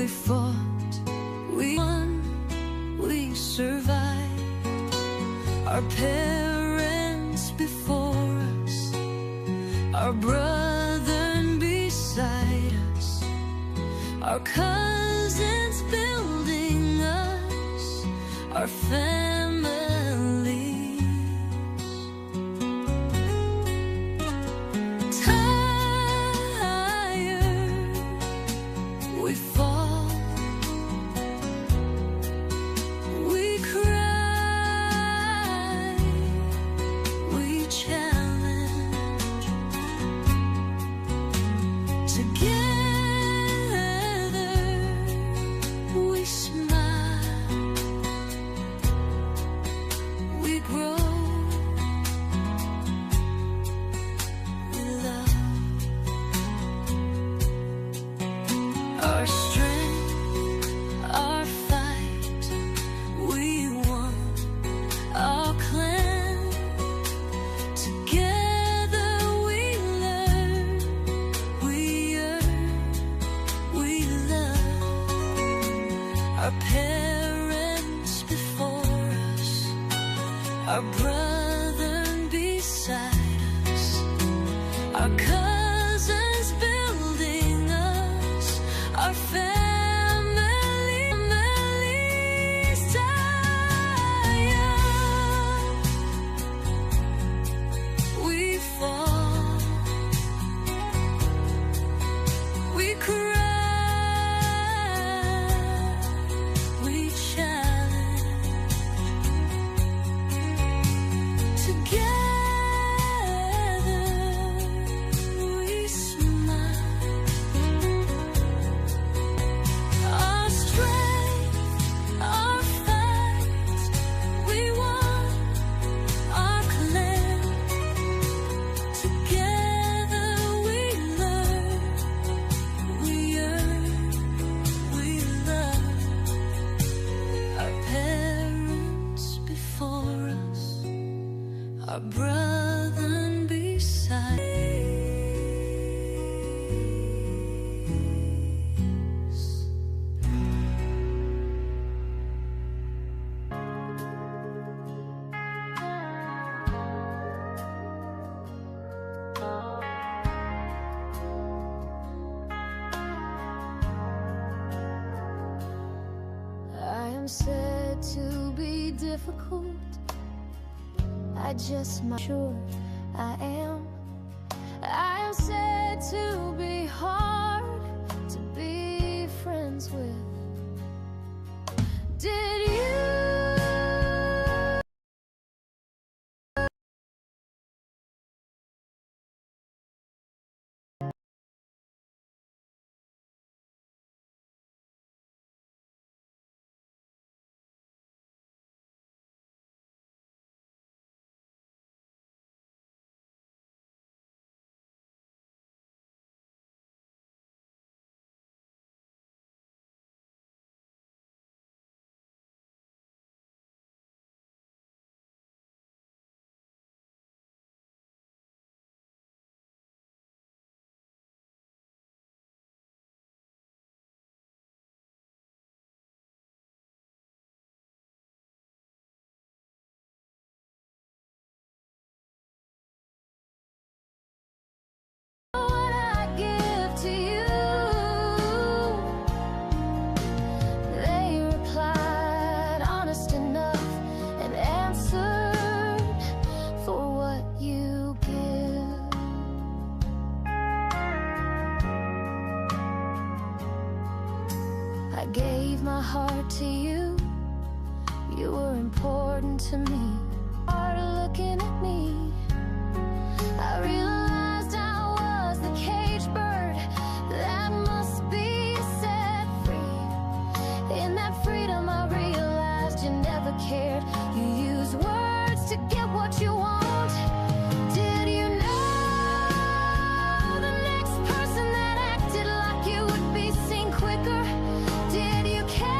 We fought, we won, we survived. Our parents before us, our brethren beside us, our cousins building us, our families. Tired, we fall, we cry, we challenge. Together we smile, we grow, we love. Our strength, our fight, we won our clan. Together we learn, we earn, we love. Our parents before us, our brethren beside us, our cousins building us, our families. Tired, we fall, we cry, we challenge. Together we smile. Our strength, our fight, we won our clan. Together we learn, we earn, we love. Our parents before us, our brethren beside us. I am said to be difficult. I just not sure I am. I am said to be hard to be friends with. Did you? What I give to you, they replied honest enough and answered for what you give. I gave my heart to you, you were important to me. Hard looking at me, I realized I was the caged bird that must be set free. In that freedom I realized you never cared. You use words to get what you want. Did you know the next person that acted like you would be seen quicker? Did you care?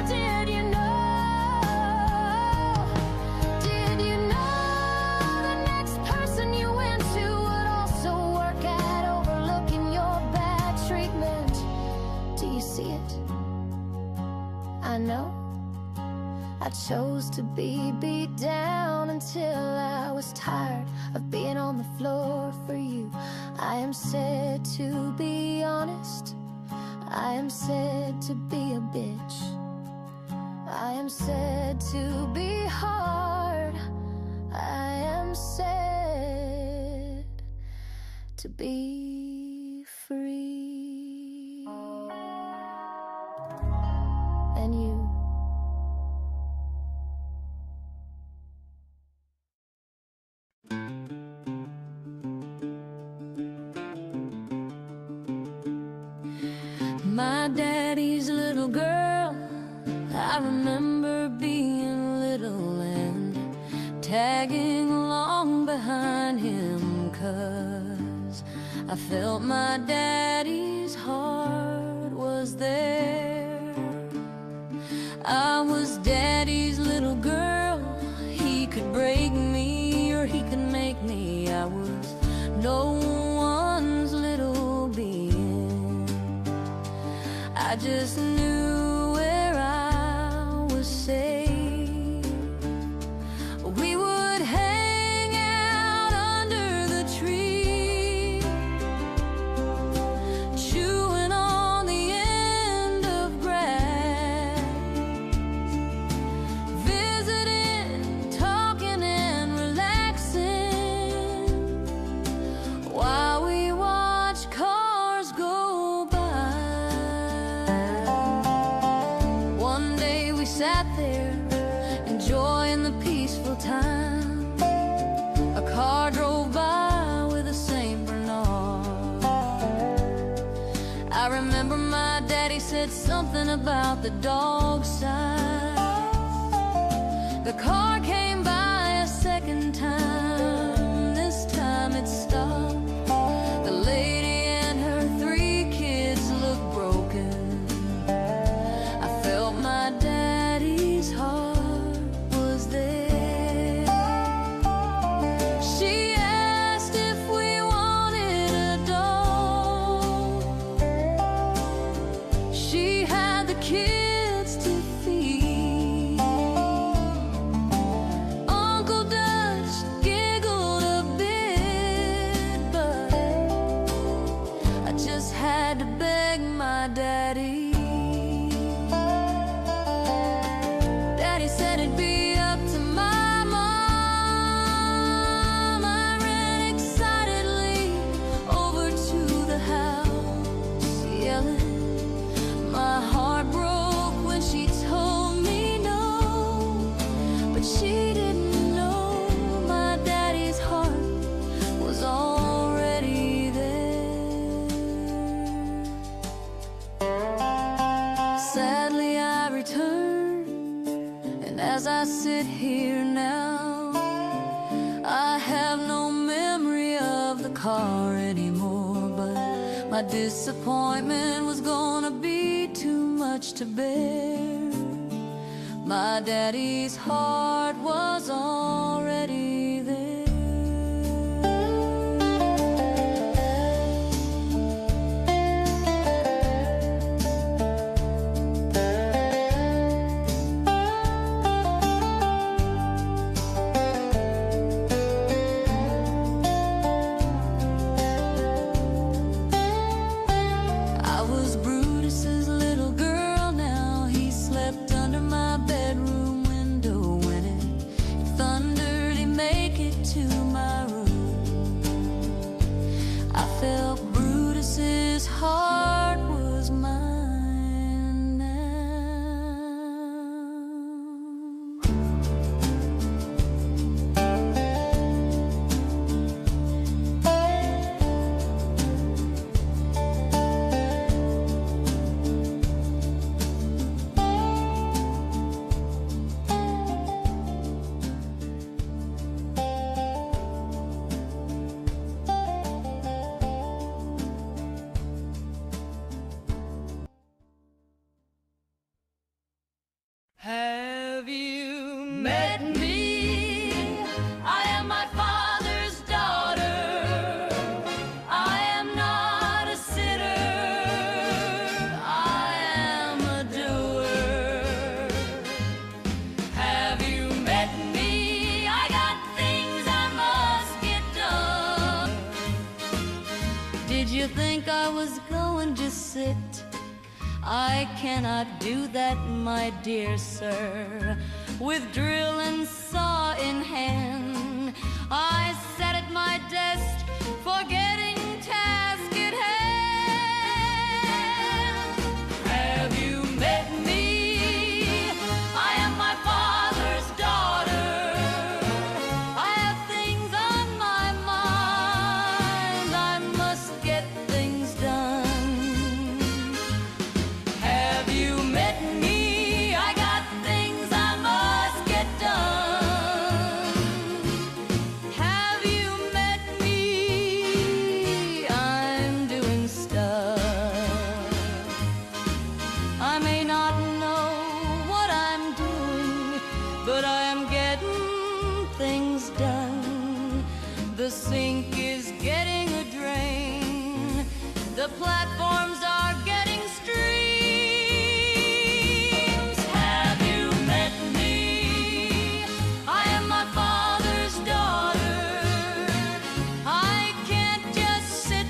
Did you know? Did you know that I chose to be beat down until I was tired of being on the floor for you. I am said to be honest, I am said to be a bitch, I am said to be hard, I am said to be free. And you? My daddy's little girl, I remember being little and tagging along behind him, 'cause I felt my daddy's heart was there. I was daddy's little girl, he could break me or he could make me. I was no one's little being. I just knew where I was safe. We would hang out under the tree, chewing on the end of grass, visiting, talking and relaxing while we watched cars go by. One day we sat there enjoying the peaceful time. A car drove by with a Saint Bernard. I remember my daddy said something about the dog size. The car came by a second time. This time it stopped. The lady and her 3 kids looked broken. I felt my daddy's heart was there. She asked if we wanted a dog. She had the kids to feed. Uncle Dutch giggled a bit, but I just had to beg my daddy. Daddy said it'd be up to my mom. I ran excitedly over to the house, yelling. My heart broke when she told me no, but she didn't know my daddy's heart was already there. Sadly I returned, and as I sit here now, I have no memory of the car anymore. But my disappointment was gonna be too much to bear. My daddy's heart was already there. I was Brutus's little girl now. He slept under my bedroom window. When it thundered, he'd make it to my room. I felt Brutus's heart was mine now. Have you met me? I am my father's daughter. I am not a sitter. I am a doer. Did you think I was going to sit? I cannot do that, my dear sir. With drill and saw in hand, I sat at my desk, forgetting task at hand. Have you met me? I am my father's daughter. I have things on my mind. I must get things done. Have you met me? I got things I must get done. Have you met me? I'm doing stuff. I may not know what I'm doing, but I am getting things done. The sink is getting a drain. The platforms are getting streams. Have you met me? I am my father's daughter. I can't just sit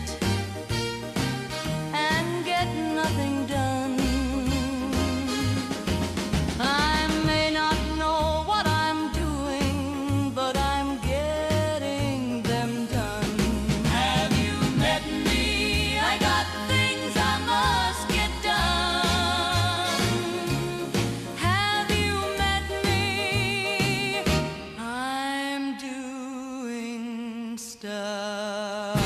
and get nothing done. I may not know what I'm doing, but I'm getting them done. Have you met me? I got things I must get done. Have you met me? I'm doing stuff.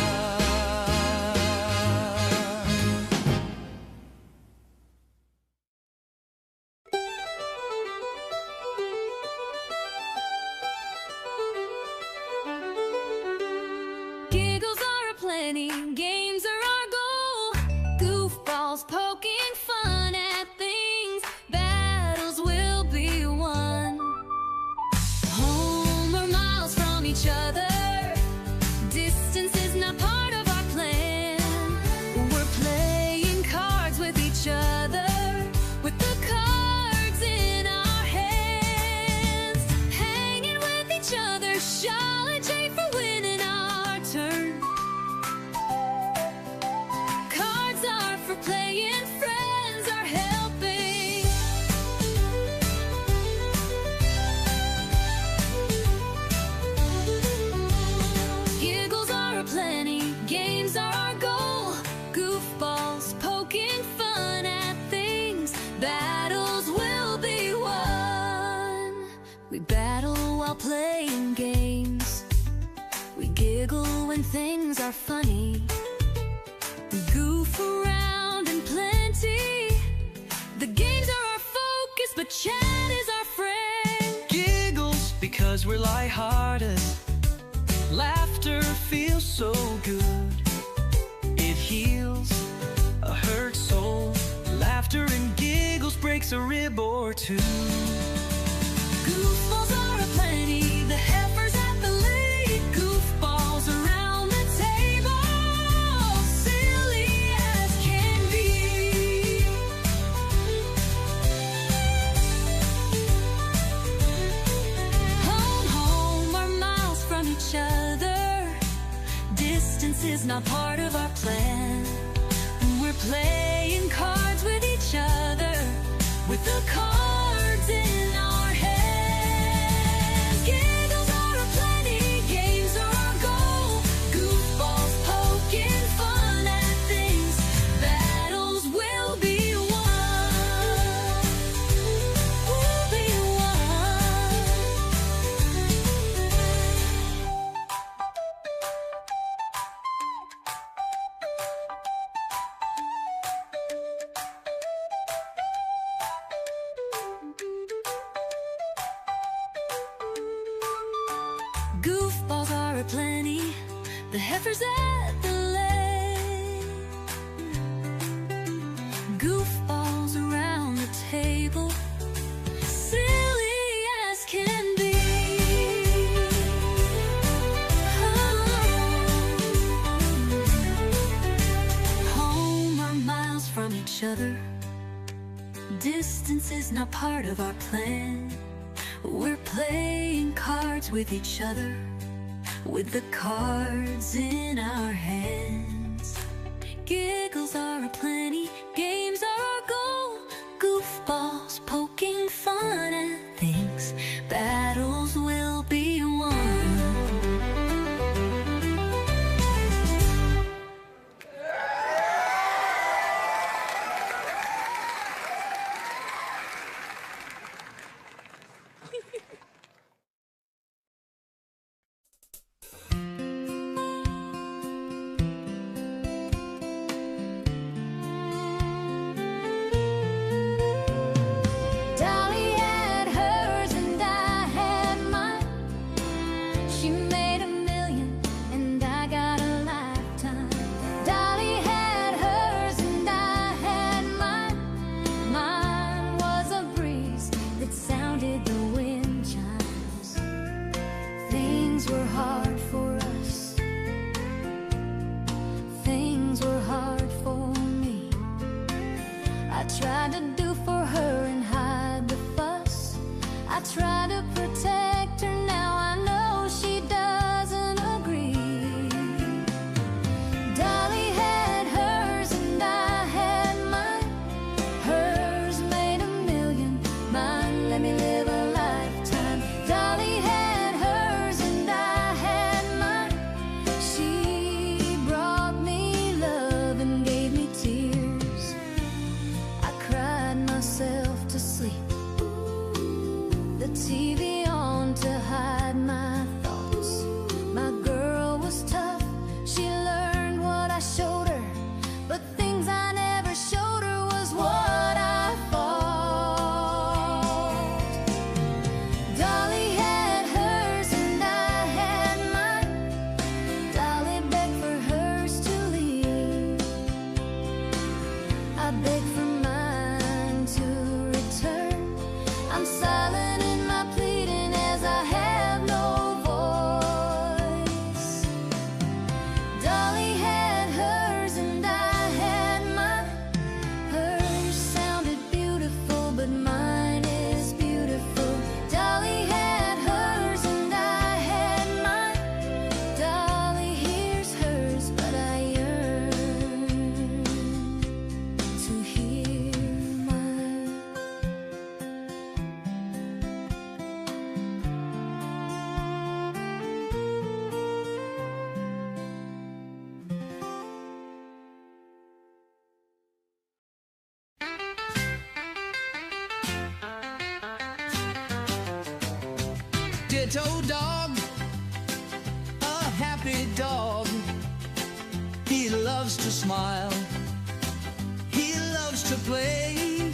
Giggles are aplenty, games are our goal. Goofballs poking fun at things, battles will be won. Home or miles from each other, distance is not part of our plan. We're playing cards with each other, with the cards in our hands. Hanging with each other, challenging for winning our turn. Cards are for playing, friends are helping. Giggles are aplenty, games are our goal. Goofballs poking fun at things, battles will be won. We battle while playing games. We giggle when things are funny. We goof around in plenty. The games are our focus, but chat is our friend. Giggles because we're lighthearted. Laughter feels so good. It heals a hurt soul. Laughter and giggles breaks a rib or two. Goofballs are aplenty, the heifers at the lead. Goofballs around the table, silly as can be. Home are miles from each other. Distance is not part of our plan. We're playing cards with each other, with the cards in our hands. Giggles are aplenty, games are our goal. Goofballs poking fun at things, battles will be won. Will be won. Goofballs are aplenty, the heifers at the lake. Goofballs around the table, silly as can be. Home are miles from each other. Distance is not part of our plan. We're playing cards with each other, with the cards in our hands. tried to do for her and hide the fuss. I tried to protect her, now I know she doesn't agree. Dolly had hers and I had mine. Hers made $1 million, mine let me live a lifetime. Dolly had hers and I had mine. She brought me love and gave me tears. I cried myself to sleep, the TV on to hide my thoughts. My girl was tough, she learned what I showed her, but things I never showed her was what I thought. Dolly had hers and I had mine. Dolly begged for hers to leave. I begged for mine to return. I'm silent in my pleading as I have no voice. Dolly had hers and I had mine. Hers sounded beautiful, but mine is beautiful. Dolly had hers and I had mine. Dolly hears hers, but I yearn to hear mine. Ditto dog, a happy dog. He loves to smile, he loves to play.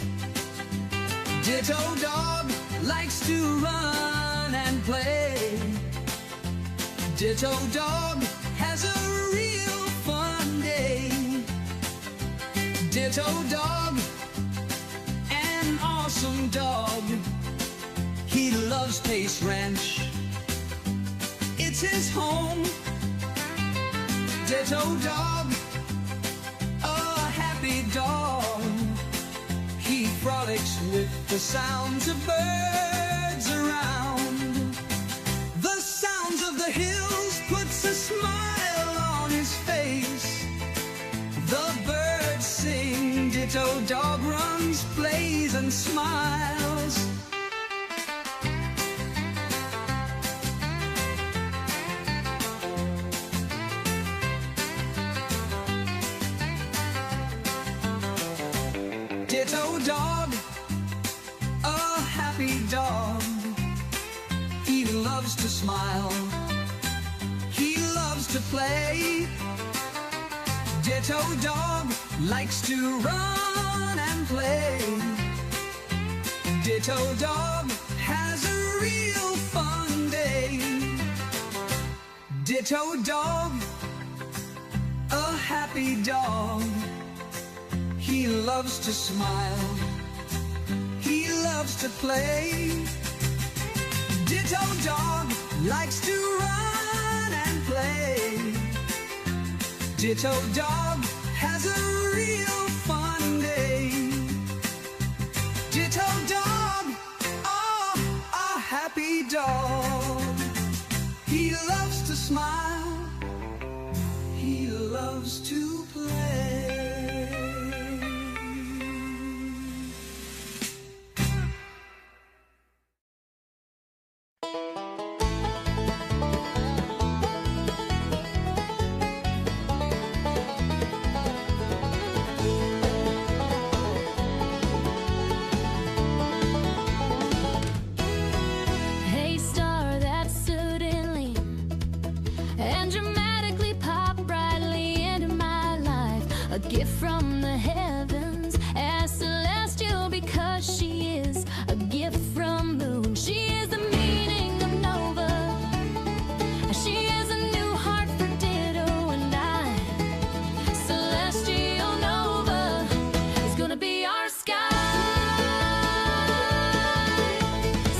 Ditto dog likes to run and play. Ditto dog has a real fun day. Ditto dog, an awesome dog. He loves Pace Ranch, it's his home. Ditto dog, a happy dog. He frolics with the sounds of birds around. The sounds of the hills puts a smile on his face. The birds sing, Ditto dog runs, plays and smiles. Ditto dog, a happy dog. He loves to smile, he loves to play. Ditto dog likes to run and play. Ditto dog has a real fun day. Ditto dog, a happy dog. He loves to smile, he loves to play. Ditto dog likes to run and play. Ditto dog has a real fun day. Ditto dog, oh, a happy dog. He loves to smile, he loves to play. Hey star that suddenly and dramatically pop brightly into my life, a gift from the heavens, as celestial because she is a gift from moon. She is the meaning of Nova, she is a new heart for Ditto and I. Celestial Nova is gonna be our sky.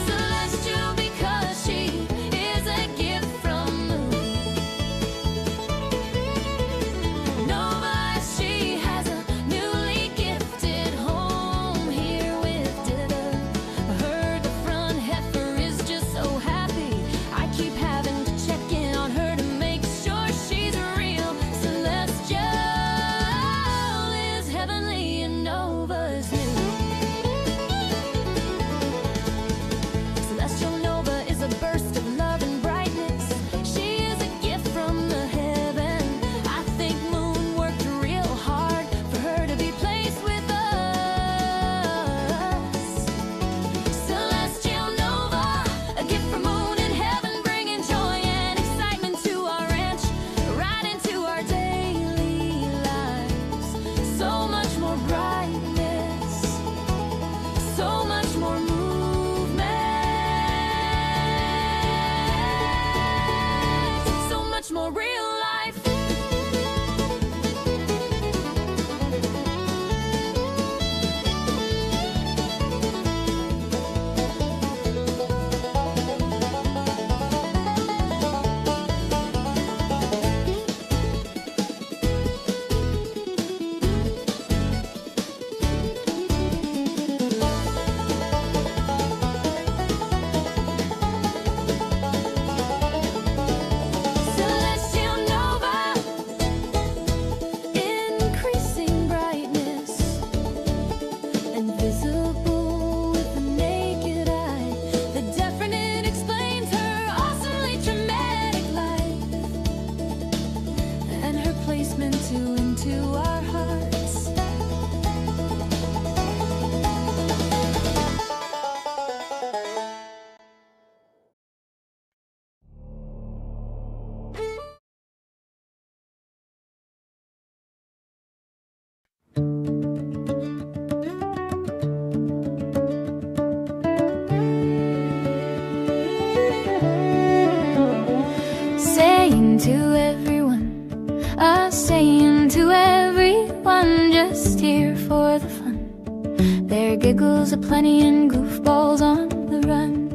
Celestial because she is a gift from moon. Nova, she has a newly gifted home. into our hearts. Saying to everyone, saying to everyone, just here for the fun. There are giggles aplenty and goofballs on the run.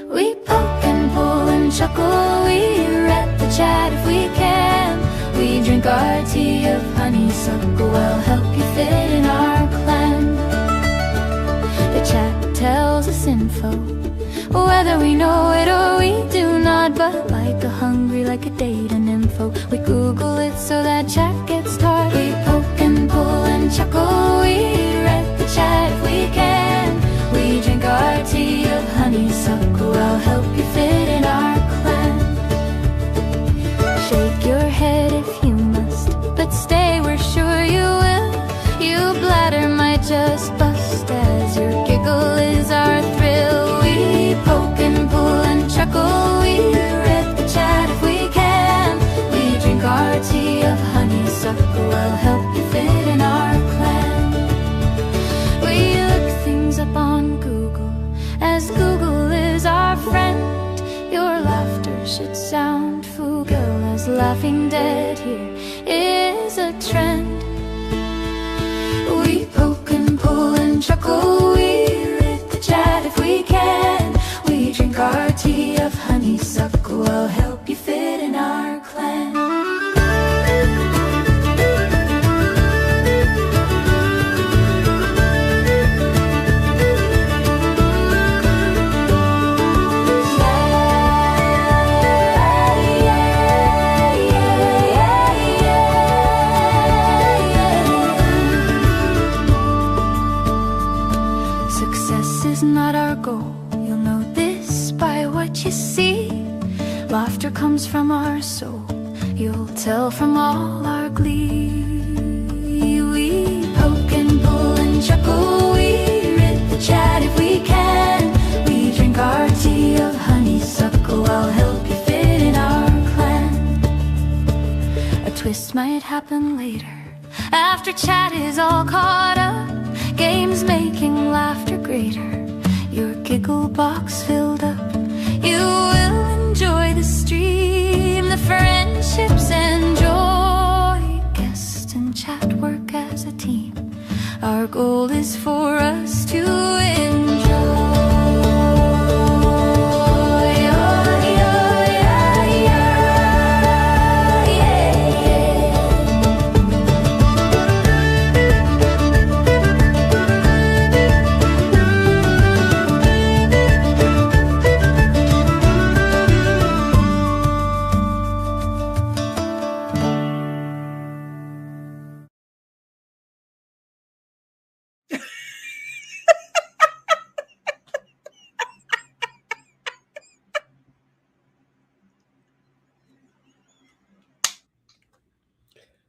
We poke and pull and chuckle, we read the chat if we can. We drink our tea of honeysuckle, we'll help you fit in our clan. The chat tells us info, whether we know it or we do not, but like a hungry, like a data info, we Google it so that chat gets taught. We poke and pull and chuckle, we read the chat if we can. We drink our tea of honeysuckle, I'll help you fit in our clan. Shake your head if you must, but stay, we're sure you will. You bladder might just bust as your giggle is our thrill. We poke and pull and chuckle, we read the chat if we can. We drink our tea of honeysuckle, I'll help you fit in our clan. We look things up on Google, as Google is our friend. Your laughter should sound fugal, as laughing dead here is a trend. We poke and pull and chuckle, we read the chat if we can. We drink our tea of honeysuckle, I'll help you fit in our clan. Success is not our goal, you'll know this by what you see. Laughter comes from our soul, you'll tell from all our glee. We poke and pull and chuckle, we read the chat if we can. We drink our tea of honeysuckle, I'll help you fit in our clan. A twist might happen later, after chat is all caught up. Games making laughter greater, your giggle box filled up. You will enjoy the stream, the friendships and joy. Guest and chat work as a team, our goal is for us to enjoy.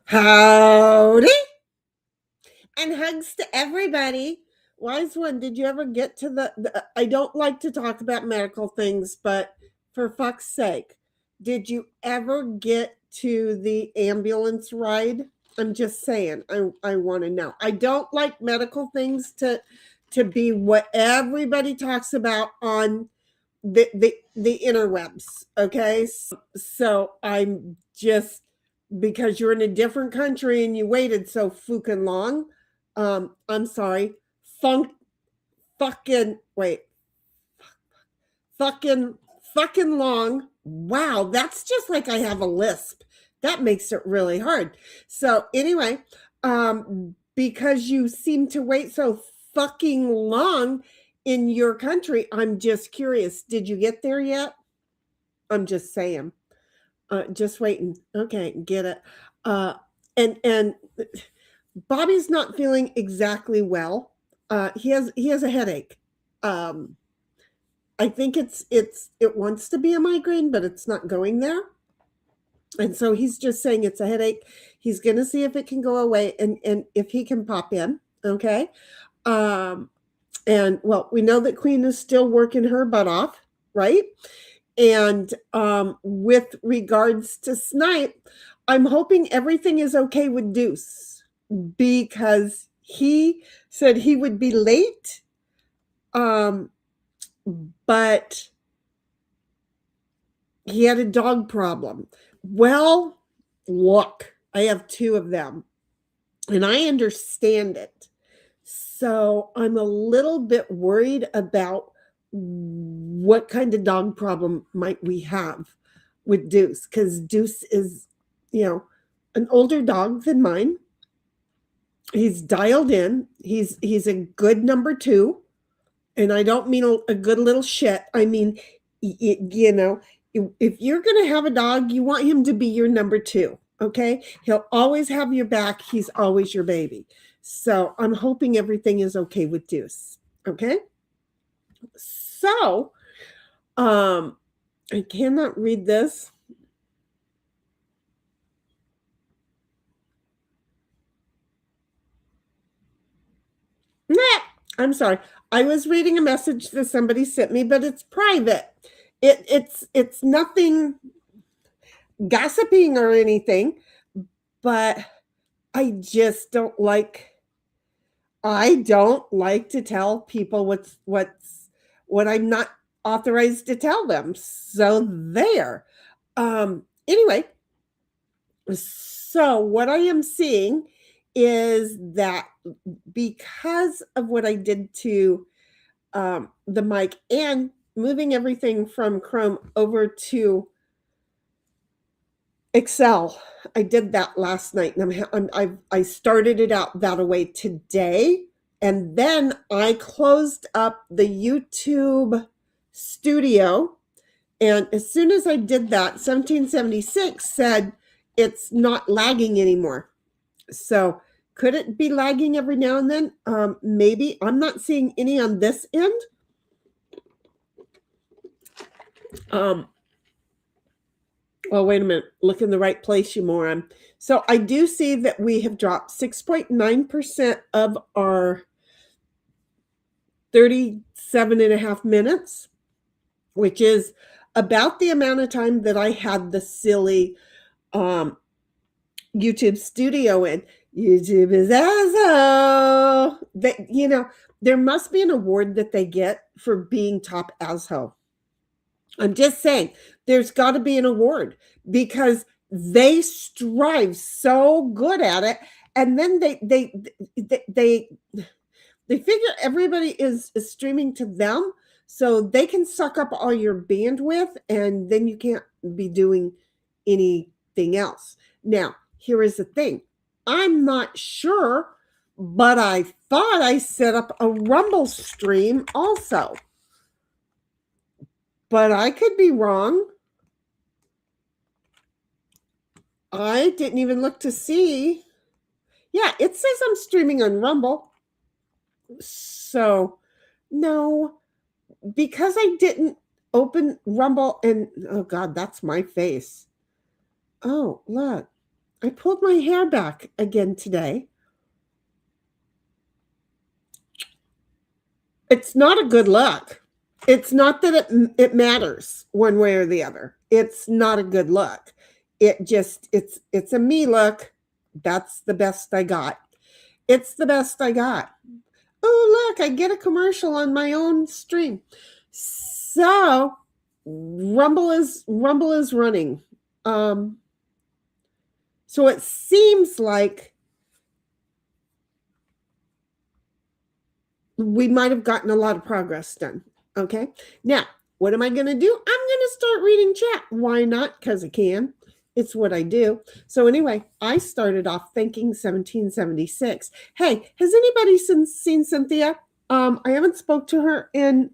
Howdy! And hugs to everybody. Wise one, did you ever get to the I don't like to talk about medical things, but for fuck's sake, did you ever get to the ambulance ride? I'm just saying, I want to know. I don't like medical things to be what everybody talks about on the interwebs, okay? So I'm just, because you're in a different country and you waited so fucking long. I'm sorry. Fucking long. Wow, that's just like I have a lisp. That makes it really hard. So anyway, because you seem to wait so fucking long in your country, I'm just curious. Did you get there yet? I'm just saying. Just waiting. Okay, get it. And Bobby's not feeling exactly well. He has a headache. I think it wants to be a migraine, but it's not going there. And so he's just saying it's a headache. He's going to see if it can go away and if he can pop in. Okay. And well, we know that Queen is still working her butt off, right? And with regards to Snipe, I'm hoping everything is okay with Deuce because he said he would be late. But he had a dog problem. Well, look, I have 2 of them and I understand it. So I'm a little bit worried about what kind of dog problem might we have with Deuce, because Deuce is, an older dog than mine. He's dialed in. He's a good number 2, and I don't mean a good little shit. I mean, if you're going to have a dog, you want him to be your number 2. Okay, he'll always have your back. He's always your baby. So I'm hoping everything is okay with Deuce. Okay. So, I cannot read this. Nah, I'm sorry. I was reading a message that somebody sent me, but it's private. It's nothing gossiping or anything, but I just don't like. I don't like to tell people what I'm not authorized to tell them. So there. Anyway, so what I am seeing is that because of what I did to the mic and moving everything from Chrome over to Excel, I did that last night, and I started it out that way today, and then I closed up the YouTube studio, and as soon as I did that, 1776 said it's not lagging anymore. So could it be lagging every now and then? Maybe. I'm not seeing any on this end. Well, wait a minute. Look in the right place, you moron. So I do see that we have dropped 6.9% of our 37 and a half minutes, which is about the amount of time that I had the silly YouTube studio in. YouTube is asshole. There must be an award that they get for being top asshole. I'm just saying, there's got to be an award because they strive so good at it, and then they figure everybody is streaming to them, so they can suck up all your bandwidth, and then you can't be doing anything else. Now, here is the thing: I'm not sure, but I thought I set up a Rumble stream also. But I could be wrong. I didn't even look to see. Yeah, it says I'm streaming on Rumble. So, no, because I didn't open Rumble and, oh God, that's my face. Oh, look, I pulled my hair back again today. It's not a good look. It's not that it matters one way or the other. It's not a good look. It's a me look. That's the best I got. It's the best I got. Oh, look, I get a commercial on my own stream. So Rumble is running. So it seems like we might have gotten a lot of progress done. Okay. Now, what am I going to do? I'm going to start reading chat. Why not? Because I can. It's what I do. So anyway, I started off thanking 1776. Hey, has anybody seen Cynthia? I haven't spoke to her in,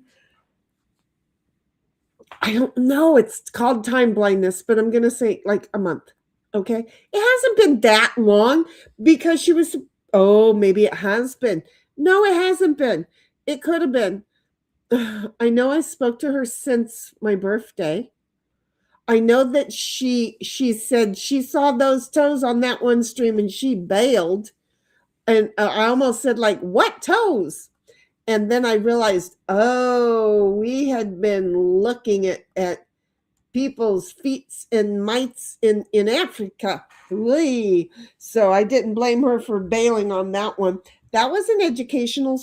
I don't know. It's called time blindness, but I'm going to say like a month. Okay. It hasn't been that long because she was, oh, maybe it has been. No, it hasn't been. It could have been. I know I spoke to her since my birthday. I know that she said she saw those toes on that one stream and she bailed. And I almost said, like, what toes? And then I realized, oh, we had been looking at people's feet and mites in Africa. Whee. So I didn't blame her for bailing on that one. That was an educational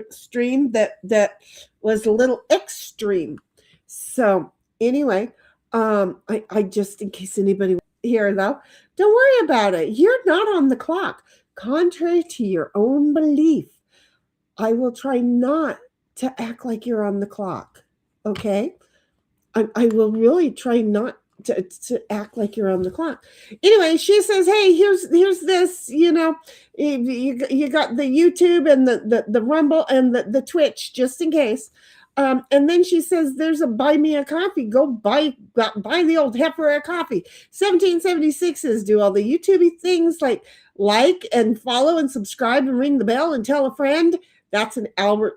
stream that was a little extreme. So anyway, I just, in case anybody here though, don't worry about it. You're not on the clock. Contrary to your own belief, I will try not to act like you're on the clock. Okay? I will really try not to act like you're on the clock. Anyway, she says, hey, here's this, you got the YouTube and the Rumble and the Twitch, just in case. And then she says, there's a buy me a coffee. Go buy the old heifer a coffee. 1776s do all the YouTubey things like and follow and subscribe and ring the bell and tell a friend. That's an alpha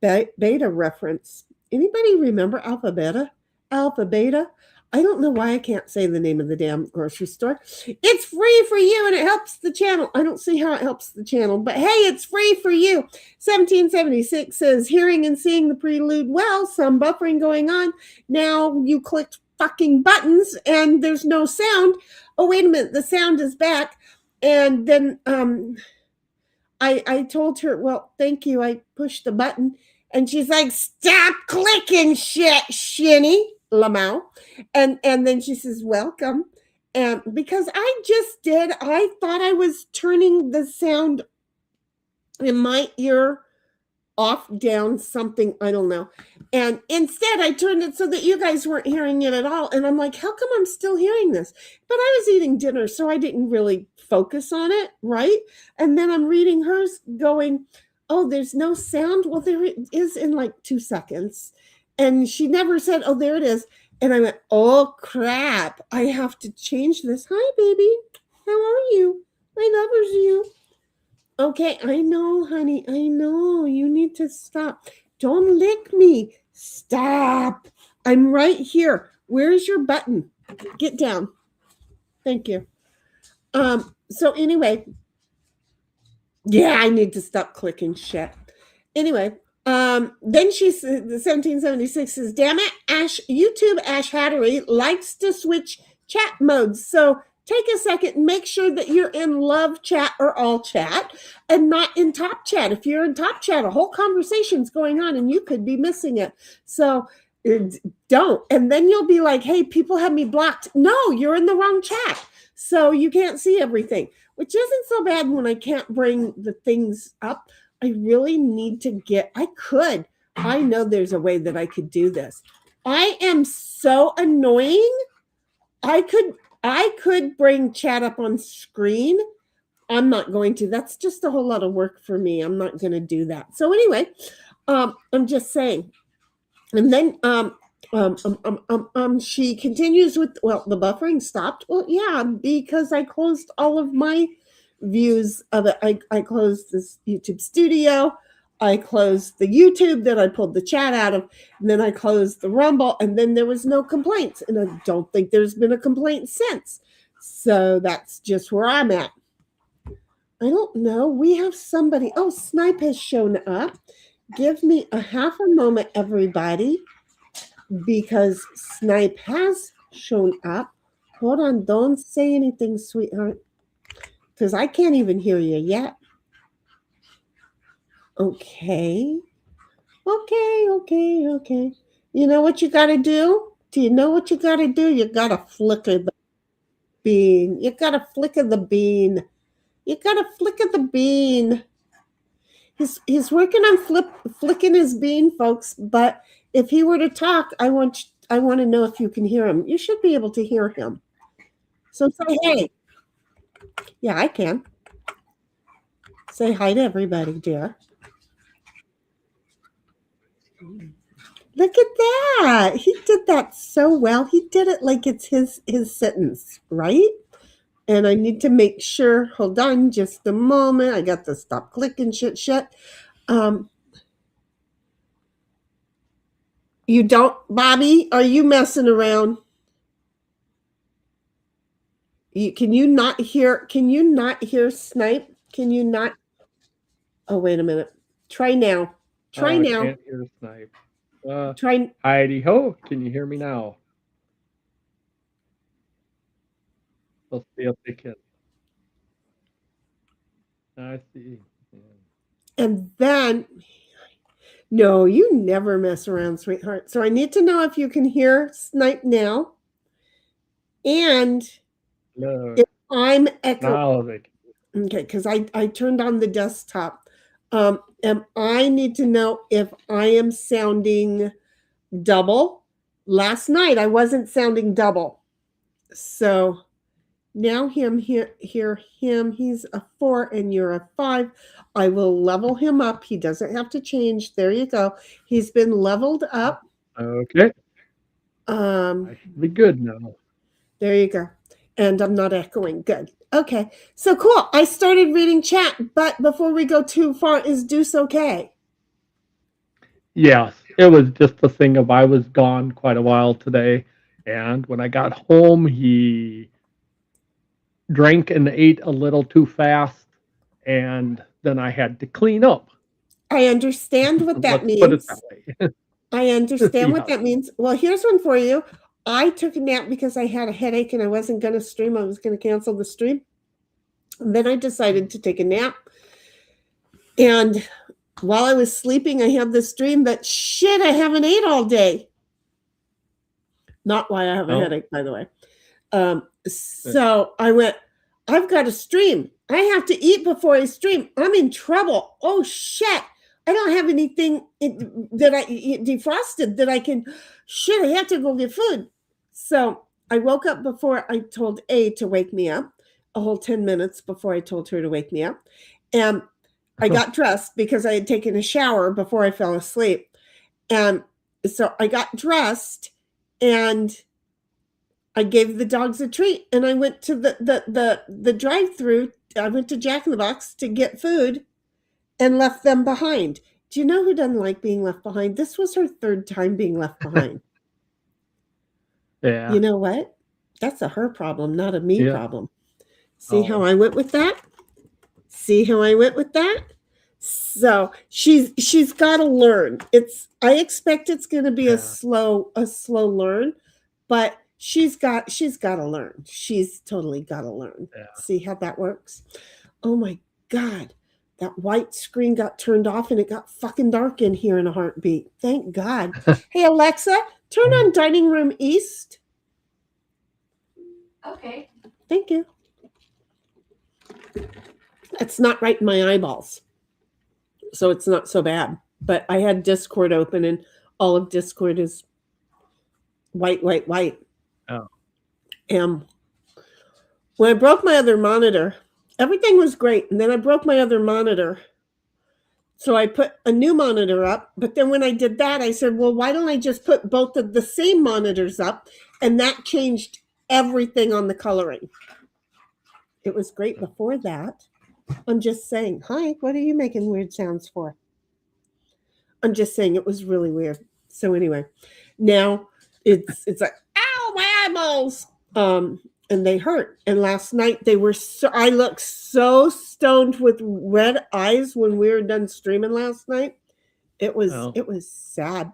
beta reference. Anybody remember alpha beta? Alpha beta? I don't know why I can't say the name of the damn grocery store. It's free for you and it helps the channel. I don't see how it helps the channel, but hey, it's free for you. 1776 says, hearing and seeing the prelude well, some buffering going on. Now you clicked fucking buttons and there's no sound. Oh, wait a minute, the sound is back. And then I told her, well, thank you. I pushed the button. And she's like, stop clicking shit, Shinny Lamau. And then she says, welcome. And because I thought I was turning the sound in my ear off, down, something, I don't know. And instead I turned it so that you guys weren't hearing it at all. And I'm like, how come I'm still hearing this? But I was eating dinner, so I didn't really focus on it, right? And then I'm reading hers going, oh, there's no sound. Well, there it is in like 2 seconds. And she never said, oh, there it is. And I went, oh, crap. I have to change this. Hi, baby. How are you? My lover's you. Okay, I know, honey. I know. You need to stop. Don't lick me. Stop. I'm right here. Where's your button? Get down. Thank you. So anyway, yeah, I need to stop clicking shit. Anyway, then she said, the 1776 says, damn it, YouTube Ash Hattery likes to switch chat modes. So take a second and make sure that you're in love chat or all chat and not in top chat. If you're in top chat, a whole conversation's going on and you could be missing it. So don't. And then you'll be like, hey, people have me blocked. No, you're in the wrong chat. So you can't see everything, which isn't so bad when I can't bring the things up. I really need to I know there's a way that I could do this. I am so annoying. I could bring chat up on screen. I'm not going to. That's just a whole lot of work for me. I'm not going to do that. So anyway, I'm just saying. And then she continues with, well, the buffering stopped. Well, yeah, because I closed all of my views of it. I closed this YouTube studio. I closed the YouTube that I pulled the chat out of, and then I closed the Rumble, and then there was no complaints. And I don't think there's been a complaint since. So that's just where I'm at. I don't know. We have somebody. Oh, Snipe has shown up. Give me a half a moment, everybody, because Snipe has shown up. Hold on. Don't say anything, sweetheart, because I can't even hear you yet. Okay. You know what you got to do? Do you know what you got to do? You got to flicker the bean. You got to flicker the bean. You got to flicker the bean. He's working on flicking his bean, folks. But if he were to talk, I want to know if you can hear him. You should be able to hear him. So say hey. Yeah, I can. Say hi to everybody, dear. Look at that. He did that so well. He did it like it's his sentence, right? And I need to make sure, hold on just a moment. I got to stop clicking shit. You don't, Bobby? Are you messing around? Can you not hear? Can you not hear Snipe? Can you not? Oh, wait a minute. Try now. Try Oh, I now. can't hear Snipe. Uh, Try. Heidi ho, can you hear me now? Let's see if they can. I see. Yeah. And then, no, you never mess around, sweetheart. So I need to know if you can hear Snipe now. And Look, if I'm echo. now they can. Okay, because I turned on the desktop. I need to know if I am sounding double. Last night I wasn't sounding double. So now hear him. He's a 4 and you're a 5. I will level him up. He doesn't have to change. There you go. He's been leveled up. Okay, Um, I should be good now. there you go. And I'm not echoing. Good. Okay. So cool. I started reading chat, but before we go too far, is Deuce okay? Yes, it was just a thing of I was gone quite a while today, and when I got home, he drank and ate a little too fast, and then I had to clean up. I understand what that Let's put it means. that way. I understand what Yeah. that means. Well, here's one for you. I took a nap because I had a headache and I wasn't going to stream. I was going to cancel the stream. And then I decided to take a nap. And while I was sleeping, I had this dream that shit, I haven't ate all day. Not why I have a Oh. headache, by the way. So I went, I've got to stream. I have to eat before I stream. I'm in trouble. Oh, shit. I don't have anything that I defrosted that I can. Shit, I have to go get food. So I woke up before I told A to wake me up, a whole 10 minutes before I told her to wake me up. And I got dressed because I had taken a shower before I fell asleep. And so I got dressed and I gave the dogs a treat and I went to the drive-through. I went to Jack in the Box to get food and left them behind. Do you know who doesn't like being left behind? This was her 3rd time being left behind. Yeah. You know what? That's a her problem, not a me Yeah. problem. See how Oh. I went with that? See how I went with that? So she's got to learn. I expect it's going to be Yeah. a slow learn, but she's got to learn. She's totally got to learn. Yeah. See how that works? Oh my God. That white screen got turned off and it got fucking dark in here in a heartbeat. Thank God. Hey, Alexa, turn on Dining Room East. Okay. Thank you. It's not right in my eyeballs. So it's not so bad. But I had Discord open and all of Discord is white. Oh. And when I broke my other monitor, everything was great. And then I broke my other monitor. So I put a new monitor up. But then when I did that, I said, well, why don't I just put both of the same monitors up? And that changed everything on the coloring. It was great before that. I'm just saying, hi, what are you making weird sounds for? I'm just saying it was really weird. So anyway, now it's like, ow, my eyeballs. And they hurt. And last night I looked so stoned with red eyes when we were done streaming last night. It was sad.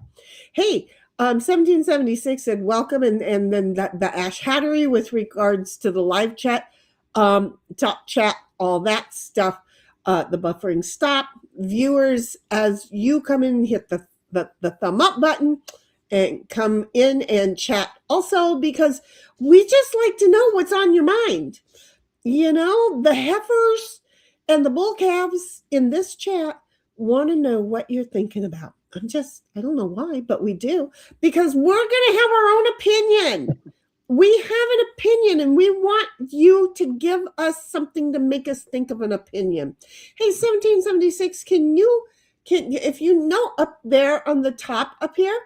Hey, 1776 said welcome, and then the Ash Hattery with regards to the live chat, top chat, all that stuff. The buffering stop. Viewers, as you come in, hit the thumb up button and come in and chat also, because we just like to know what's on your mind. You know, the heifers and the bull calves in this chat want to know what you're thinking about. I don't know why, but we do, because we're going to have our own opinion. We have an opinion and we want you to give us something to make us think of an opinion. Hey, 1776, can if you know up there on the top up here,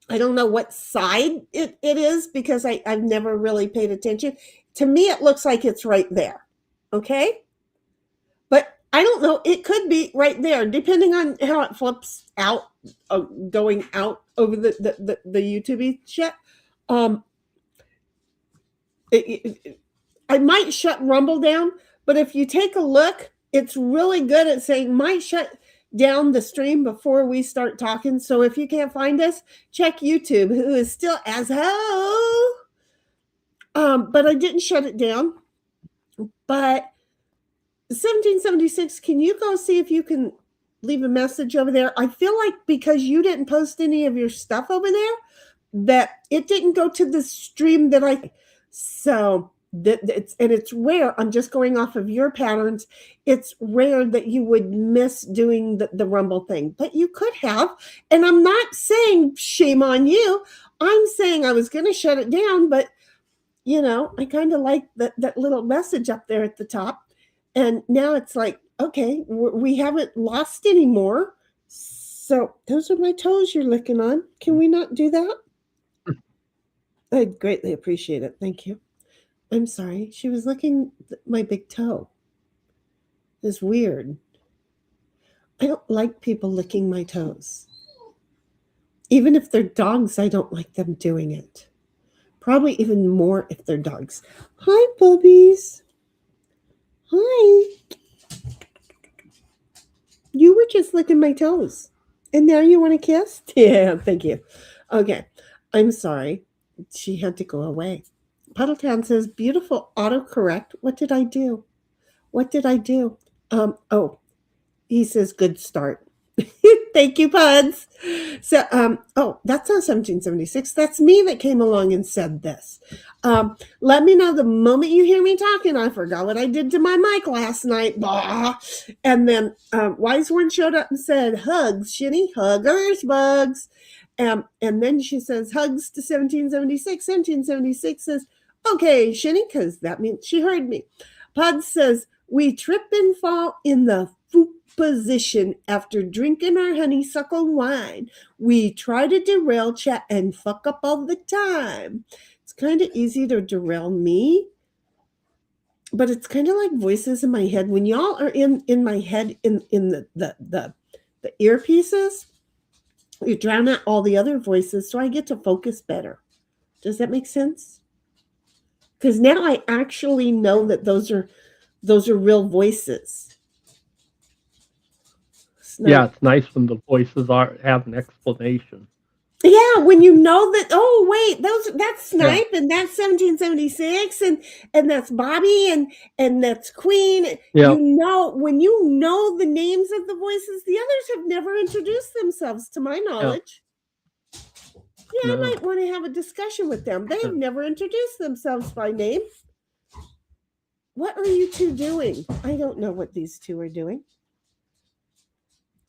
I don't know what side it is because I've never really paid attention. To me, it looks like it's right there. Okay? But I don't know. It could be right there, depending on how it flips out, going out over the YouTube shit. Um, I might shut Rumble down, but if you take a look, it's really good at saying might shut down the stream before we start talking. So if you can't find us, check YouTube, who is still as ho. But I didn't shut it down. But 1776, can you go see if you can leave a message over there? I feel like because you didn't post any of your stuff over there, that it didn't go to the stream that I. So it's rare. I'm just going off of your patterns. It's rare that you would miss doing the Rumble thing, but you could have. And I'm not saying shame on you. I'm saying I was going to shut it down, but I kind of like that little message up there at the top. And now it's like, okay, we haven't lost any more. So those are my toes you're licking on. Can we not do that? I'd greatly appreciate it. Thank you. I'm sorry. She was licking my big toe. It's weird. I don't like people licking my toes. Even if they're dogs, I don't like them doing it. Probably even more if they're dogs. Hi, bubbies. Hi. You were just licking my toes. And now you want to kiss? Yeah, thank you. Okay. I'm sorry. She had to go away. Puddletown says, beautiful autocorrect. What did I do? He says, good start. Thank you, Puds. So, that's not 1776. That's me that came along and said this. Let me know the moment you hear me talking. I forgot what I did to my mic last night. Blah. And then Wise One showed up and said, hugs, Shinny, huggers, bugs. And then she says, hugs to 1776. 1776 says, okay, Shinny, because that means she heard me. Puds says, we trip and fall in the foop position after drinking our honeysuckle wine. We try to derail chat and fuck up all the time. It's kind of easy to derail me, but it's kind of like voices in my head. When y'all are in my head in the earpieces, you drown out all the other voices, so I get to focus better. Does that make sense? Because now I actually know that those are real voices. Yeah, it's nice when the voices have an explanation. Yeah, when you know that, oh wait, that's Snipe, and that's 1776, and that's Bobby, and that's Queen. Yeah. When you know the names of the voices, the others have never introduced themselves to my knowledge. Yeah, no. I might want to have a discussion with them. They have never introduced themselves by name. What are you two doing? I don't know what these two are doing.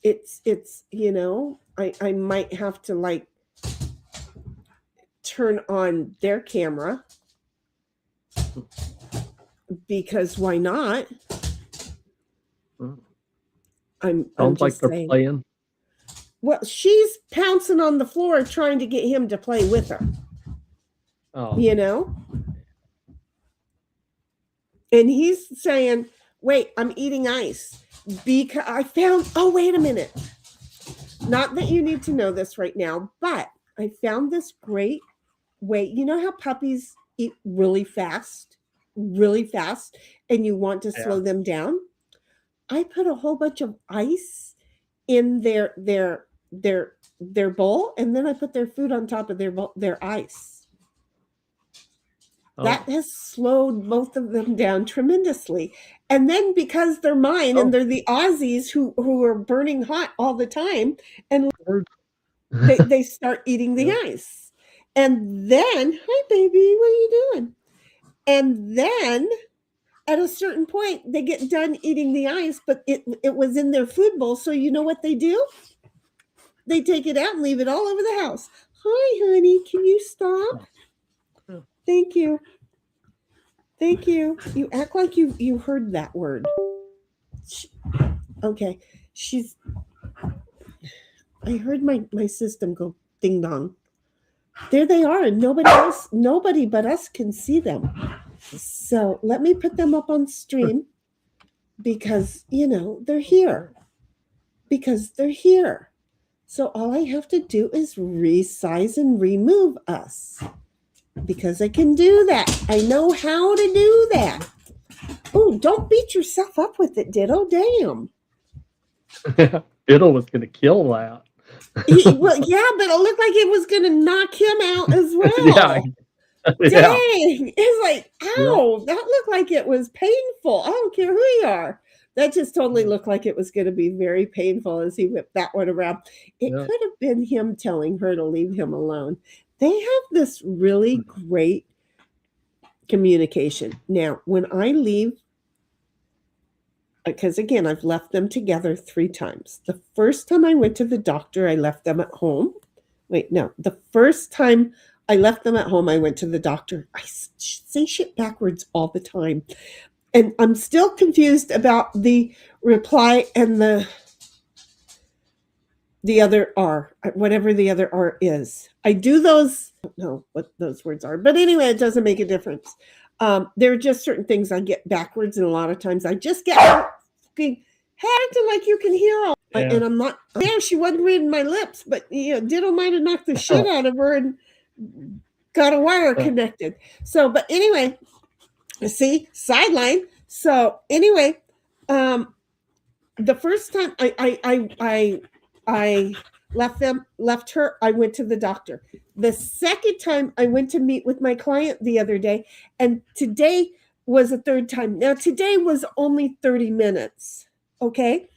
It's I might have to turn on their camera, because why not? Sounds like they're saying, playing. Well, she's pouncing on the floor trying to get him to play with her. Oh. And he's saying, wait, I'm eating ice. Because I found, wait a minute. Not that you need to know this right now, but I found this great way. You know how puppies eat really fast, and you want to slow them down? I put a whole bunch of ice in their bowl, and then I put their food on top of their ice. That has slowed both of them down tremendously. And then because they're mine and they're the Aussies who are burning hot all the time, and they start eating the ice. And then, hi baby, what are you doing? And then at a certain point, they get done eating the ice, but it was in their food bowl. So you know what they do? They take it out and leave it all over the house. Hi, honey, can you stop? Thank you. Thank you. You act like you heard that word. Okay. I heard my system go ding dong. There they are. Nobody but us can see them. So let me put them up on stream. because, they're here. Because they're here. So all I have to do is resize and remove us. Because I can do that. I know how to do that. Oh, don't beat yourself up with it, Ditto. Damn. Diddle was going to kill that. Well, yeah, but it looked like it was going to knock him out as well. Yeah. Dang. It's like, ow, that looked like it was painful. I don't care who you are. That just totally looked like it was going to be very painful as he whipped that one around. It could have been him telling her to leave him alone. They have this really great communication. Now, when I leave, because again, I've left them together 3 times. The first time I went to the doctor, I left them at home. Wait, no. The first time I left them at home, I went to the doctor. I say shit backwards all the time. And I'm still confused about the reply and the other R, whatever the other R is. I do those, I don't know what those words are. But anyway, it doesn't make a difference. There are just certain things I get backwards, and a lot of times I just get fucking acting like you can hear all. Yeah. And I'm not. Yeah, she wasn't reading my lips, but Ditto might have knocked the shit out of her and got a wire connected. So, but anyway, see, sideline. So anyway, the first time I left her, I went to the doctor. The second time I went to meet with my client the other day, and today was a third time. Now today was only 30 minutes, okay?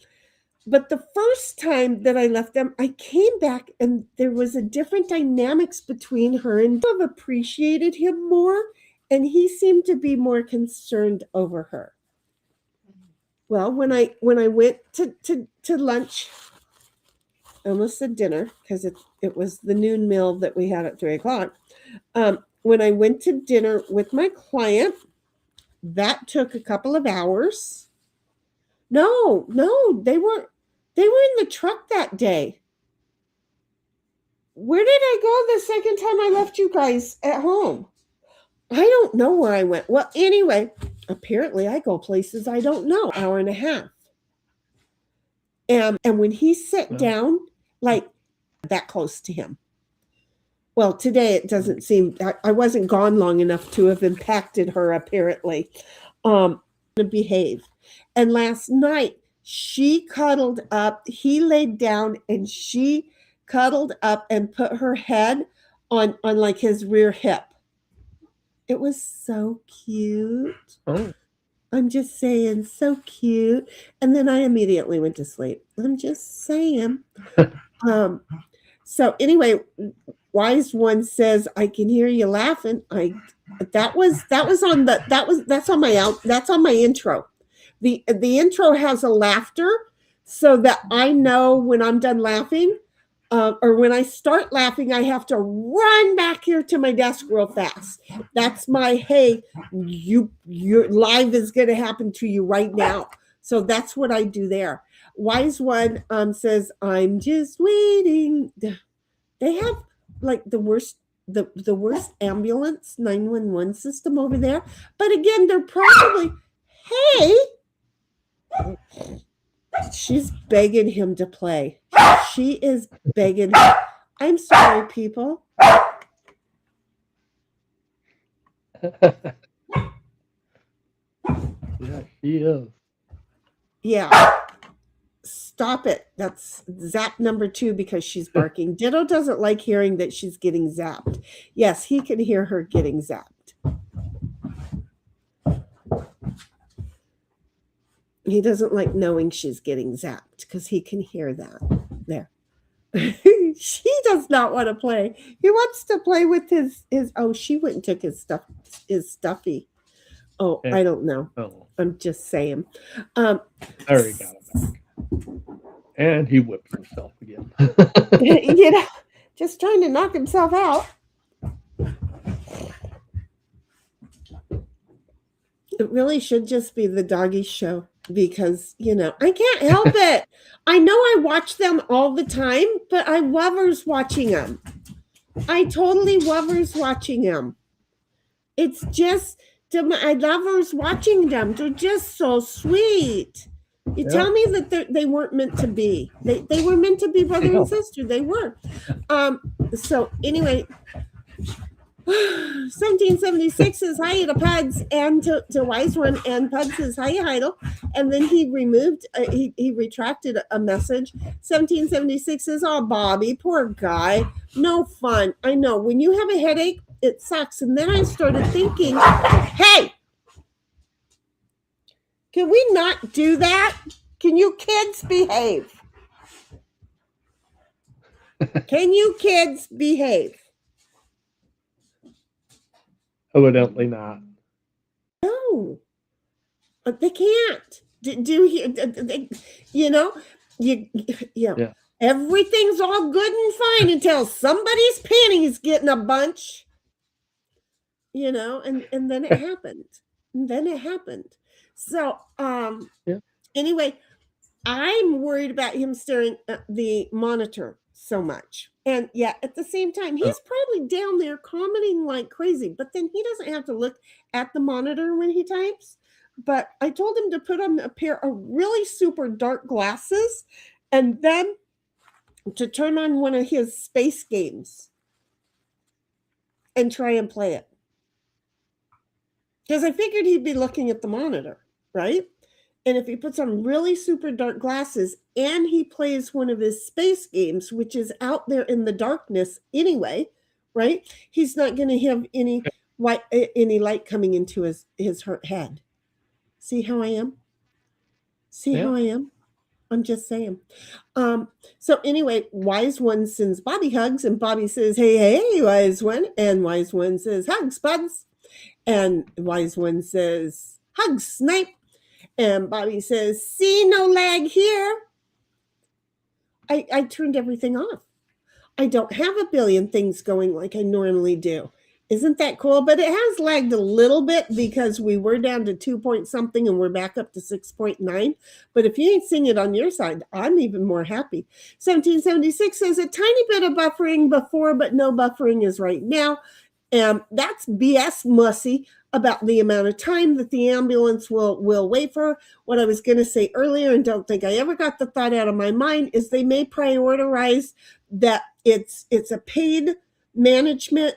But the first time that I left them, I came back and there was a different dynamics between her, and I've appreciated him more, and he seemed to be more concerned over her. Well, when I went to lunch, I almost said dinner because it was the noon meal that we had at 3:00. When I went to dinner with my client, that took a couple of hours. No, they were in the truck that day. Where did I go the second time I left you guys at home? I don't know where I went. Well, anyway, apparently I go places I don't know. Hour and a half. And when he sat down, like that close to him. Well, today it doesn't seem, I wasn't gone long enough to have impacted her, apparently, to behave. And last night, she cuddled up, he laid down, and she cuddled up and put her head on like his rear hip. It was so cute. Oh. I'm just saying, so cute. And then I immediately went to sleep. I'm just saying. So anyway, Wise One says, I can hear you laughing. That's on my intro. The intro has a laughter so that I know when I'm done laughing, or when I start laughing, I have to run back here to my desk real fast. That's my, hey, your live is going to happen to you right now. So that's what I do there. Wise One says, I'm just waiting. They have like the worst ambulance 911 system over there. But again, they're probably, hey, she's begging him to play. She is begging. I'm sorry, people. Yeah, she is. Yeah. Stop it. That's zap number 2 because she's barking. Ditto doesn't like hearing that she's getting zapped. Yes, he can hear her getting zapped. He doesn't like knowing she's getting zapped because he can hear that. There. She does not want to play. He wants to play with his she went and took his stuffy. Oh, I don't know. Oh. I'm just saying. There he got it back. And he whips himself again. Just trying to knock himself out. It really should just be the doggy show because, I can't help it. I know I watch them all the time, but I lovers watching them. I totally lovers watching them. It's just them. I love us watching them. They're just so sweet. You Yeah. tell me that they weren't meant to be. They were meant to be brother know. and sister. They were. So anyway, 1776 says hi to Puds and to Wise One, and Puds says hi Heidel, and then he removed he retracted a message. 1776 says, oh Bobby, poor guy, no fun. I know when you have a headache, it sucks. And then I started thinking, hey, can we not do that? Can you kids behave? Can you kids behave? Evidently not. No, but they can't. You know, Yeah. everything's all good and fine until somebody's panties getting a bunch. You know, and then it happened. And then it happened. So Yeah. anyway, I'm worried about him staring at the monitor so much. And yeah, at the same time, he's probably down there commenting like crazy, but then he doesn't have to look at the monitor when he types. But I told him to put on a pair of really super dark glasses and then to turn on one of his space games and try and play it. Because I figured he'd be looking at the monitor, right? And if he puts on really super dark glasses and he plays one of his space games, which is out there in the darkness anyway, right? He's not going to have any light coming into his hurt head. See how I am? See how I am? I'm just saying. So anyway, Wise One sends Bobby hugs, and Bobby says, hey, hey, Wise One. And Wise One says, hugs, Buds. And Wise One says, hugs, Snipe. And Bobby says, see, no lag here. I turned everything off. I don't have a billion things going like I normally do. Isn't that cool? But it has lagged a little bit because we were down to 2 point something and we're back up to 6.9. But if you ain't seeing it on your side, I'm even more happy. 1776 says a tiny bit of buffering before, but no buffering is right now. And that's BS Mussy about the amount of time that the ambulance will wait for. What I was going to say earlier, and don't think I ever got the thought out of my mind, is they may prioritize that it's a paid management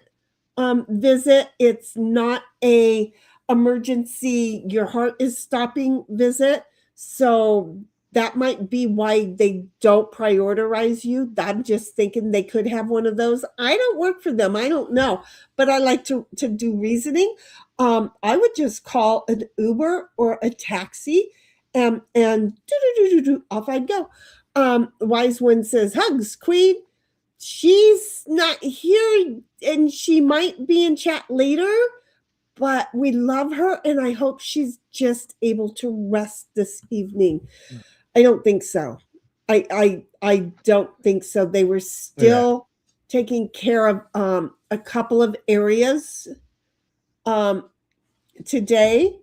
visit. It's not a emergency, your heart is stopping visit. So that might be why they don't prioritize you. I'm just thinking they could have one of those. I don't work for them. I don't know. But I like to do reasoning. I would just call an Uber or a taxi and off I'd go. Wise One says, hugs, Queen. She's not here and she might be in chat later, but we love her and I hope she's just able to rest this evening. I don't think so. I don't think so. They were still taking care of a couple of areas today,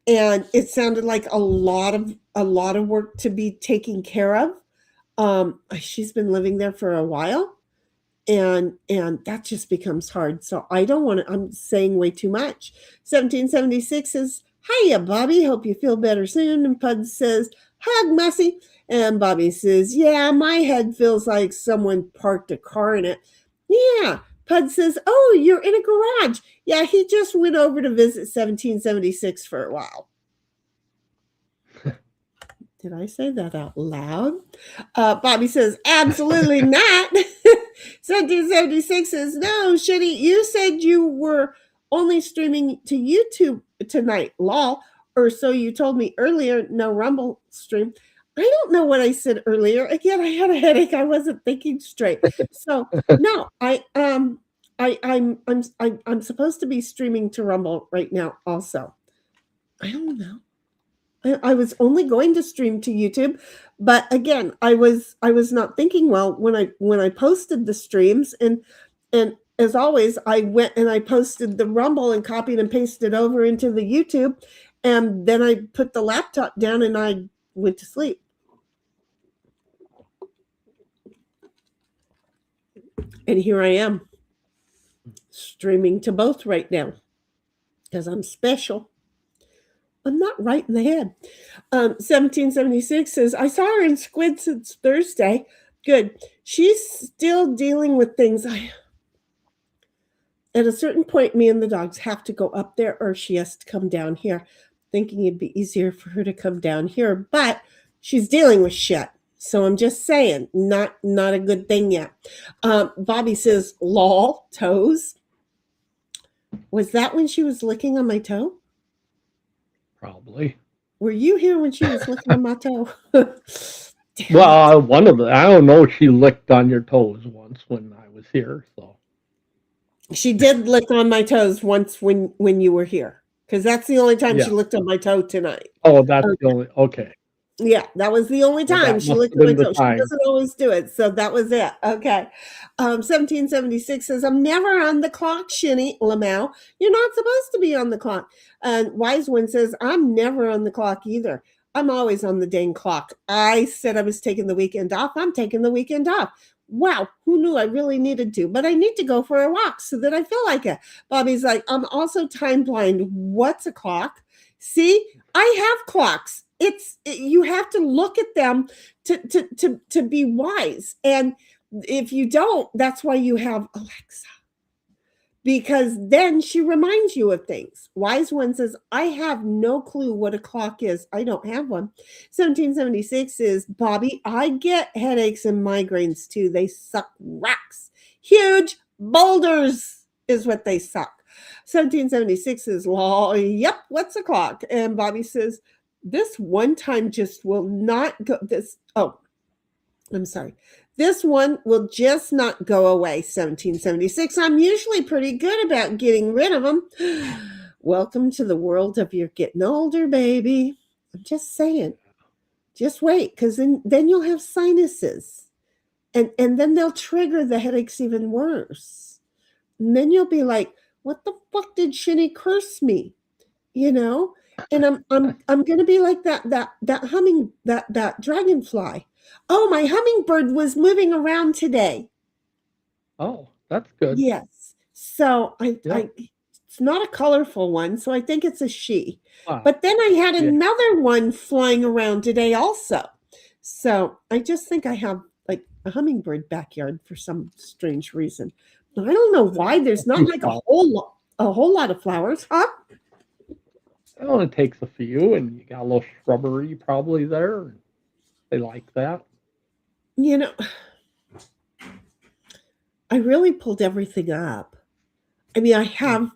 and it sounded like a lot of work to be taken care of. She's been living there for a while, and that just becomes hard. So I don't want to. I'm saying way too much. 1776 says, "Hiya, Bobby. Hope you feel better soon." And Pud says, "Hug, Mussy." And Bobby says, "Yeah, my head feels like someone parked a car in it." Yeah. Pud says, "Oh, you're in a garage." Yeah, he just went over to visit 1776 for a while. Did I say that out loud? Bobby says, "Absolutely not." 1776 says, "No, Shitty, you said you were only streaming to YouTube tonight, lol. Or so you told me earlier, no Rumble stream." I don't know what I said earlier. Again, I had a headache. I wasn't thinking straight. So no, I'm supposed to be streaming to Rumble right now also. I don't know. I was only going to stream to YouTube, but again, I was not thinking well when I posted the streams, and as always, I went and I posted the Rumble and copied and pasted over into the YouTube, and then I put the laptop down and I went to sleep. And here I am streaming to both right now. because I'm special. I'm not right in the head. 1776 says, I saw her in Squid since Thursday. Good. She's still dealing with things. At a certain point, me and the dogs have to go up there or she has to come down here. Thinking it'd be easier for her to come down here, but she's dealing with shit. So I'm just saying, not a good thing yet. Bobby says, lol, toes. Was that when she was licking on my toe? Probably. Were you here when she was licking on my toe? Well, one of the, I don't know, she licked on your toes once when I was here, so. She did lick on my toes once when you were here, because that's the only time she licked on my toe tonight. Oh, that's the only, okay. Yeah, that was the only time she licked on my toe. She doesn't always do it, so that was it. Okay. 1776 says, I'm never on the clock, Shinny Lamau. You're not supposed to be on the clock. And Wise One says, I'm never on the clock either. I'm always on the dang clock. I said I was taking the weekend off. I'm taking the weekend off. Wow, who knew I really needed to? But I need to go for a walk so that I feel like it. Bobby's like, I'm also time blind. What's a clock? See, I have clocks. You have to look at them to be wise. And if you don't, that's why you have Alexa. Because then she reminds you of things. Wise One says, I have no clue what a clock is. I don't have one. 1776 is, Bobby, I get headaches and migraines too. They suck rocks. Huge boulders is what they suck. 1776 is, lol, yep, what's a clock? And Bobby says, this one time just will not go. I'm sorry. This one will just not go away. 1776. I'm usually pretty good about getting rid of them. Welcome to the world of you're getting older, baby. I'm just saying. Just wait, because then you'll have sinuses. And then they'll trigger the headaches even worse. And then you'll be like, what the fuck did Shinny curse me? You know? And I'm gonna be like that dragonfly. Oh, my hummingbird was moving around today. Oh, that's good. Yes. So it's not a colorful one, so I think it's a she. Wow. But then I had another one flying around today also. So I just think I have like a hummingbird backyard for some strange reason. I don't know why there's not like a whole lot of flowers, huh? It only takes a few, and you got a little shrubbery probably there. They like that. You know, I really pulled everything up. I mean, I have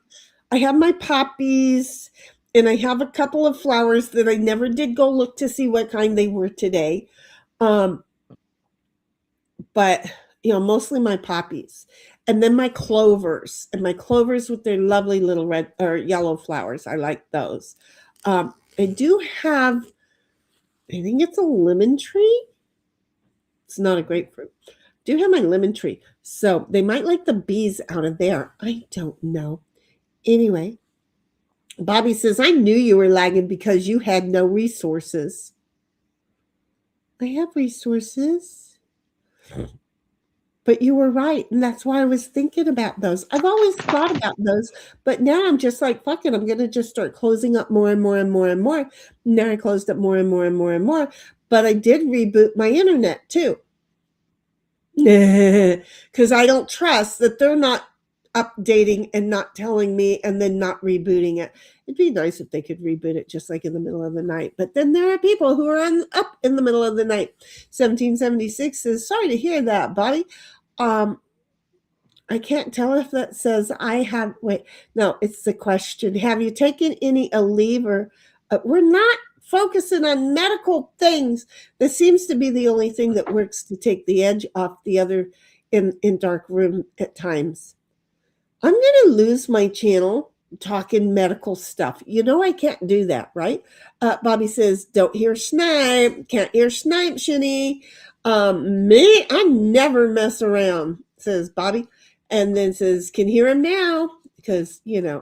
my poppies, and I have a couple of flowers that I never did go look to see what kind they were today. But mostly my poppies, and then my clovers, with their lovely little red or yellow flowers. I like those. I do have, I think it's a lemon tree. It's not a grapefruit. I do have my lemon tree. So they might like the bees out of there. I don't know. Anyway, Bobby says, I knew you were lagging because you had no resources. I have resources. But you were right, and that's why I was thinking about those. I've always thought about those, but now I'm just like, fuck it, I'm going to just start closing up more and more and more and more. Now I closed up more and more and more and more, but I did reboot my internet too. Because I don't trust that they're not updating and not telling me and then not rebooting it. It'd be nice if they could reboot it just like in the middle of the night. But then there are people who are up in the middle of the night. 1776 says, sorry to hear that, Bobby. I can't tell if that says I have, no, it's the question. Have you taken any Aleve? We're not focusing on medical things. This seems to be the only thing that works to take the edge off the other in dark room at times. I'm going to lose my channel talking medical stuff. I can't do that, right? Bobby says, don't hear snipe. Can't hear snipe, Shinny. Me, I never mess around, says Bobby. And then says, can hear him now. Because,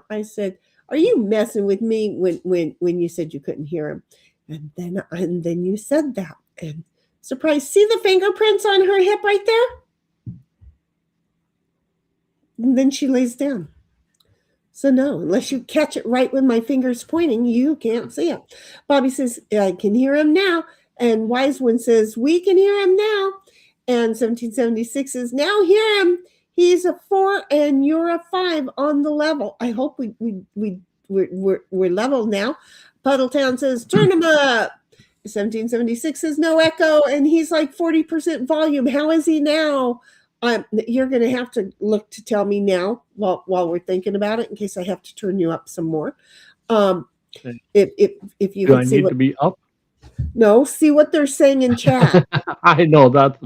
I said, are you messing with me when you said you couldn't hear him? And then you said that. And surprise, see the fingerprints on her hip right there? And then she lays down. So no, unless you catch it right when my finger's pointing, you can't see it. Bobby says, I can hear him now. And Wise One says, we can hear him now. And 1776 says, now hear him. He's a 4 and you're a 5 on the level. I hope we're level now. Puddletown says, turn him up. 1776 says, no echo. And he's like 40% volume. How is he now? You're going to have to look to tell me now while we're thinking about it in case I have to turn you up some more. Okay. If you Do I can see need to be up? No, see what they're saying in chat. I know that's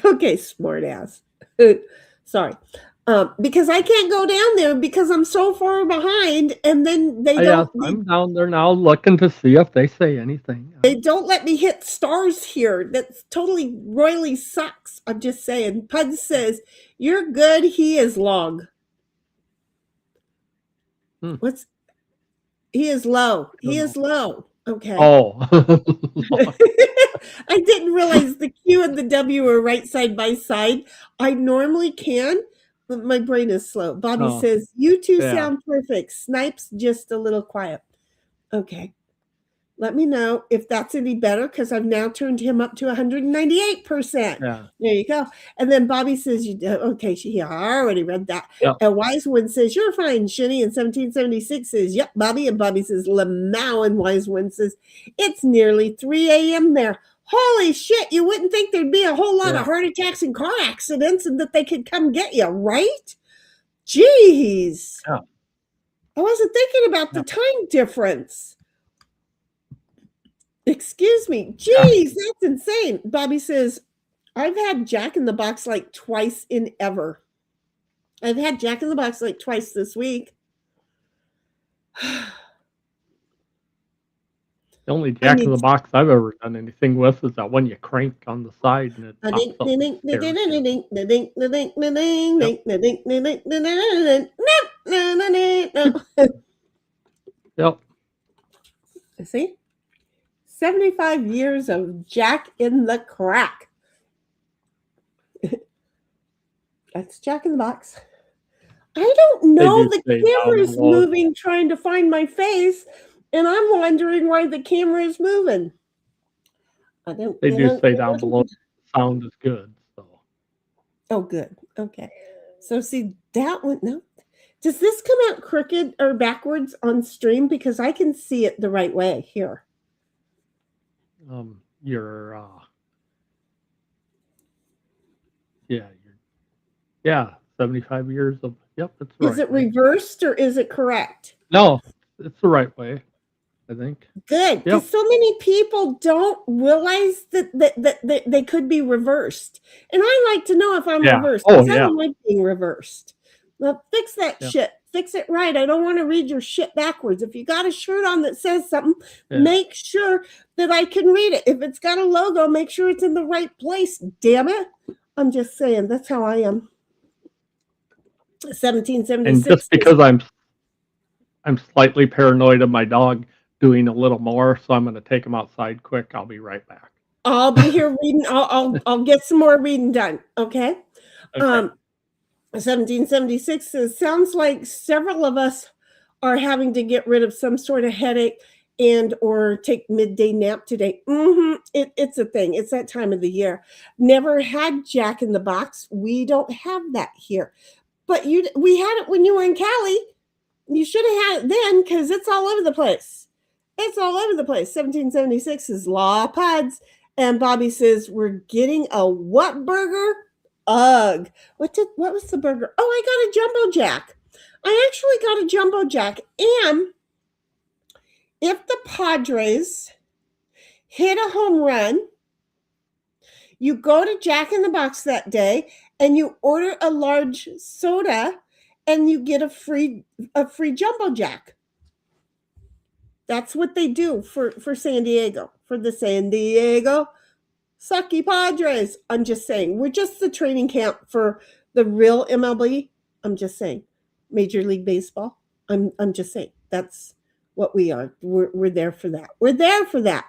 Okay, smart ass. Sorry. Because I can't go down there because I'm so far behind, and then I'm down there now looking to see if they say anything. they don't let me hit stars here. That's totally royally sucks. I'm just saying. Pud says, you're good, he is log. He is low. He is low. Okay. Oh. I didn't realize the Q and the W were right side by side. I normally can, but my brain is slow. Bobby says, you two sound perfect. Snipe's just a little quiet. Okay. Let me know if that's any better because I've now turned him up to 198%. Yeah. There you go. And then Bobby says, okay, I already read that. Yep. And Wise One says, you're fine, Shinny. And 1776 says, yep, Bobby. And Bobby says, Lamau. And Wise One says, it's nearly 3 a.m. there. Holy shit, you wouldn't think there'd be a whole lot of heart attacks and car accidents and that they could come get you, right? Jeez. Yeah. I wasn't thinking about the time difference. Excuse me. Jeez, that's insane. Bobby says, I've had Jack in the Box like twice in ever. I've had Jack in the Box like twice this week. The only Jack in the Box I've ever done anything with is that one you crank on the side and it pops up. Yep. See? 75 years of Jack in the Crack. That's Jack in the Box. I don't know. The camera is moving trying to find my face, and I'm wondering why the camera is moving. They do say down below the sound is good. So. Oh, good. Okay. So see that one. No. Does this come out crooked or backwards on stream? Because I can see it the right way here. Yeah, 75 years of, yep, it's right. Is it reversed or is it correct? No, it's the right way, I think. Good, because so many people don't realize that they could be reversed. And I like to know if I'm reversed, because I don't like being reversed. Well, fix that shit. Fix it right. I don't want to read your shit backwards. If you got a shirt on that says something, make sure that I can read it. If it's got a logo, make sure it's in the right place. Damn it. I'm just saying, that's how I am. 1776. And just because I'm slightly paranoid of my dog doing a little more, so I'm going to take him outside quick. I'll be right back. I'll be here reading. I'll get some more reading done. Okay. 1776 says, sounds like several of us are having to get rid of some sort of headache and or take midday nap today. It's a thing. It's that time of the year. Never had Jack in the Box. We don't have that here. But we had it when you were in Cali. You should have had it then because it's all over the place. It's all over the place. 1776 is Law Puds. And Bobby says, we're getting a what burger? Ugh. What was the burger? Oh, I got a jumbo jack. I actually got a jumbo jack. And if the Padres hit a home run, you go to Jack in the Box that day and you order a large soda and you get a free jumbo jack. That's what they do for San Diego, for the San Diego Sucky Padres. I'm just saying, we're just the training camp for the real MLB. I'm just saying, Major League Baseball. I'm just saying, that's what we are. We're there for that. We're there for that.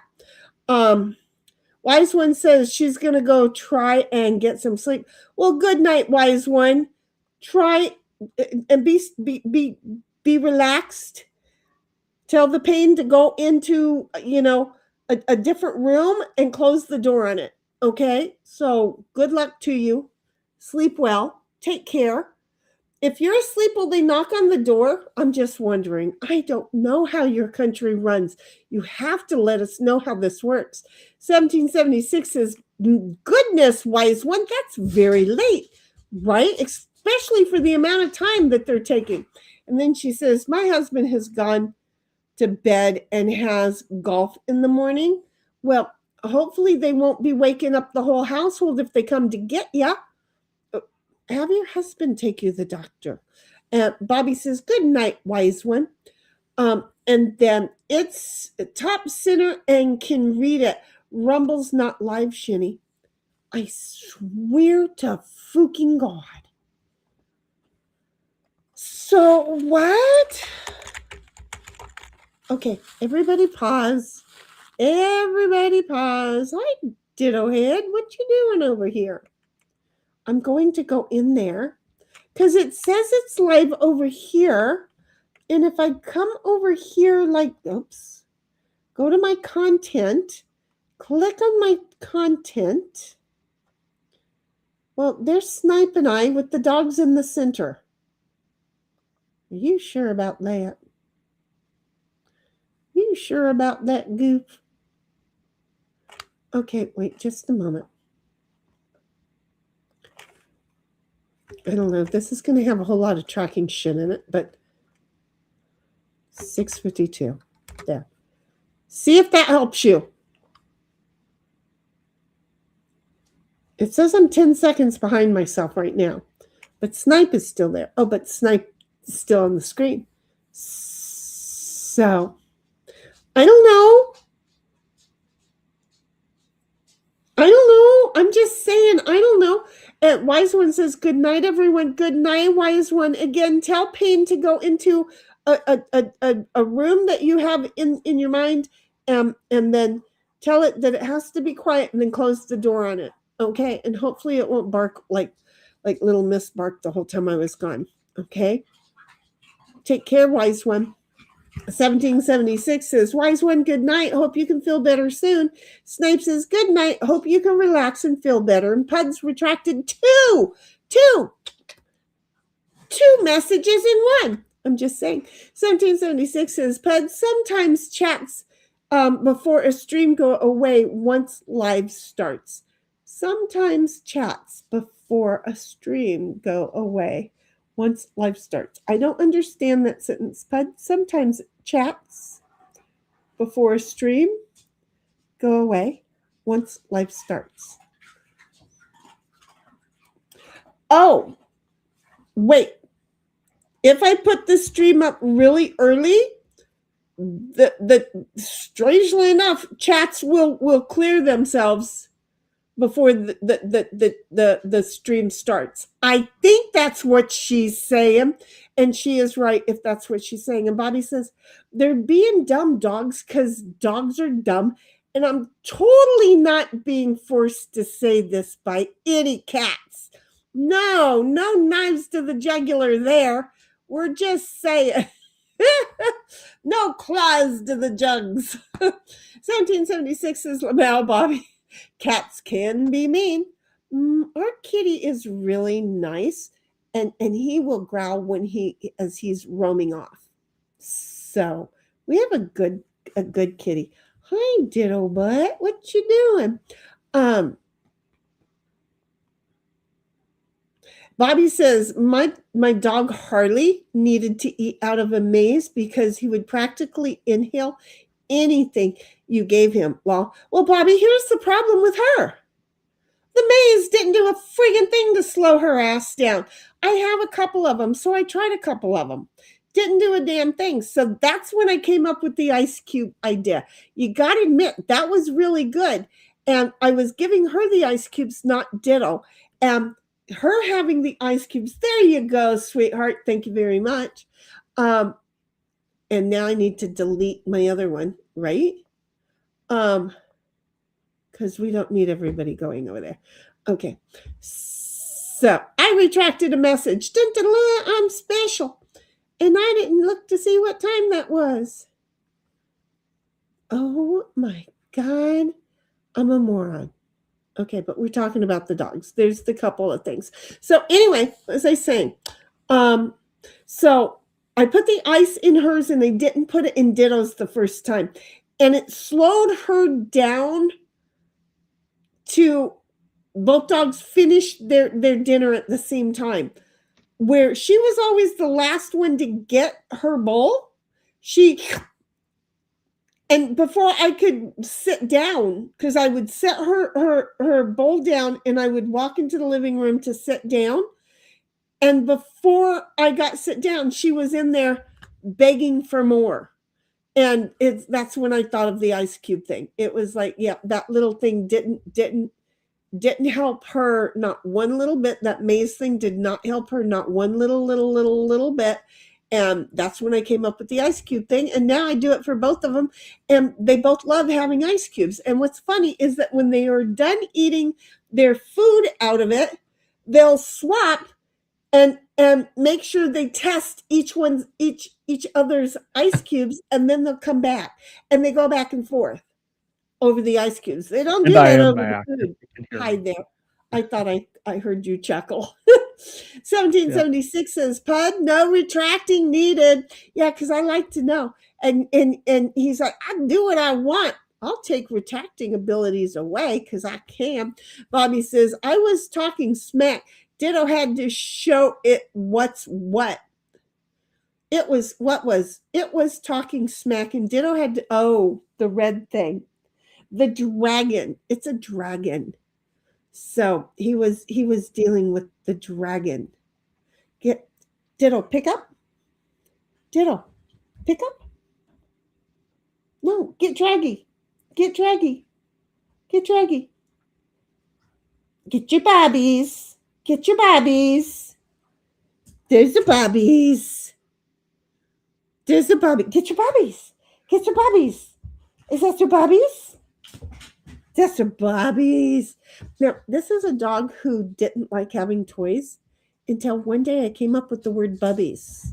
Wise One says she's gonna go try and get some sleep. Well, good night, Wise One. Try and be relaxed. Tell the pain to go into, a different room and close the door on it. Okay? So good luck to you. Sleep well. Take care. If you're asleep, will they knock on the door? I'm just wondering. I don't know how your country runs. You have to let us know how this works. 1776 says, goodness, wise one, that's very late, right? Especially for the amount of time that they're taking. And then she says, my husband has gone to bed and has golf in the morning. Well, hopefully they won't be waking up the whole household if they come to get you. Have your husband take you to the doctor. Bobby says, good night, wise one. And then it's top center and can read it. Rumble's not live, Shinny. I swear to fucking God. So what? Okay, everybody pause. Everybody pause. Hi, Ditto Head. What you doing over here? I'm going to go in there because it says it's live over here. And if I come over here oops, go to my content, click on my content. Well, there's Snipe and I with the dogs in the center. Are you sure about that? You sure about that, Goof? Okay, wait just a moment. I don't know if this is going to have a whole lot of tracking shit in it, but 6:52. There. See if that helps you. It says I'm 10 seconds behind myself right now, but Snipe is still there. Oh, but Snipe is still on the screen. So, I don't know. I'm just saying, I don't know. Wise One says, good night, everyone. Good night, Wise One. Again, tell Pain to go into a room that you have in your mind, and then tell it that it has to be quiet and then close the door on it. Okay? And hopefully it won't bark like little Miss barked the whole time I was gone. Okay? Take care, Wise One. 1776 says, wise one, good night. Hope you can feel better soon. Snipe says, good night. Hope you can relax and feel better. And Puds retracted two messages in one. I'm just saying. 1776 says, Puds sometimes chats before a stream go away once live starts. Sometimes chats before a stream go away once live starts. I don't understand that sentence, Pud. Sometimes chats before a stream go away once live starts. Oh, wait. If I put the stream up really early, the strangely enough, chats will clear themselves before the stream starts. I think that's what she's saying, and she is right if that's what she's saying. And Bobby says, they're being dumb dogs because dogs are dumb, and I'm totally not being forced to say this by any cats. No knives to the jugular there. We're just saying. No claws to the jugs. 1776 says, now, Bobby. Cats can be mean. Our kitty is really nice, and he will growl as he's roaming off. So we have a good kitty. Hi, Ditto Butt. What you doing? Bobby says, my dog Harley needed to eat out of a maze because he would practically inhale anything you gave him. Well, Bobby, here's the problem with her. The maze didn't do a friggin' thing to slow her ass down. I have a couple of them, so I tried a couple of them. Didn't do a damn thing. So that's when I came up with the ice cube idea. You got to admit, that was really good. And I was giving her the ice cubes, not Ditto. And her having the ice cubes, there you go, sweetheart. Thank you very much. And now I need to delete my other one, right? Because we don't need everybody going over there. Okay. So I retracted a message. Dun, dun, dun, I'm special. And I didn't look to see what time that was. Oh my God. I'm a moron. Okay, but we're talking about the dogs. There's the couple of things. So anyway, as I say, so I put the ice in hers and they didn't put it in Ditto's the first time. And it slowed her down to both dogs finish their dinner at the same time. Where she was always the last one to get her bowl, and before I could sit down, because I would set her bowl down and I would walk into the living room to sit down. And before I got sit down, she was in there begging for more. And that's when I thought of the ice cube thing. It was like, yeah, that little thing didn't help her not one little bit. That maze thing did not help her not one little bit. And that's when I came up with the ice cube thing. And now I do it for both of them. And they both love having ice cubes. And what's funny is that when they are done eating their food out of it, they'll swap and make sure they test each other's ice cubes, and then they'll come back and they go back and forth over the ice cubes. They don't do that over the food. Hi there. I thought I heard you chuckle. 1776 says, Pud, no retracting needed. Yeah, because I like to know. And he's like, I can do what I want. I'll take retracting abilities away because I can. Bobby says, I was talking smack. Ditto had to show it what's what. It was talking smack, and Ditto had to, the red thing. The dragon. It's a dragon. So he was dealing with the dragon. Get Ditto, pick up. Ditto, pick up. No, get draggy. Get draggy. Get draggy. Get your bobbies. Get your bobbies. There's the bobbies. There's the bobby. Get your bobbies. Get your bobbies. Is that your bobbies? That's your bobbies. Now, this is a dog who didn't like having toys until one day I came up with the word bubbies.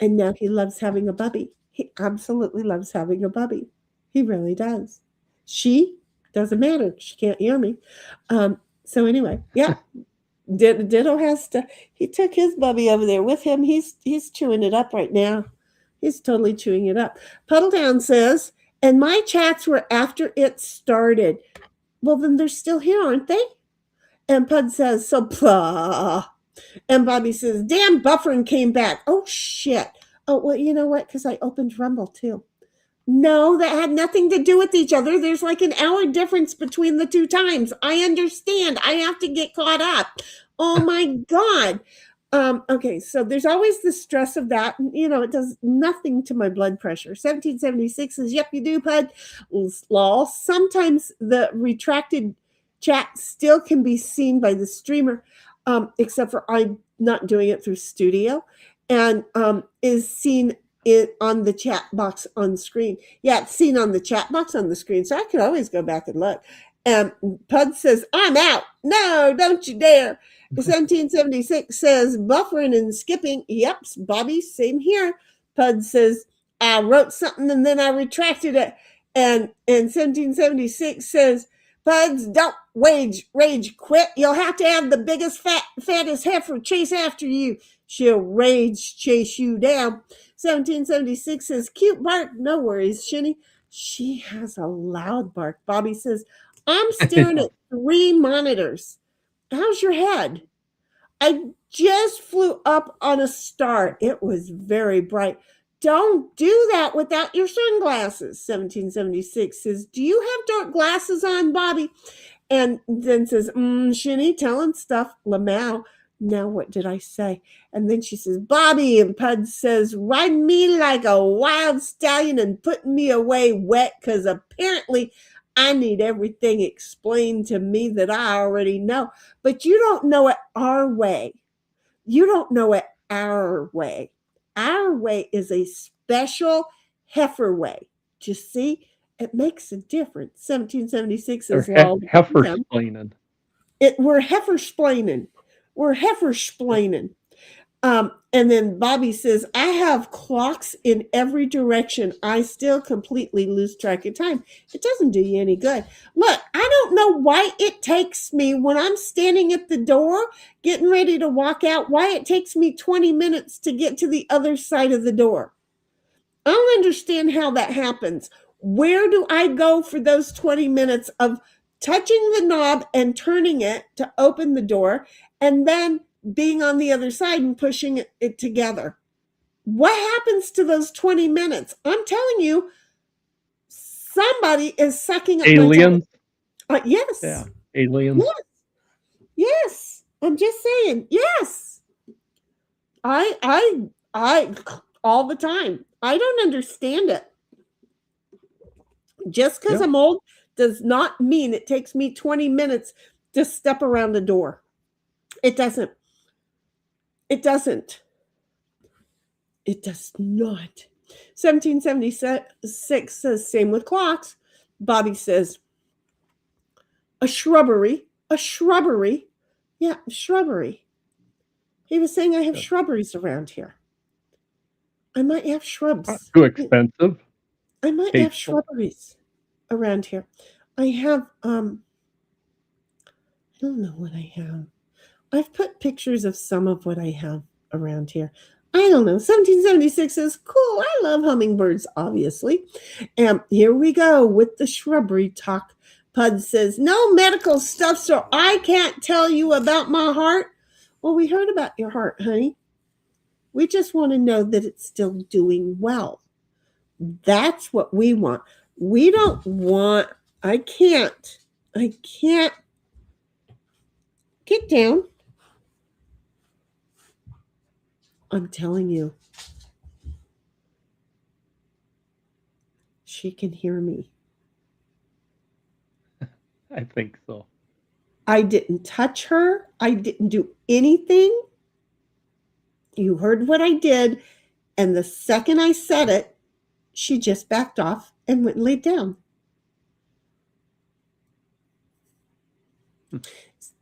And now he loves having a bubby. He absolutely loves having a bubby. He really does. She doesn't matter. She can't hear me. So anyway, yeah. Ditto he took his bubby over there with him. He's chewing it up right now. He's totally chewing it up. Puddle Down says, and my chats were after it started. Well, then they're still here, aren't they? And Pud says, so blah. And Bobby says, damn, buffering came back. Oh, shit. Oh, well, you know what? Because I opened Rumble, too. No, that had nothing to do with each other. There's like an hour difference between the two times. I understand. I have to get caught up. Oh, my God. Okay, so there's always the stress of that. You know, it does nothing to my blood pressure. 1776 says, yep, you do, Pud. Lol. Sometimes the retracted chat still can be seen by the streamer, except for I'm not doing it through Studio, and is seen on the chat box on screen. Yeah, it's seen on the chat box on the screen, so I can always go back and look. And Pud says, I'm out. No, don't you dare. 1776 says, buffering and skipping. Yep, Bobby, same here. Pud says, I wrote something and then I retracted it. And 1776 says, Puds, don't rage quit. You'll have to have the biggest, fattest heifer chase after you. She'll rage chase you down. 1776 says, cute bark. No worries, Shinny. She has a loud bark. Bobby says, I'm staring at 3 monitors. How's your head? I just flew up on a star. It was very bright. Don't do that without your sunglasses. 1776 says, do you have dark glasses on, Bobby? And then says, Shinny, telling stuff. Lamau. Now what did I say? And then she says, Bobby. And Pud says, riding me like a wild stallion and putting me away wet because apparently I need everything explained to me that I already know. But you don't know it our way. You don't know it our way. Our way is a special heifer way. Do you see? It makes a difference. 1776 is heifer explaining. We're heifer-splaining. We're heifer-splaining. And then Bobby says, I have clocks in every direction. I still completely lose track of time. It doesn't do you any good. Look, I don't know why it takes me, when I'm standing at the door getting ready to walk out, why it takes me 20 minutes to get to the other side of the door. I don't understand how that happens. Where do I go for those 20 minutes of touching the knob and turning it to open the door, and then being on the other side and pushing it together? What happens to those 20 minutes? I'm telling you, somebody is sucking up Aliens? my time. Yes. Yeah, aliens. Yes. I'm just saying. Yes. I all the time. I don't understand it. Just because I'm old does not mean it takes me 20 minutes to step around the door. It doesn't. It doesn't. It does not. 1776 says, same with clocks. Bobby says, a shrubbery. Yeah, shrubbery. He was saying, I have shrubberies around here. I might have shrubs. Not too expensive. I might have shrubberies around here. I have, I don't know what I have. I've put pictures of some of what I have around here. I don't know. 1776 says, cool. I love hummingbirds, obviously. And here we go with the shrubbery talk. Pud says, no medical stuff, so I can't tell you about my heart. Well, we heard about your heart, honey. We just want to know that it's still doing well. That's what we want. We don't want, I can't. Get down. I'm telling you. She can hear me. I think so. I didn't touch her. I didn't do anything. You heard what I did. And the second I said it, she just backed off and went and laid down.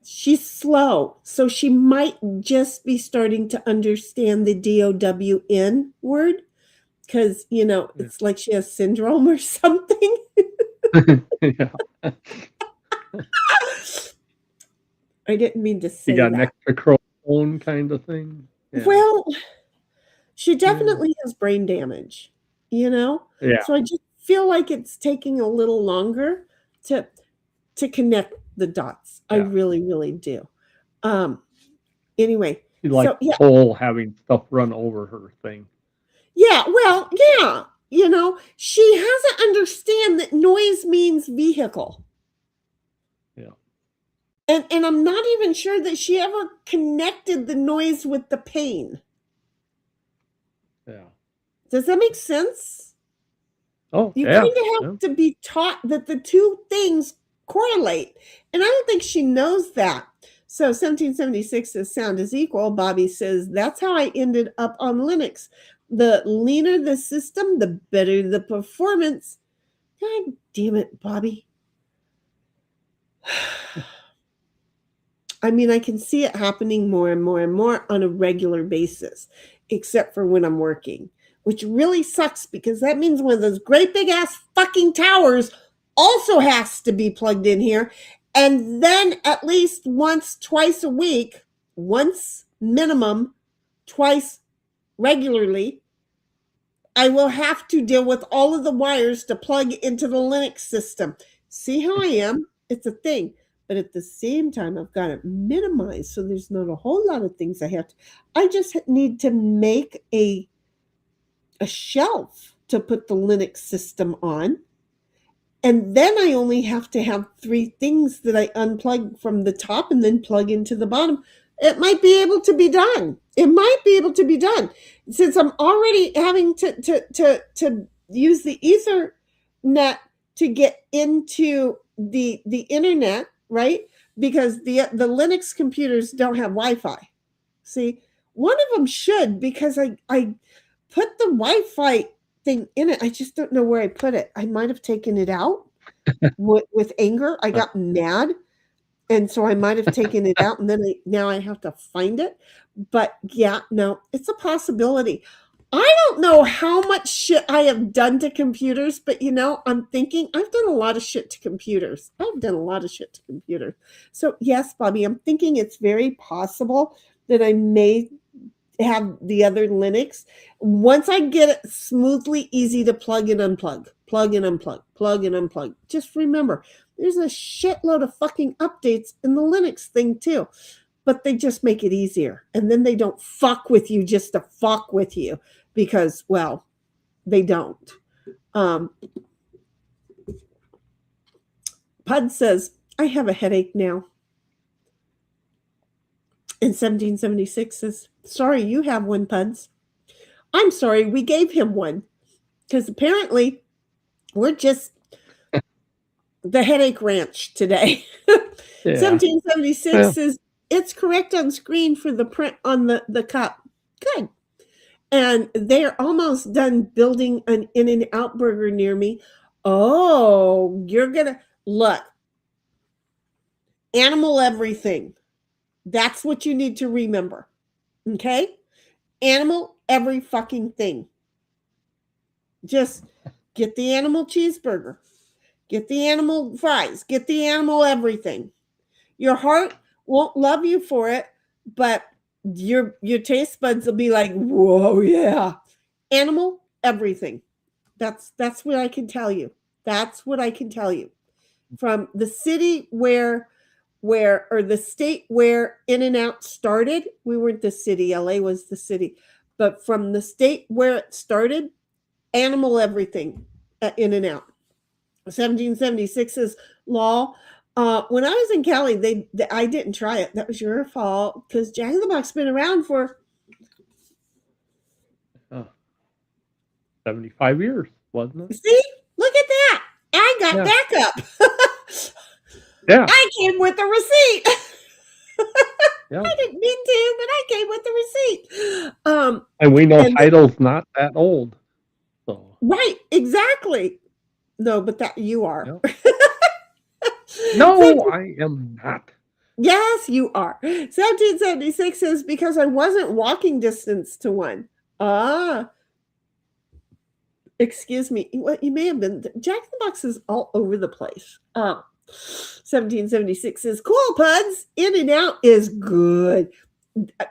She's slow, so she might just be starting to understand the DOWN word, because, it's like she has syndrome or something. Yeah. I didn't mean to say You got that. an extra chromosome kind of thing? Yeah. Well, she definitely has brain damage, Yeah. So I just feel like it's taking a little longer to connect the dots. I really, really do. Anyway. She's like Cole having stuff run over her thing. Yeah, well, yeah. She hasn't understand that noise means vehicle. Yeah. And I'm not even sure that she ever connected the noise with the pain. Yeah. Does that make sense? Oh, you kind of have to be taught that the two things correlate. And I don't think she knows that. So 1776 says sound is equal. Bobby says that's how I ended up on Linux. The leaner the system, the better the performance. God damn it, Bobby. I mean, I can see it happening more and more and more on a regular basis, except for when I'm working, which really sucks because that means one of those great big ass fucking towers also has to be plugged in here. And then at least once, twice a week, once minimum, twice regularly, I will have to deal with all of the wires to plug into the Linux system. See how I am? It's a thing. But at the same time, I've got it minimized, so there's not a whole lot of things I have to. I just need to make a shelf to put the Linux system on. And then I only have to have 3 things that I unplug from the top and then plug into the bottom. It might be able to be done. Since I'm already having to use the Ethernet to get into the internet, right? Because the Linux computers don't have Wi-Fi. See, one of them should, because I put the Wi-Fi thing in it. I just don't know where I put it. I might have taken it out with anger. I got mad And so I might have taken it out and then now I have to find it. But yeah, no, it's a possibility. I don't know how much shit I have done to computers, but I'm thinking I've done a lot of shit to computers. I've done a lot of shit to computers. So yes, Bobby, I'm thinking it's very possible that I may have the other Linux. Once I get it smoothly easy to plug and unplug, plug and unplug, plug and unplug. Just remember, there's a shitload of fucking updates in the Linux thing too, but they just make it easier. And then they don't fuck with you just to fuck with you because, well, they don't. Pud says, I have a headache now. And 1776 says, sorry, you have one, Puds. I'm sorry, we gave him one. Because apparently we're just the headache ranch today. Yeah. 1776 says, it's correct on screen for the print on the cup. Good. And they're almost done building an In-N-Out burger near me. Oh, you're going to look. Animal everything. That's what you need to remember. Okay? Animal every fucking thing. Just get the animal cheeseburger. Get the animal fries. Get the animal everything. Your heart won't love you for it, but your taste buds will be like, whoa, yeah. Animal everything. That's what I can tell you. That's what I can tell you. From the city or the state where In-N-Out started, we weren't the city, LA was the city, but from the state where it started, animal everything at In-N-Out. 1776's law. When I was in Cali, I didn't try it. That was your fault because Jack in the Box been around for 75 years, wasn't it? See, look at that. I got backup. Yeah. I came with the receipt. Yeah. I didn't mean to, but I came with the receipt. And we know Heidel's not that old. So. Right, exactly. No, but that you are. Yep. No, I am not. Yes, you are. 1776 says because I wasn't walking distance to one. Excuse me. What you may have been. Jack in the Box is all over the place. 1776 says cool, Puds. In-N-Out is good.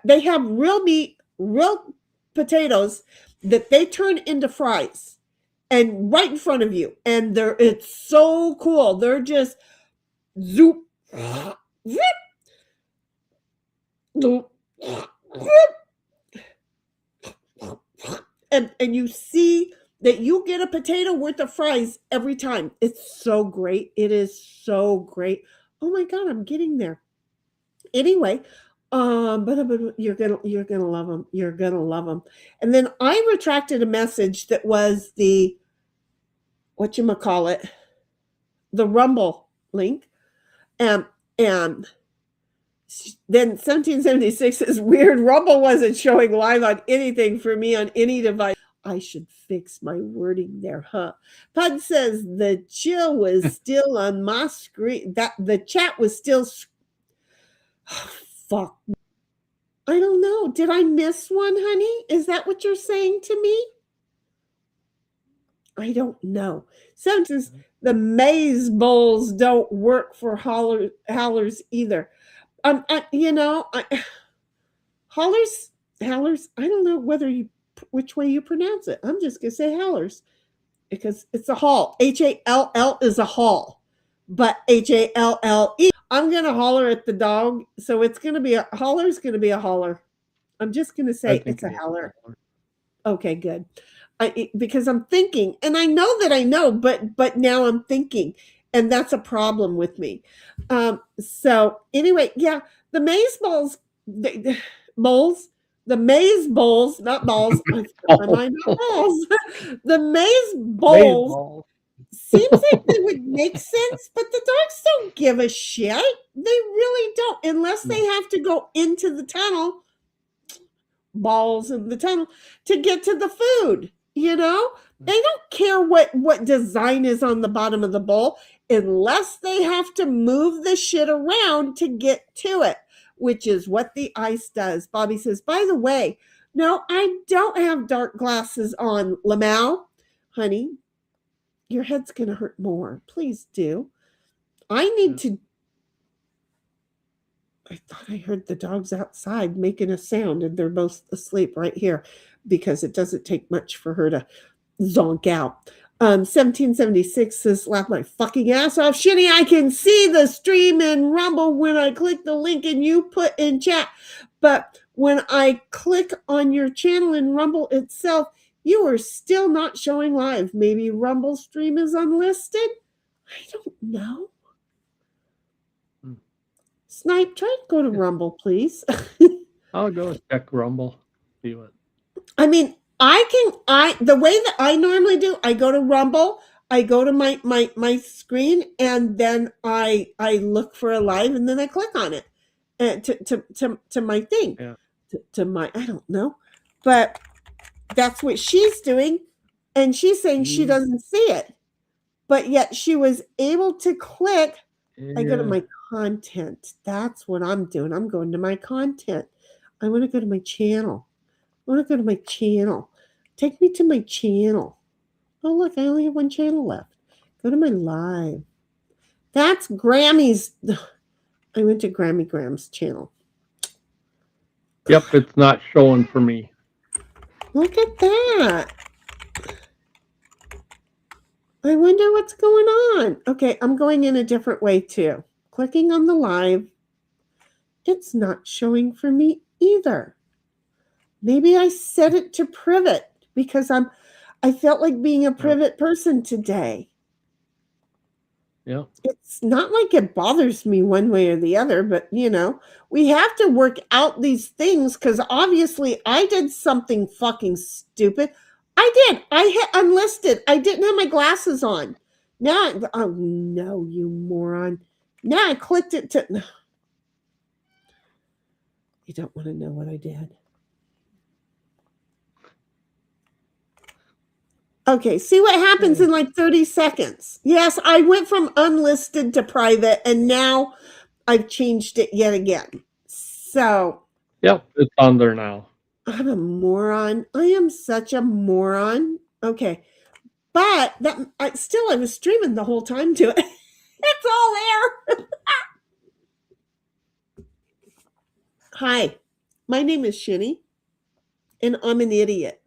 They have real meat, real potatoes that they turn into fries, and right in front of you. And it's so cool. They're just zoop, zip, zoop, and you see that you get a potato worth of fries every time. It's so great. It is so great. Oh my God, I'm getting there. Anyway, but you're gonna love them. You're gonna love them. And then I retracted a message that was the whatchamacallit, the Rumble link. And then 1776 is weird. Rumble wasn't showing live on anything for me on any device. I should fix my wording there, huh? Pud says the chill was still on my screen. That the chat was still. Oh, fuck. I don't know. Did I miss one, honey? Is that what you're saying to me? I don't know. Sometimes the maize bowls don't work for howlers either. Hollers. I don't know which way you pronounce it. I'm just gonna say howlers because it's a hall. HALL is a hall, but HALLE. I'm gonna holler at the dog, so it's gonna be a holler's gonna be a holler. I'm just gonna say it's a howler. Okay, good. Because I'm thinking, and I know that I know, but now I'm thinking, and that's a problem with me. So anyway, yeah, the maize bowls, the maize bowls, not balls. My mind not balls. The maize bowls seems like they would make sense, but the dogs don't give a shit. They really don't, unless they have to go into the tunnel, balls in the tunnel, to get to the food. They don't care what design is on the bottom of the bowl unless they have to move the shit around to get to it, which is what the ice does. Bobby says, by the way, no, I don't have dark glasses on, Lamau. Honey, your head's going to hurt more. Please do. I need to. I thought I heard the dogs outside making a sound, and they're both asleep right here because it doesn't take much for her to zonk out. 1776 says, laugh my fucking ass off. Shitty, I can see the stream in Rumble when I click the link and you put in chat. But when I click on your channel in Rumble itself, you are still not showing live. Maybe Rumble stream is unlisted? I don't know. Snipe, try to go to Rumble, please. I'll go check Rumble. See what. I mean, the way that I normally do, I go to Rumble, I go to my screen, and then I look for a live, and then I click on it to my thing. Yeah. To my, I don't know. But that's what she's doing, and she's saying she doesn't see it. But yet she was able to click. I go to my content. That's what I'm doing. I'm going to my content. I want to go to my channel. I want to go to my channel. Take me to my channel. Oh, look, I only have one channel left. Go to my live. That's Grammy's. I went to Grammy Graham's channel. Yep, it's not showing for me. Look at that. I wonder what's going on. Okay, I'm going in a different way too. Clicking on the live. It's not showing for me either. Maybe I set it to privet because I felt like being a privet person today. Yeah. It's not like it bothers me one way or the other, but we have to work out these things because obviously I did something fucking stupid. I did. I hit unlisted. I didn't have my glasses on. Now, oh no, you moron. Now I clicked it to. You don't want to know what I did. Okay, see what happens in like 30 seconds. Yes, I went from unlisted to private, and now I've changed it yet again. So. Yep, it's on there now. I'm a moron. I am such a moron. Okay. But I was streaming the whole time to it. It's all there. Hi, my name is Shinny, and I'm an idiot.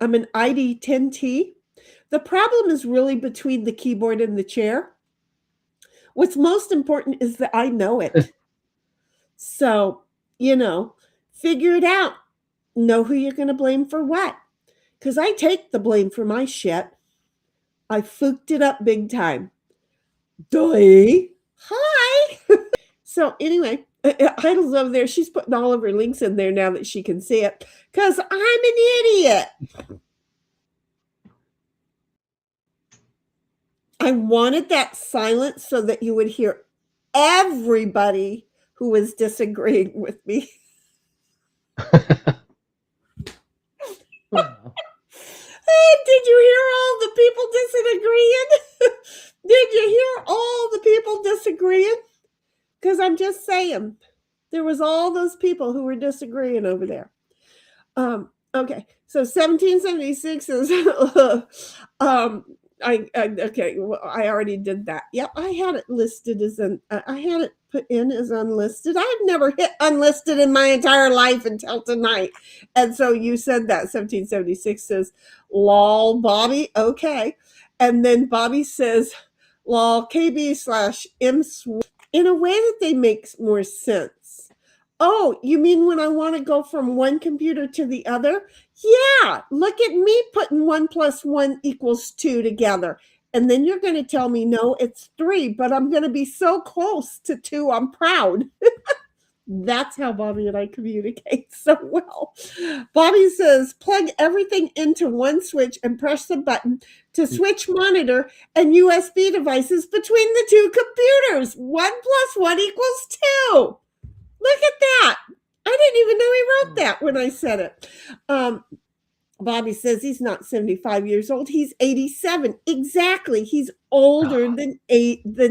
I'm an ID 10T. The problem is really between the keyboard and the chair. What's most important is that I know it. So, figure it out. Know who you're going to blame for what. Because I take the blame for my shit. I fooked it up big time. Doy. Hi. So anyway, Heidel's over there. She's putting all of her links in there now that she can see it. Because I'm an idiot. I wanted that silence so that you would hear everybody who was disagreeing with me. Did you hear all the people disagreeing? Did you hear all the people disagreeing? Because I'm just saying, there was all those people who were disagreeing over there. Okay, so 1776 is okay, well, I already did that. Yep, I had it listed as I had it put in as unlisted. I've never hit unlisted in my entire life until tonight. And so you said that 1776 says, lol, Bobby, okay. And then Bobby says, lol, KB/M in a way that they make more sense. Oh, you mean when I want to go from one computer to the other? Yeah, look at me putting 1 + 1 = 2 together. And then you're going to tell me, no, it's 3, but I'm going to be so close to 2, I'm proud. That's how Bobby and I communicate so well. Bobby says, plug everything into one switch and press the button to switch monitor and USB devices between the two computers. 1 + 1 = 2. Look at that. I didn't even know he wrote that when I said it. Bobby says he's not 75 years old. He's 87. Exactly. He's older than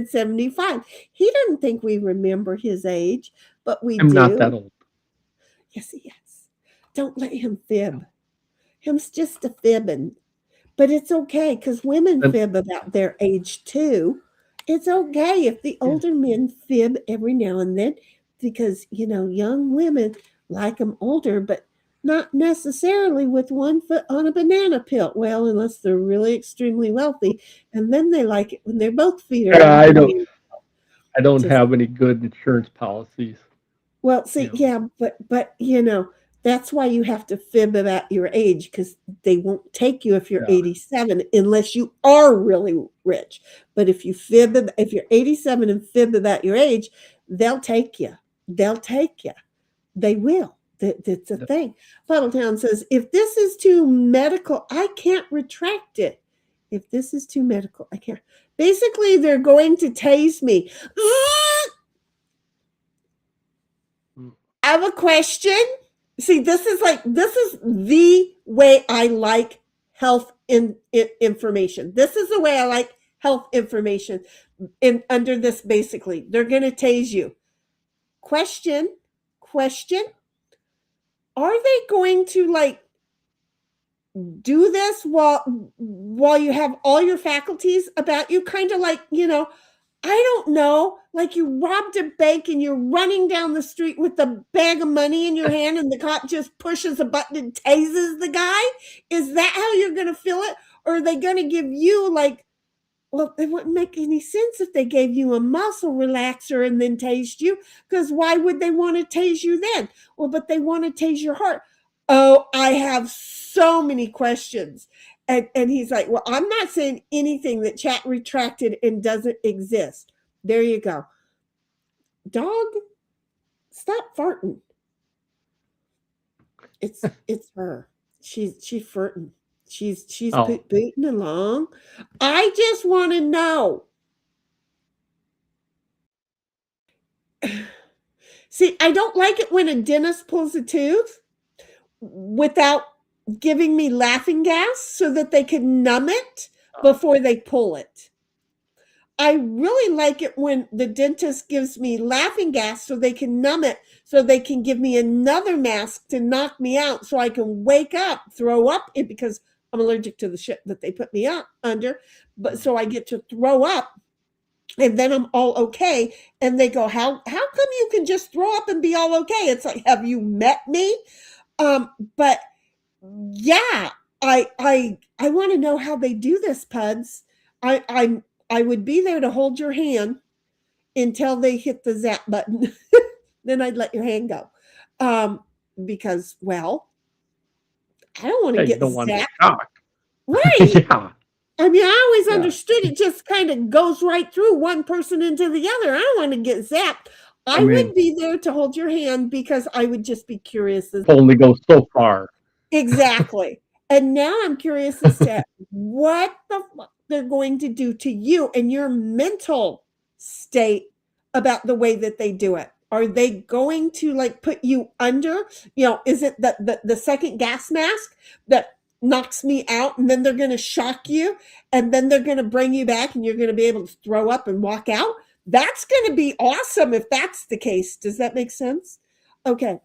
75. He doesn't think we remember his age, but we I'm not that do. old. Yes, he is. Don't let him fib. Him's just a fibbing. But it's okay because women And fib about their age too. It's okay if the yeah, older men fib every now and then because, young women like them older, but not necessarily with one foot on a banana peel. Well, unless they're really extremely wealthy. And then they like it when their both feet are on a I don't banana. I don't Just have any good insurance policies. Well, You see, know. yeah, but that's why you have to fib about your age because they won't take you if you're Yeah. 87 unless you are really rich. But if you're 87 and fib about your age, they'll take you. They'll take you. They will. That's a Yeah. thing. Fuddletown says, if this is too medical, I can't retract it. If this is too medical, I can't. Basically, they're going to tase me. I have a question. See, this is the way I like health information. This is the way I like health information. Under this, basically, they're going to tase you. Question. Are they going to do this while you have all your faculties about you? Kind of I don't know, like you robbed a bank and you're running down the street with a bag of money in your hand and the cop just pushes a button and tases the guy? Is that how you're going to feel it? Or are they going to give you well, it wouldn't make any sense if they gave you a muscle relaxer and then tased you, because why would they want to tase you then? Well, but they want to tase your heart. Oh, I have so many questions. And he's like, well, I'm not saying anything that chat retracted and doesn't exist. There you go. Dog, stop farting. It's her. She's farting. She's Oh, booting along. I just want to know. See, I don't like it when a dentist pulls a tooth without giving me laughing gas so that they can numb it before they pull it. I really like it when the dentist gives me laughing gas so they can numb it, so they can give me another mask to knock me out so I can wake up, throw up it because I'm allergic to the shit that they put me up under, but so I get to throw up and then I'm all okay. And they go, how come you can just throw up and be all okay? It's like, have you met me? But yeah, I want to know how they do this, Puds. I would be there to hold your hand until they hit the zap button. Then I'd let your hand go. Because, well, I don't want to yeah, you get don't want to get zapped. shocked. Right. Yeah. I mean, I always Yeah. understood it just kind of goes right through one person into the other. I don't want to get zapped. I I mean, would be there to hold your hand because I would just be curious as only goes so far. exactly. And now I'm curious as to what the fuck they're going to do to you and your mental state about the way that they do it. Are they going to put you under? Is it the second gas mask that knocks me out and then they're going to shock you and then they're going to bring you back and you're going to be able to throw up and walk out? That's going to be awesome if that's the case. Does that make sense? Okay.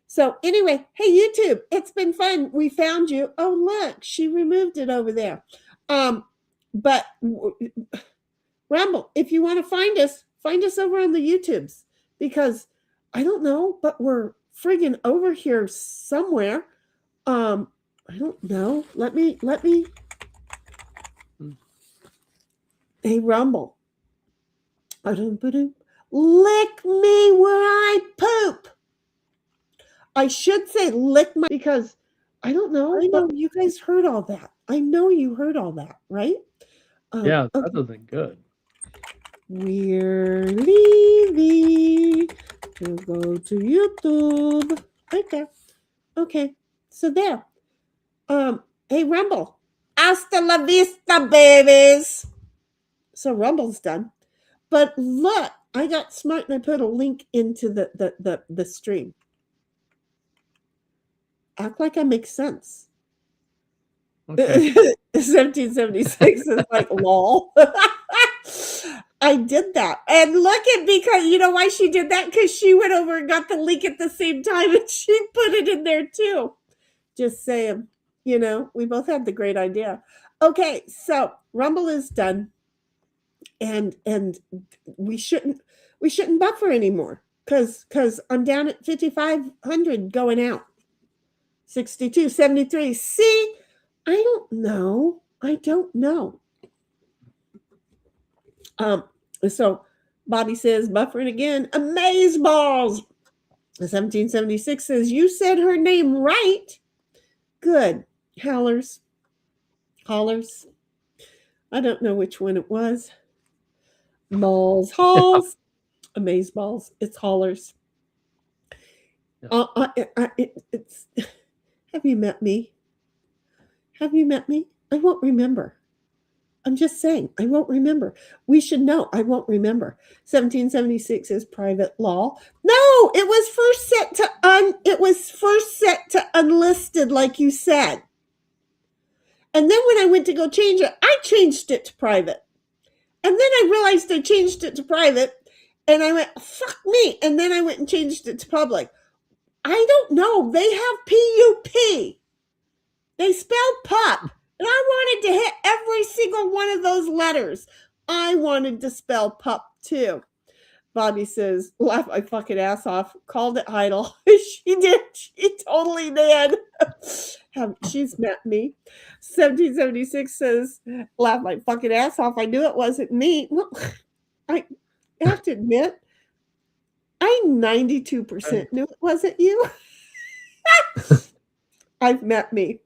So anyway, hey YouTube, it's been fun. We found you. Oh look, she removed it over there. But Rumble, if you want to find us over on the YouTubes because I don't know, but we're friggin' over here somewhere. I don't know. Let me. Hey Rumble, lick me where I poop. I should say lick my because I don't know, but you guys heard all that. I know you heard all that, right? Yeah, that Okay. isn't good. We're leaving to go to YouTube. Right there. Okay. So there. Hey Rumble. Hasta la vista, babies. So Rumble's done. But look, I got smart and I put a link into the stream. Act like I make sense. Okay. 1776 is like lol. I did that. And look at, because you know why she did that? Because she went over and got the link at the same time and she put it in there too. Just saying, we both had the great idea. Okay, so Rumble is done. And we shouldn't buffer anymore because I'm down at 5,500 going out. 62, 73. See, I don't know. So Bobby says, buffering again. Amazeballs. 1776 says, you said her name right. Good. Hollers. I don't know which one it was. Balls. Halls. Amazeballs. It's hollers. Yeah. It's. Have you met me? I won't remember. I'm just saying, I won't remember. We should know. I won't remember. 1776 is private law. No, it was first set to unlisted, like you said. And then when I went to go change it, I changed it to private. And then I realized I changed it to private, and I went, fuck me. And then I went and changed it to public. I don't know. They have P-U-P. They spelled pup. And I wanted to hit every single one of those letters. I wanted to spell pup too. Bobby says, laugh my fucking ass off. Called it idle. She did. She totally did. She's met me. 1776 says, laugh my fucking ass off. I knew it wasn't me. Well, I have to admit, I 92% knew it wasn't you. I've met me.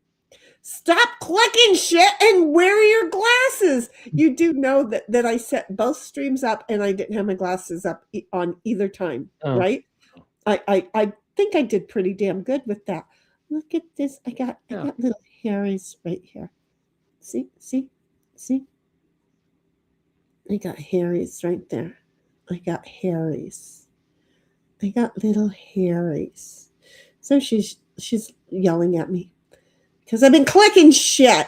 Stop clicking shit and wear your glasses. You do know that I set both streams up and I didn't have my glasses up on either time, right? I think I did pretty damn good with that. Look at this. I got little hairies right here. See? I got hairies right there. I got hairies. I got little hairies. So she's yelling at me. Because I've been clicking shit.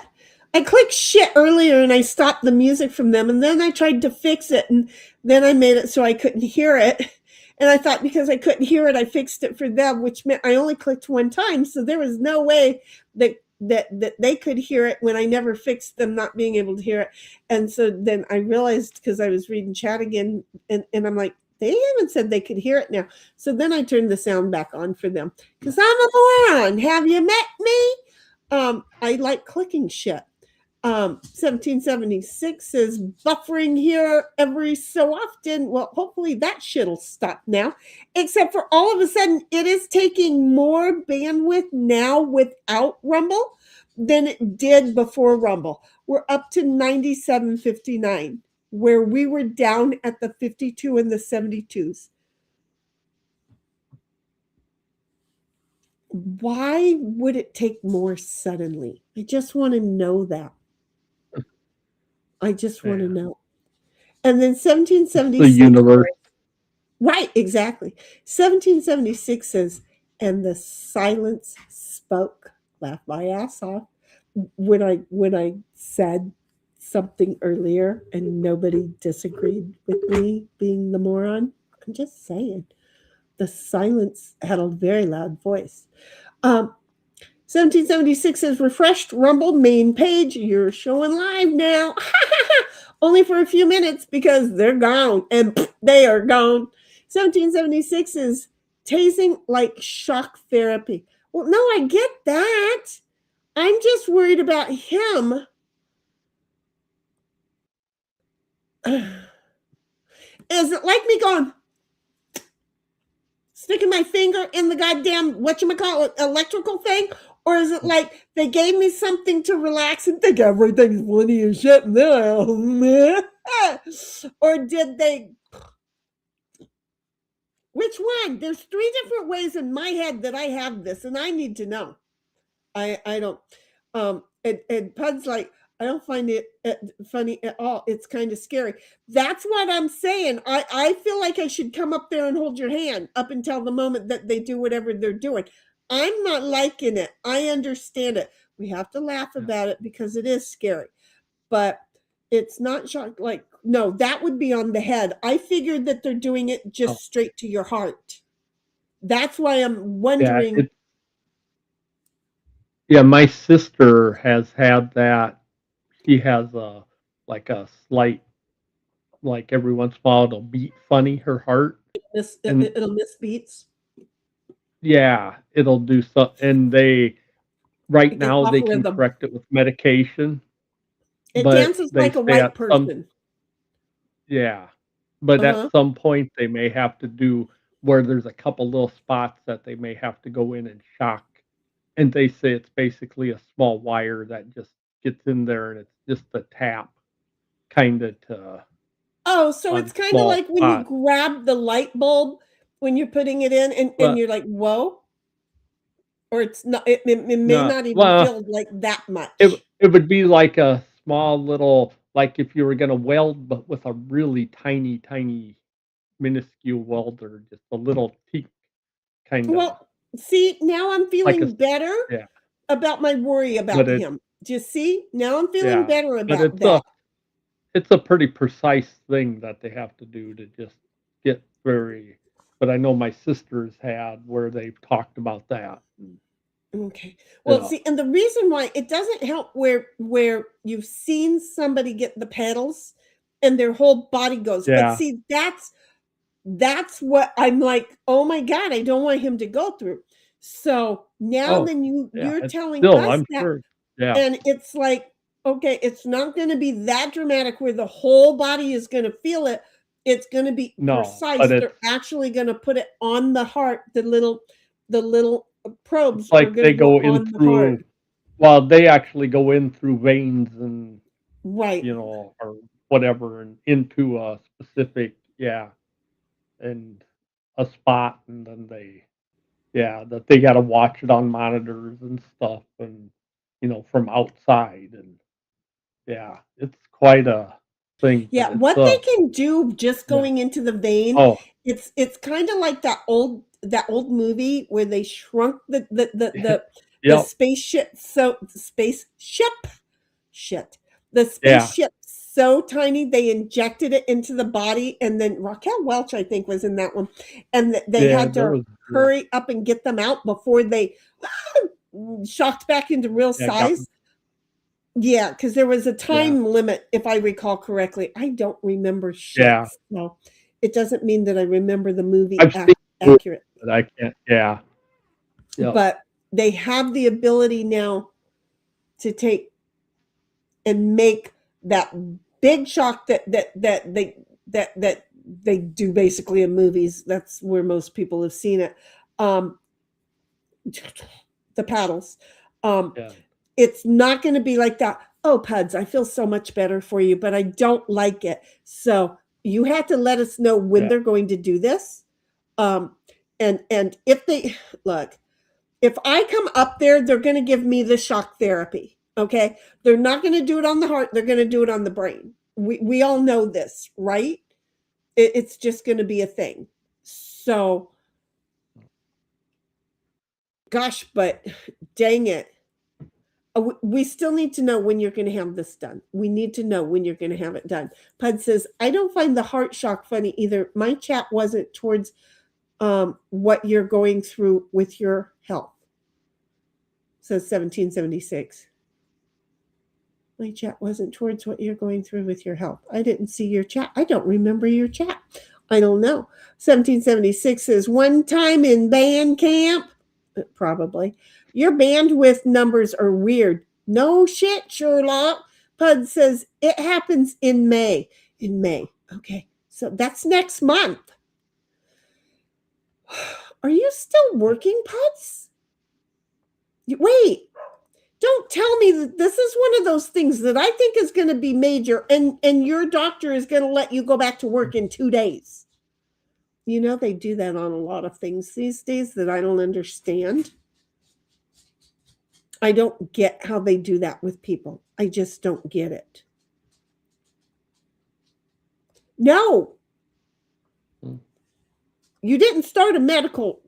I clicked shit earlier and I stopped the music from them. And then I tried to fix it. And then I made it so I couldn't hear it. And I thought because I couldn't hear it, I fixed it for them, which meant I only clicked one time. So there was no way that they could hear it when I never fixed them not being able to hear it. And so then I realized, because I was reading chat again, and I'm like, they haven't said they could hear it now. So then I turned the sound back on for them. Because I'm a moron. Have you met me? I like clicking shit. 1776 says buffering here every so often. Well, hopefully that shit'll stop now. Except for all of a sudden, it is taking more bandwidth now without Rumble than it did before Rumble. We're up to 97.59, where we were down at the 52 and the 72s. Why would it take more suddenly? I just want to know that. I just want to know. And then 1776. The universe. Right, exactly. 1776 says, and the silence spoke. Laugh my ass off. When I said something earlier and nobody disagreed with me being the moron, I'm just saying. The silence had a very loud voice. 1776 says, refreshed Rumble main page. You're showing live now. Only for a few minutes because they're gone. And they are gone. 1776 is tasing like shock therapy. Well, no, I get that. I'm just worried about him. Is it like me going, sticking my finger in the goddamn, whatchamacallit, electrical thing? Or is it like they gave me something to relax and think everything's funny and shit now? Or did they? Which one? There's 3 different ways in my head that I have this, and I need to know. I don't. And Pud's like, I don't find it funny at all. It's kind of scary. That's what I'm saying. I feel like I should come up there and hold your hand up until the moment that they do whatever they're doing. I'm not liking it. I understand it. We have to laugh about it because it is scary. But it's not shock like no, that would be on the head. I figured that they're doing it Oh, just straight to your heart. That's why I'm yeah, wondering. my sister has had that. She has a slight, like every once in a while it'll beat funny, her heart, and It'll miss beats. yeah, it'll do so. And right It gets now off they can rhythm. correct it with medication, It but dances they like a say white at some person. yeah, but at Uh-huh. some point they may have to do where there's a couple little spots that they may have to go in and shock. And they say it's basically a small wire that just gets in there and it's just a tap kinda to Oh, so it's on kind of small like when you spots. grab the light bulb when you're putting it in and Well, you're like, whoa, or it's not, it may no, not even well, feel like that it much. it would be like a small little, like if you were gonna weld, but with a really tiny, tiny minuscule welder, just a little teak kinda Well, see, now I'm like a feeling better yeah, about my worry but about it him. Do you see? Now I'm feeling yeah, better but about that. it's a pretty precise thing that they have to do to just get very, but I know my sisters had where they've talked about that. Okay. Well, Yeah. see, and the reason why it doesn't help where you've seen somebody get the pedals and their whole body goes. But Yeah. see, that's what I'm like, oh my God, I don't want him to go through. So now Oh, then yeah, you're it's telling still, us I'm that, sure. Yeah. and it's like, okay, it's not going to be that dramatic where the whole body is going to feel it. It's going to be No, but precise. it's They're actually going to put it on the heart. The little it's probes are like going they to go go in on the heart. through, well, they actually go in through veins and, Right. or whatever, and into a specific, yeah, and a spot, and then that they gotta watch it on monitors and stuff, and, from outside, and yeah, it's quite a thing, but Yeah, it's, what they can do just yeah. going into the vein, Oh, it's kind of like that old movie where they shrunk the yep, spaceship, so spaceship shit. The yeah, spaceship so tiny they injected it into the body, and then Raquel Welch I think was in that one, and they yeah, had there to was, hurry up and get them out before they shocked back into real yeah, got size. Yeah, because there was a yeah, time limit, if I recall correctly. I don't remember shit, yeah. so it doesn't mean that I remember the movie I've seen it, accurate. but I can't, yeah, yep, But they have the ability now to take and make that big shock that they do basically in movies. That's where most people have seen it. Um, the paddles. Um, yeah, it's not going to be like that. Oh, Puds, I feel so much better for you, but I don't like it. So you have to let us know when yeah, they're going to do this. Um, and if they look, if I come up there, they're going to give me the shock therapy. Okay, they're not going to do it on the heart. They're going to do it on the brain. We all know this, right? It's just going to be a thing. So, gosh, but dang it. We still need to know when you're going to have this done. We need to know when you're going to have it done. Pud says, I don't find the heart shock funny either. My chat wasn't towards what you're going through with your health. Says 1776. My chat wasn't towards what you're going through with your health. I didn't see your chat. I don't remember your chat. I don't know. 1776 says, one time in band camp, probably. Your bandwidth numbers are weird. No shit, Sherlock. Pud says it happens in May. In May. Okay. So that's next month. Are you still working, Puds? Wait. Don't tell me that this is one of those things that I think is going to be major and your doctor is going to let you go back to work in 2 days. They do that on a lot of things these days that I don't understand. I don't get how they do that with people. I just don't get it. No, mm, you didn't start a medical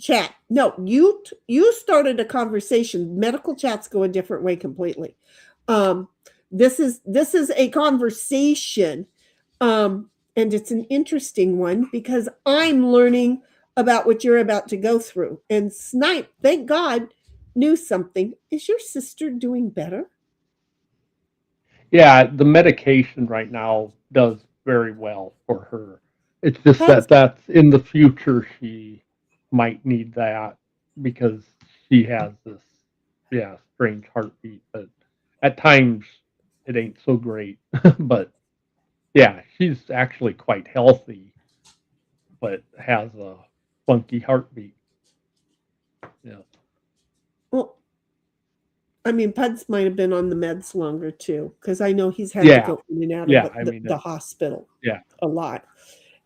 chat. No, you started a conversation. Medical chats go a different way completely. Um, this is a conversation, and it's an interesting one because I'm learning about what you're about to go through. And Snipe, thank God, knew something. Is your sister doing better? Yeah, the medication right now does very well for her. It's just Puds, that that's in the future she might need that because she has this, yeah, strange heartbeat. But at times it ain't so great. But yeah, she's actually quite healthy, but has a funky heartbeat. Yeah. well, I mean, Puds might have been on the meds longer too, because I know he's had to Yeah. go in and out of Yeah. the, I the, mean, the hospital yeah. a lot.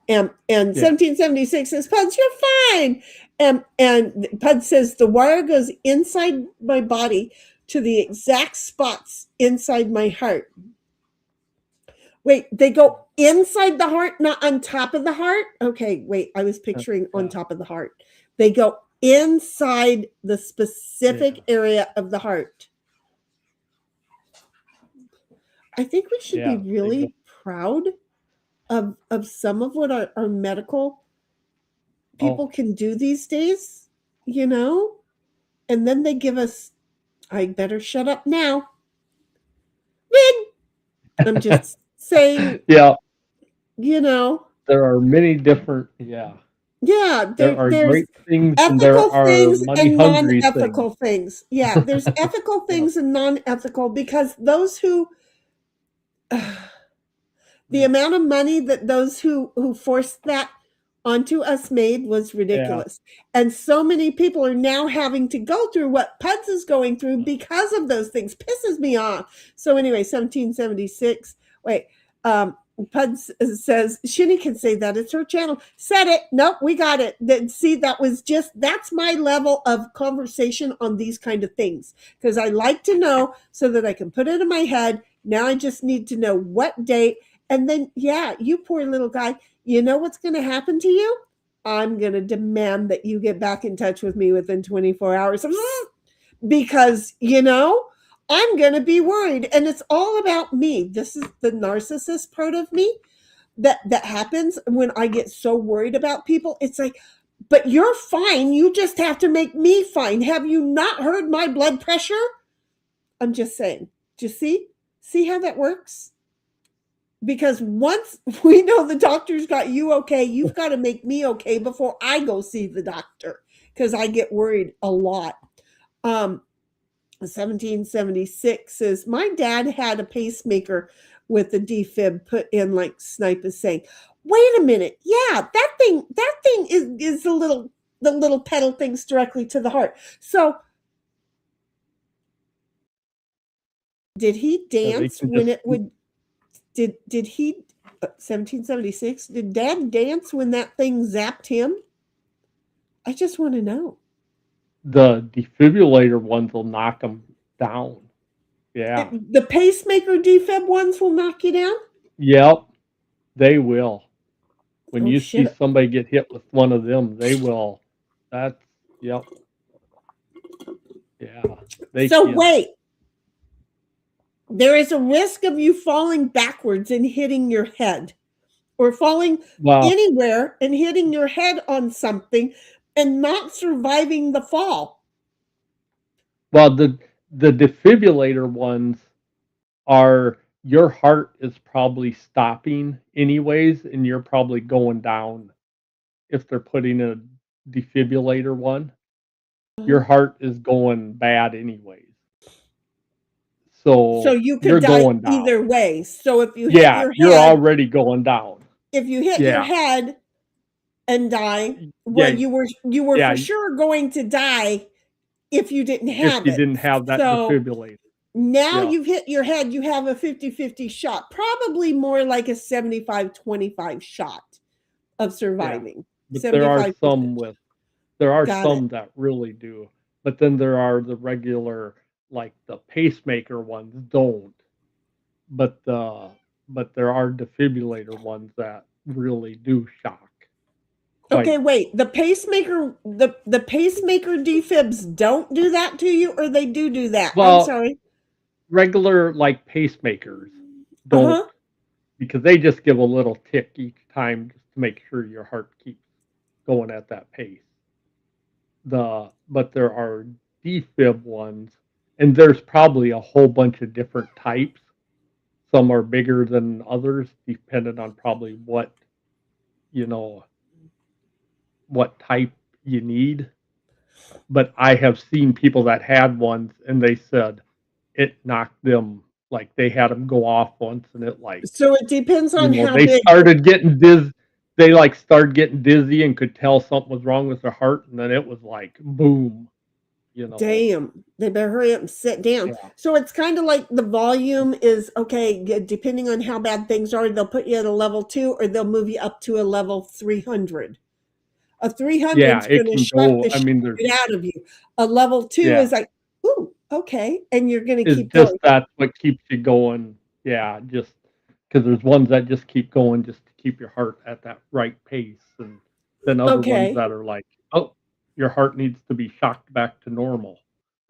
And Yeah. 1776 says, Puds, you're fine. And Pud says the wire goes inside my body to the exact spots inside my heart. Wait, they go inside the heart, not on top of the heart? Okay, wait, I was picturing on Yeah. top of the heart. They go inside the specific Yeah. area of the heart. I think we should be Yeah. They go. really proud of some of what our medical people Oh, can do these days, you know? And then they give us, I better shut up now. Win. I'm just saying, yeah. you know, There are many different, yeah. yeah, There are there's great things and there ethical are things money and hungry things. non-ethical things. Yeah, there's ethical Yep, things and non-ethical because those who the yep, amount of money that those who forced that onto us made was yeah, ridiculous. And so many people are now having to go through what Puds is going through because of those things. Pisses me off. So anyway, 1776. Wait, Puds says Shinny can say that. It's her channel. Said it. Nope, we got it. See, that's my level of conversation on these kind of things. Because I like to know so that I can put it in my head. Now I just need to know what date. And then, yeah, you poor little guy, you know what's going to happen to you? I'm going to demand that you get back in touch with me within 24 hours because, I'm going to be worried. And it's all about me. This is the narcissist part of me that happens when I get so worried about people. It's like, but you're fine. You just have to make me fine. Have you not heard my blood pressure? I'm just saying. Do you see? See how that works? Because once we know the doctor's got you okay, you've got to make me okay before I go see the doctor because I get worried a lot. 1776 says my dad had a pacemaker with a defib put in, like Snipe is saying. Wait a minute, yeah, that thing is the little pedal things directly to the heart. So did he yeah, they dance can when just it would? Did he 1776? Did Dad dance when that thing zapped him? I just want to know. the defibrillator ones will knock them down. Yeah. The pacemaker defib ones will knock you down. Yep, they will. When Oh you see shit! somebody get hit with one of them, they will. That's, yep, yeah, they So can. wait, there is a risk of you falling backwards and hitting your head, or falling Well, anywhere and hitting your head on something and not surviving the fall. well, the defibrillator ones are your heart is probably stopping anyways, and you're probably going down if they're putting a defibrillator one. Your heart is going bad anyways. So So you could you're die going down. either way. So if you hit Yeah, your you're head, already going down. if you hit your Yeah. head and die, well, Yeah, you were yeah, for sure going to die if you didn't if have you it. didn't have that So defibrillator. now Yeah. you've hit your head, you have a 50-50 shot, probably more like a 75-25 shot of Yeah. surviving. But 75%. there are Got it. some that really do. But then there are the regular, like the pacemaker ones don't. But but there are defibrillator ones that really do shock. Okay, wait. The pacemaker defibs don't do that to you, or they do that? I'm Well, sorry. regular like pacemakers don't, Uh-huh. because they just give a little tick each time just to make sure your heart keeps going at that pace. But there are defib ones, and there's probably a whole bunch of different types. Some are bigger than others, depending on probably you know what type you need. But I have seen people that had ones, and they said it knocked them, like they had them go off once, and it like, So it depends on how they big. started getting dizzy. They like started getting dizzy and could tell something was wrong with their heart, and then it was like boom, you know. Damn, they better hurry up and sit down. Yeah. So it's kind of like the volume is okay, depending on how bad things are, they'll put you at a level 2 or they'll move you up to a level 300. A 300 Yeah, is it going to can shock go. the I shit mean, there's right out of you. A level 2 yeah, is like, ooh, okay, and you're going to it's keep just going. that's what keeps you going. Yeah, just because there's ones that just keep going just to keep your heart at that right pace, and then other ones Okay, that are like, oh, your heart needs to be shocked back to normal.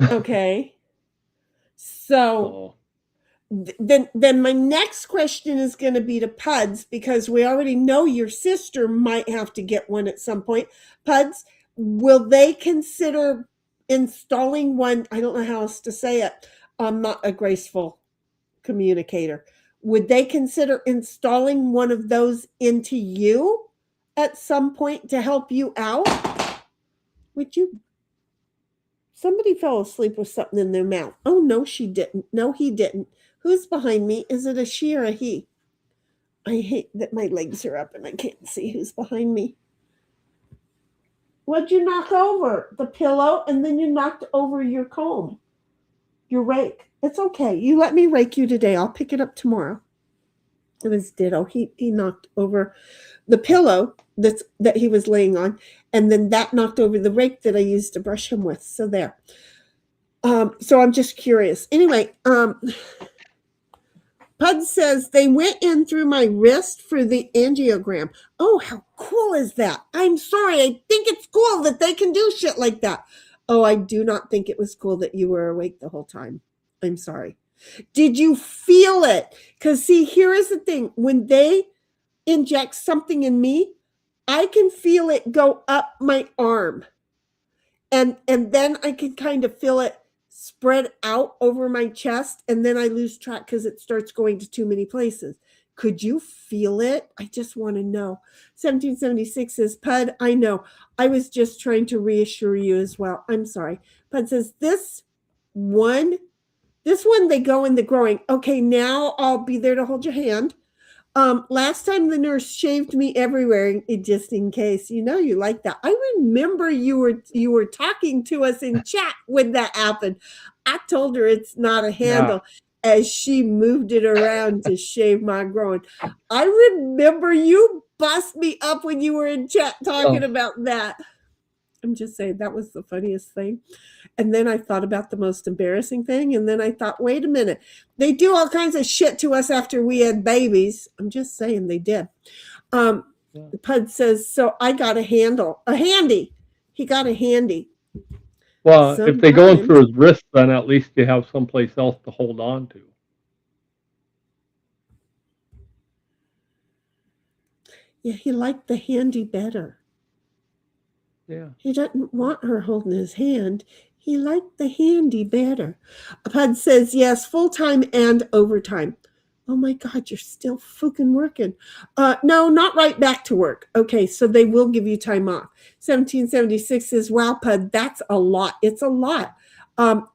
okay. So So then my next question is going to be to Puds, because we already know your sister might have to get one at some point. Puds, will they consider installing one? I don't know how else to say it. I'm not a graceful communicator. Would they consider installing one of those into you at some point to help you out? Would you? Somebody fell asleep with something in their mouth. Oh, no, she didn't. No, he didn't. Who's behind me? Is it a she or a he? I hate that my legs are up and I can't see who's behind me. What'd you knock over? The pillow, and then you knocked over your comb, your rake. It's okay. You let me rake you today. I'll pick it up tomorrow. It was Ditto. He knocked over the pillow that he was laying on, and then that knocked over the rake that I used to brush him with. So there. So I'm just curious. Anyway, Pud says they went in through my wrist for the angiogram. Oh, how cool is that? I'm sorry. I think it's cool that they can do shit like that. Oh, I do not think it was cool that you were awake the whole time. I'm sorry. Did you feel it? Because, see, here is the thing. When they inject something in me, I can feel it go up my arm. And then I can kind of feel it spread out over my chest, and then I lose track because it starts going to too many places. Could you feel it? I just want to know. 1776 says, Pud, I know. I was just trying to reassure you as well. I'm sorry. Pud says, this one, they go in the groin. Okay, now I'll be there to hold your hand. Last time the nurse shaved me everywhere, just in case. You know you like that. I remember you were talking to us in chat when that happened. I told her it's not a yeah, handle as she moved it around to shave my groin. I remember you bust me up when you were in chat talking oh, about that. I'm just saying that was the funniest thing. And then I thought about the most embarrassing thing. And then I thought, wait a minute. They do all kinds of shit to us after we had babies. I'm just saying they did. Um, yeah. Pud says, so I got a handy. He got a handy. Well, if they go in Sometimes. through his wrist, then at least you have someplace else to hold on to. Yeah, he liked the handy better. Yeah. He doesn't want her holding his hand. He liked the handy better. Pud says, yes, full time and overtime. Oh my God, you're still fucking working. No, not right back to work. Okay, so they will give you time off. 1776 says, wow, Pud, that's a lot. It's a lot. And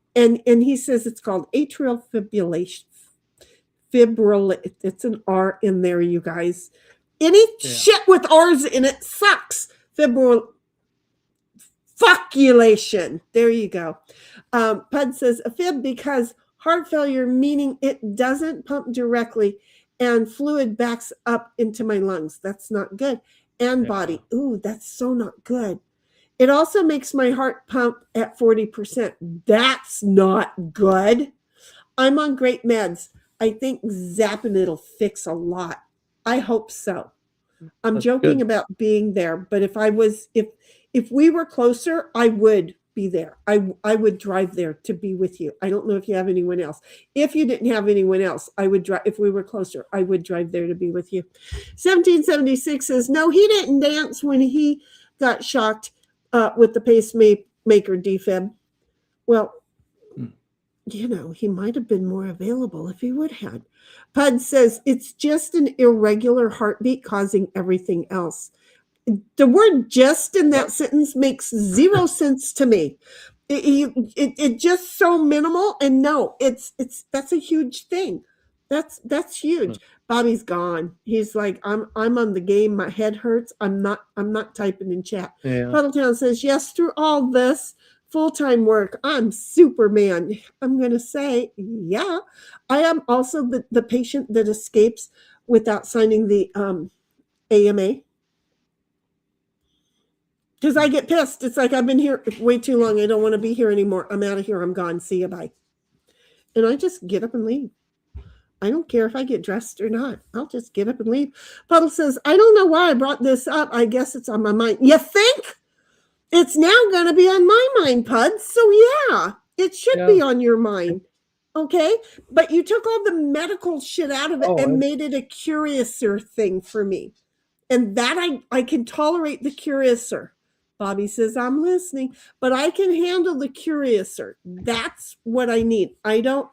he says it's called atrial fibrillation. It's an R in there, you guys. Any shit with R's in it sucks. Fuckulation. There you go. Pud says a fib because heart failure, meaning it doesn't pump directly and fluid backs up into my lungs. That's not good. And body. Ooh, that's so not good. It also makes my heart pump at 40%. That's not good. I'm on great meds. I think zapping it'll fix a lot. I hope so. I'm That's joking good. about being there, but if we were closer, I would be there. I would drive there to be with you. I don't know if you have anyone else. If you didn't have anyone else, I would drive. If we were closer, I would drive there to be with you. 1776 says no, he didn't dance when he got shocked with the pacemaker defib. Well, he might have been more available if he would have. Pud says it's just an irregular heartbeat causing everything else. The word just in that sentence makes zero sense to me. It just so minimal, and no, that's a huge thing. That's huge. Bobby's gone. He's like, I'm on the game. My head hurts. I'm not typing in chat. Yeah. Puddletown says, yes, through all this full-time work, I'm Superman. I'm gonna say, yeah. I am also the patient that escapes without signing the AMA. Because I get pissed. It's like, I've been here way too long. I don't want to be here anymore. I'm out of here. I'm gone. See you. Bye. And I just get up and leave. I don't care if I get dressed or not. I'll just get up and leave. Puddle says, I don't know why I brought this up. I guess it's on my mind. You think? It's now going to be on my mind, Pud. So yeah, it should be on your mind. Okay? But you took all the medical shit out of it and made it a curiouser thing for me. And that I can tolerate the curiouser. Bobby says, I'm listening, but I can handle the curiouser. That's what I need. I don't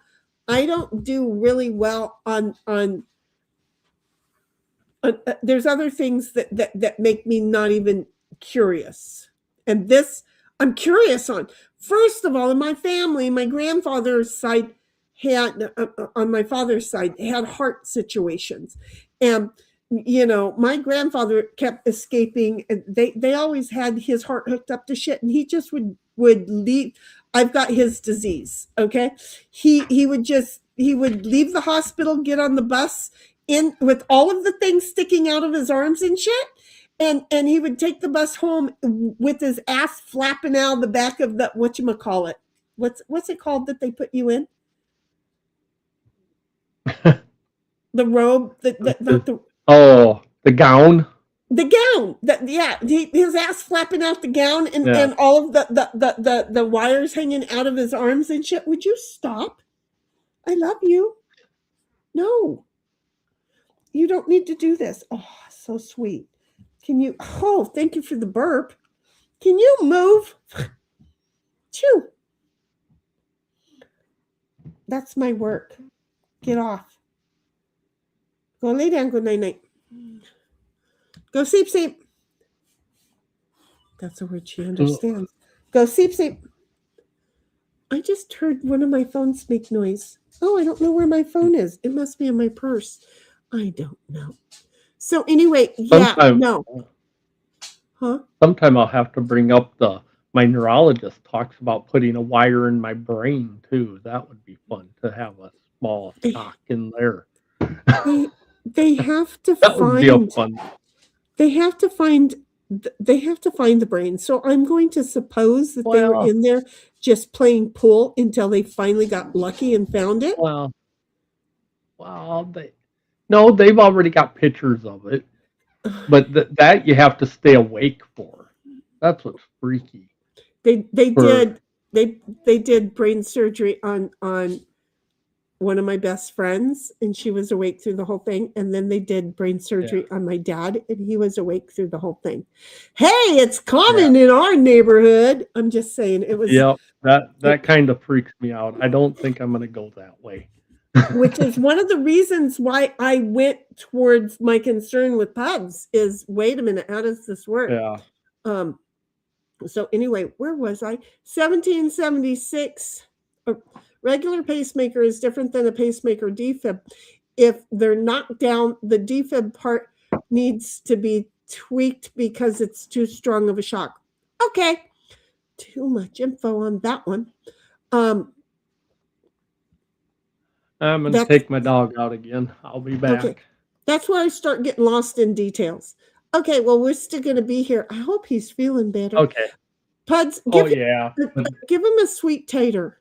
do really well on there's other things that make me not even curious. And this I'm curious on. First of all, in my family, my grandfather's side had, on my father's side, had heart situations. And my grandfather kept escaping. And they always had his heart hooked up to shit, and he just would leave. I've got his disease. Okay, he would leave the hospital, get on the bus in with all of the things sticking out of his arms and shit, and he would take the bus home with his ass flapping out the back of the whatchamacallit. What's it called that they put you in? The robe, the gown. The gown. His ass flapping out the gown, and all of the wires hanging out of his arms and shit. Would you stop? I love you. No. You don't need to do this. Oh, so sweet. Can you? Oh, thank you for the burp. Can you move? Chew. That's my work. Get off. Go lay down. Go night-night. Go sleep. That's a word she understands. Go sleep. I just heard one of my phones make noise. Oh, I don't know where my phone is. It must be in my purse. I don't know. So anyway, no. Huh? Sometime I'll have to bring up my neurologist talks about putting a wire in my brain too. That would be fun to have a small sock in there. They have to that would be a fun. They have to find the brain. So I'm going to suppose that they were in there just playing pool until they finally got lucky and found it. Well, they've already got pictures of it, but that you have to stay awake for. That's what's freaky. They did brain surgery on one of my best friends, and she was awake through the whole thing. And then they did brain surgery on my dad, and he was awake through the whole thing. Hey, it's common in our neighborhood. I'm just saying it was. Yeah, that kind of freaks me out. I don't think I'm going to go that way. Which is one of the reasons why I went towards my concern with pubs is, wait a minute, how does this work? Yeah. So anyway, where was I? 1776. Regular pacemaker is different than a pacemaker defib. If they're knocked down, the defib part needs to be tweaked because it's too strong of a shock. Okay. Too much info on that one. I'm going to take my dog out again. I'll be back. Okay. That's where I start getting lost in details. Okay, well, we're still going to be here. I hope he's feeling better. Okay. Puds, give him a sweet tater.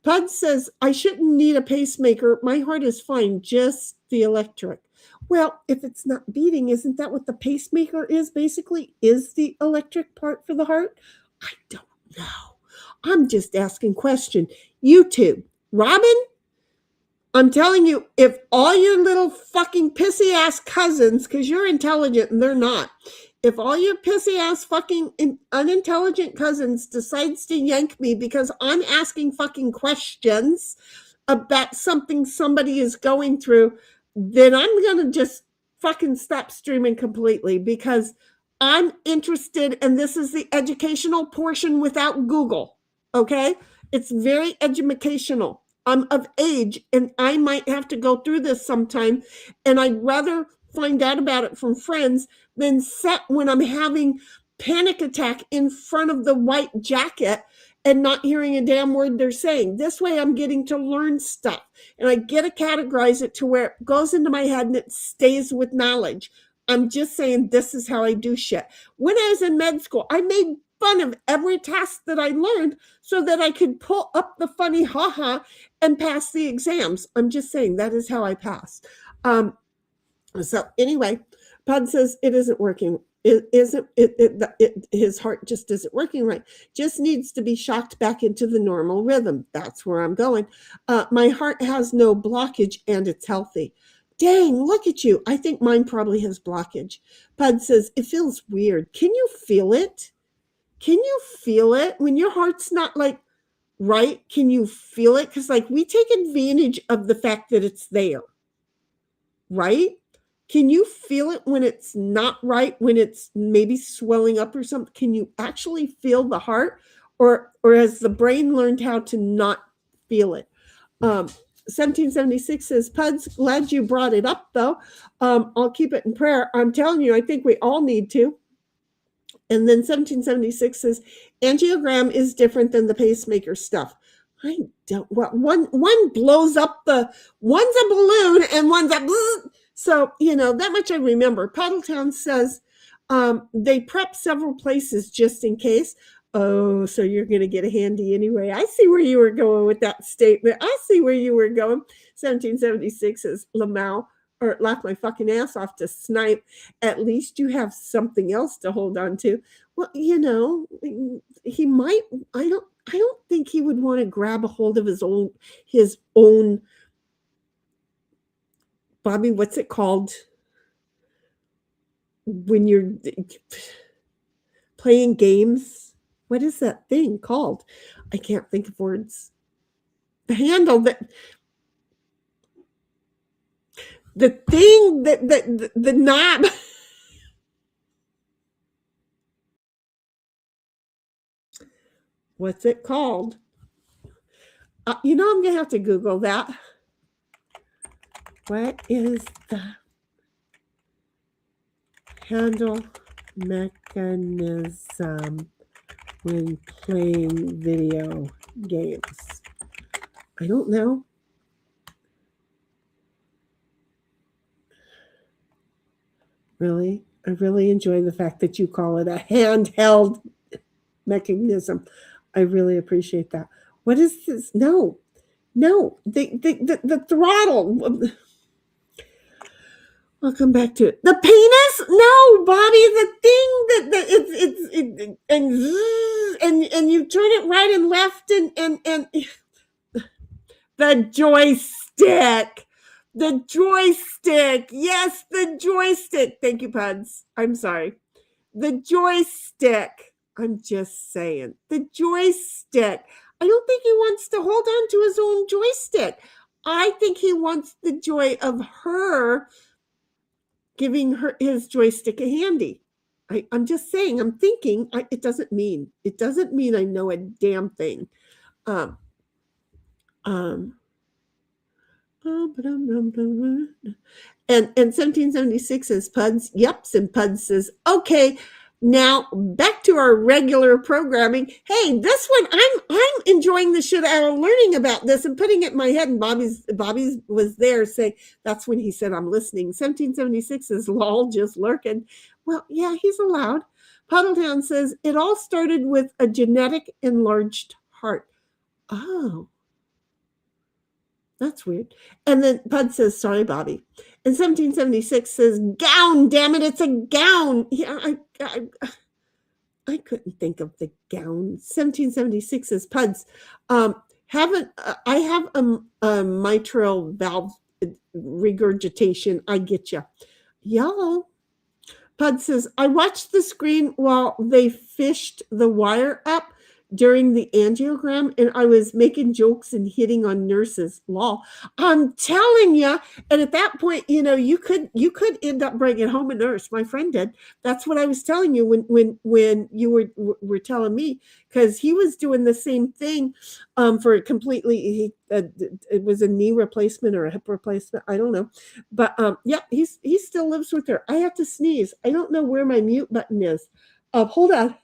Pud says, I shouldn't need a pacemaker. My heart is fine, just the electric. Well, if it's not beating, isn't that what the pacemaker is basically? Is the electric part for the heart? I don't know. I'm just asking question. YouTube, Robin, I'm telling you, if all your little fucking pissy ass cousins, because you're intelligent and they're not, if all your pissy ass fucking unintelligent cousins decides to yank me because I'm asking fucking questions about something somebody is going through, then I'm going to just fucking stop streaming completely because I'm interested, and this is the educational portion without Google. Okay? It's very educational. I'm of age and I might have to go through this sometime, and I'd rather find out about it from friends than sit when I'm having panic attack in front of the white jacket and not hearing a damn word they're saying. This way I'm getting to learn stuff, and I get to categorize it to where it goes into my head and it stays with knowledge. I'm just saying this is how I do shit. When I was in med school, I made fun of every task that I learned so that I could pull up the funny haha and pass the exams. I'm just saying that is how I passed. So anyway, Pod says it isn't working. It isn't. His heart just isn't working right. Just needs to be shocked back into the normal rhythm. That's where I'm going. My heart has no blockage and it's healthy. Dang, look at you. I think mine probably has blockage. Pod says it feels weird. Can you feel it? Can you feel it when your heart's not like right? Can you feel it? Because like we take advantage of the fact that it's there, right? Can you feel it when it's not right, when it's maybe swelling up or something? Can you actually feel the heart, or has the brain learned how to not feel it? 1776 says, Puds, glad you brought it up though. I'll keep it in prayer. I'm telling you, I think we all need to. And then 1776 says, angiogram is different than the pacemaker stuff. I don't, well, one blows up one's a balloon and one's a, so, that much I remember. Paddletown says they prep several places just in case. Oh, so you're going to get a handy anyway. I see where you were going with that statement. I see where you were going. 1776 says, Lamau, or laugh my fucking ass off to Snipe. At least you have something else to hold on to. Well, he might, I don't think he would want to grab a hold of his own Bobby, what's it called when you're playing games? What is that thing called? I can't think of words. The handle that the thing that the knob. What's it called? I'm gonna have to Google that. What is the handle mechanism when playing video games? I don't know. Really? I really enjoy the fact that you call it a handheld mechanism. I really appreciate that. What is this? No, the throttle. I'll come back to it. The penis? No, Bobby, the thing and you turn it right and left and the joystick. The joystick. Yes, the joystick. Thank you, Puds. I'm sorry. The joystick. I'm just saying. The joystick. I don't think he wants to hold on to his own joystick. I think he wants the joy of her giving her his joystick a handy. I'm just saying, I'm thinking, it doesn't mean I know a damn thing. And 1776 says Puds, yeps, and Puds says, okay, now back to our regular programming. Hey, this one, I'm enjoying the shit out of learning about this and putting it in my head. And Bobby's was there saying, that's when he said, I'm listening. 1776 says, lol, just lurking. Well, yeah, he's allowed. Puddletown says, it all started with a genetic enlarged heart. Oh, That's weird. And then Bud says, sorry, Bobby. And 1776 says, gown, damn it, it's a gown. Yeah, I couldn't think of the gown. 1776 says, Puds, I have a mitral valve regurgitation. I get you. Y'all. Pud says, I watched the screen while they fished the wire up during the angiogram, and I was making jokes and hitting on nurses. Law, I'm telling you. And at that point, you could end up bringing home a nurse. My friend did. That's what I was telling you when you were telling me, because he was doing the same thing for a completely. It was a knee replacement or a hip replacement. I don't know, but yeah, he still lives with her. I have to sneeze. I don't know where my mute button is. Hold on.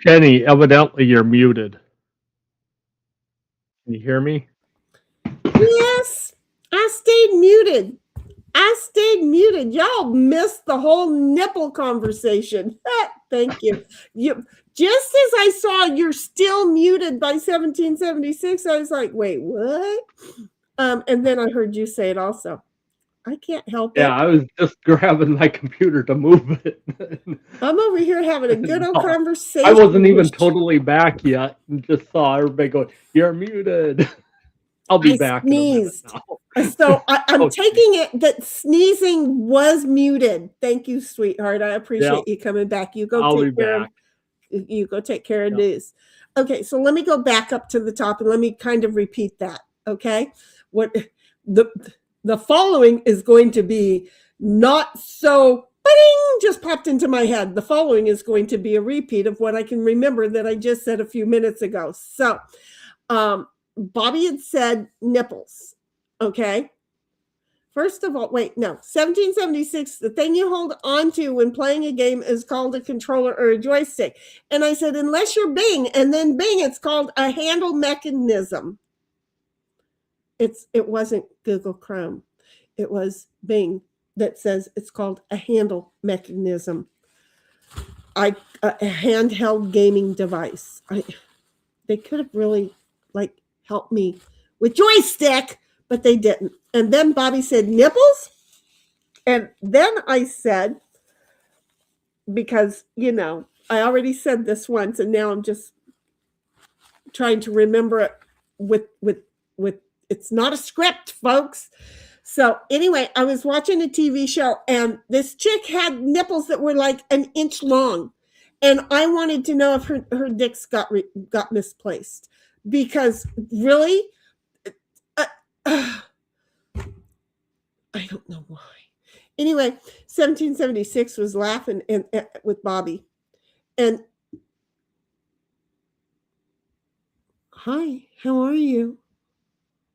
Jenny, evidently you're muted. Can you hear me? Yes, I stayed muted. Y'all missed the whole nipple conversation. Thank you. Just as I saw you're still muted by 1776, I was like, wait, what? And then I heard you say it also. I can't help Yeah, it. I was just grabbing my computer to move it. I'm over here having a good old No, conversation. I wasn't even totally back yet and just saw everybody go, "You're muted." I'll be I back in a minute sneezed. now. So I'm Okay. taking it that sneezing was muted. Thank you, sweetheart. I Yep, appreciate you coming back. I'll be back. You go take care of Yep. news. Okay, so let me go back up to the top and let me kind of repeat that. Okay, what the the following is going to be not so. Bing, just popped into my head. The following is going to be a repeat of what I can remember that I just said a few minutes ago. So, Bobby had said nipples. Okay. First of all, wait, no. 1776, the thing you hold on to when playing a game is called a controller or a joystick. And I said, unless you're Bing, and then Bing, it's called a handle mechanism. It wasn't Google Chrome. It was Bing that says it's called a handle mechanism. A handheld gaming device. They could have really helped me with joystick, but they didn't. And then Bobby said nipples. And then I said, because, I already said this once and now I'm just trying to remember it with it's not a script, folks. So anyway, I was watching a TV show and this chick had nipples that were like an inch long. And I wanted to know if her dicks got misplaced. Because really, I don't know why. Anyway, 1776 was laughing with Bobby. And, hi, how are you?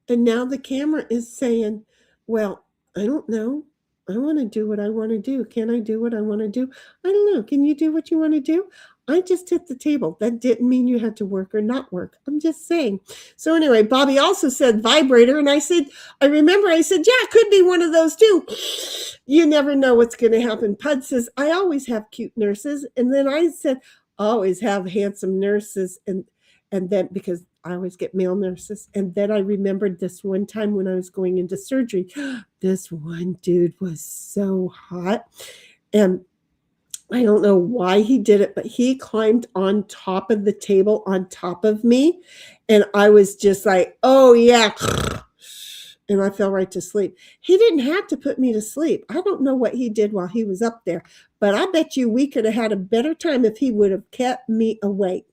And now the camera is saying, well, I don't know. I want to do what I want to do. Can I do what I want to do? I don't know. Can you do what you want to do? I just hit the table. That didn't mean you had to work or not work. I'm just saying. So anyway, Bobby also said vibrator. And I said, yeah, it could be one of those too. You never know what's going to happen. Pud says, I always have cute nurses. And then I said, always have handsome nurses. And then because I always get male nurses. And then I remembered this one time when I was going into surgery, this one dude was so hot. And I don't know why he did it, but he climbed on top of the table on top of me. And I was just like, oh yeah. And I fell right to sleep. He didn't have to put me to sleep. I don't know what he did while he was up there, but I bet you we could have had a better time if he would have kept me awake.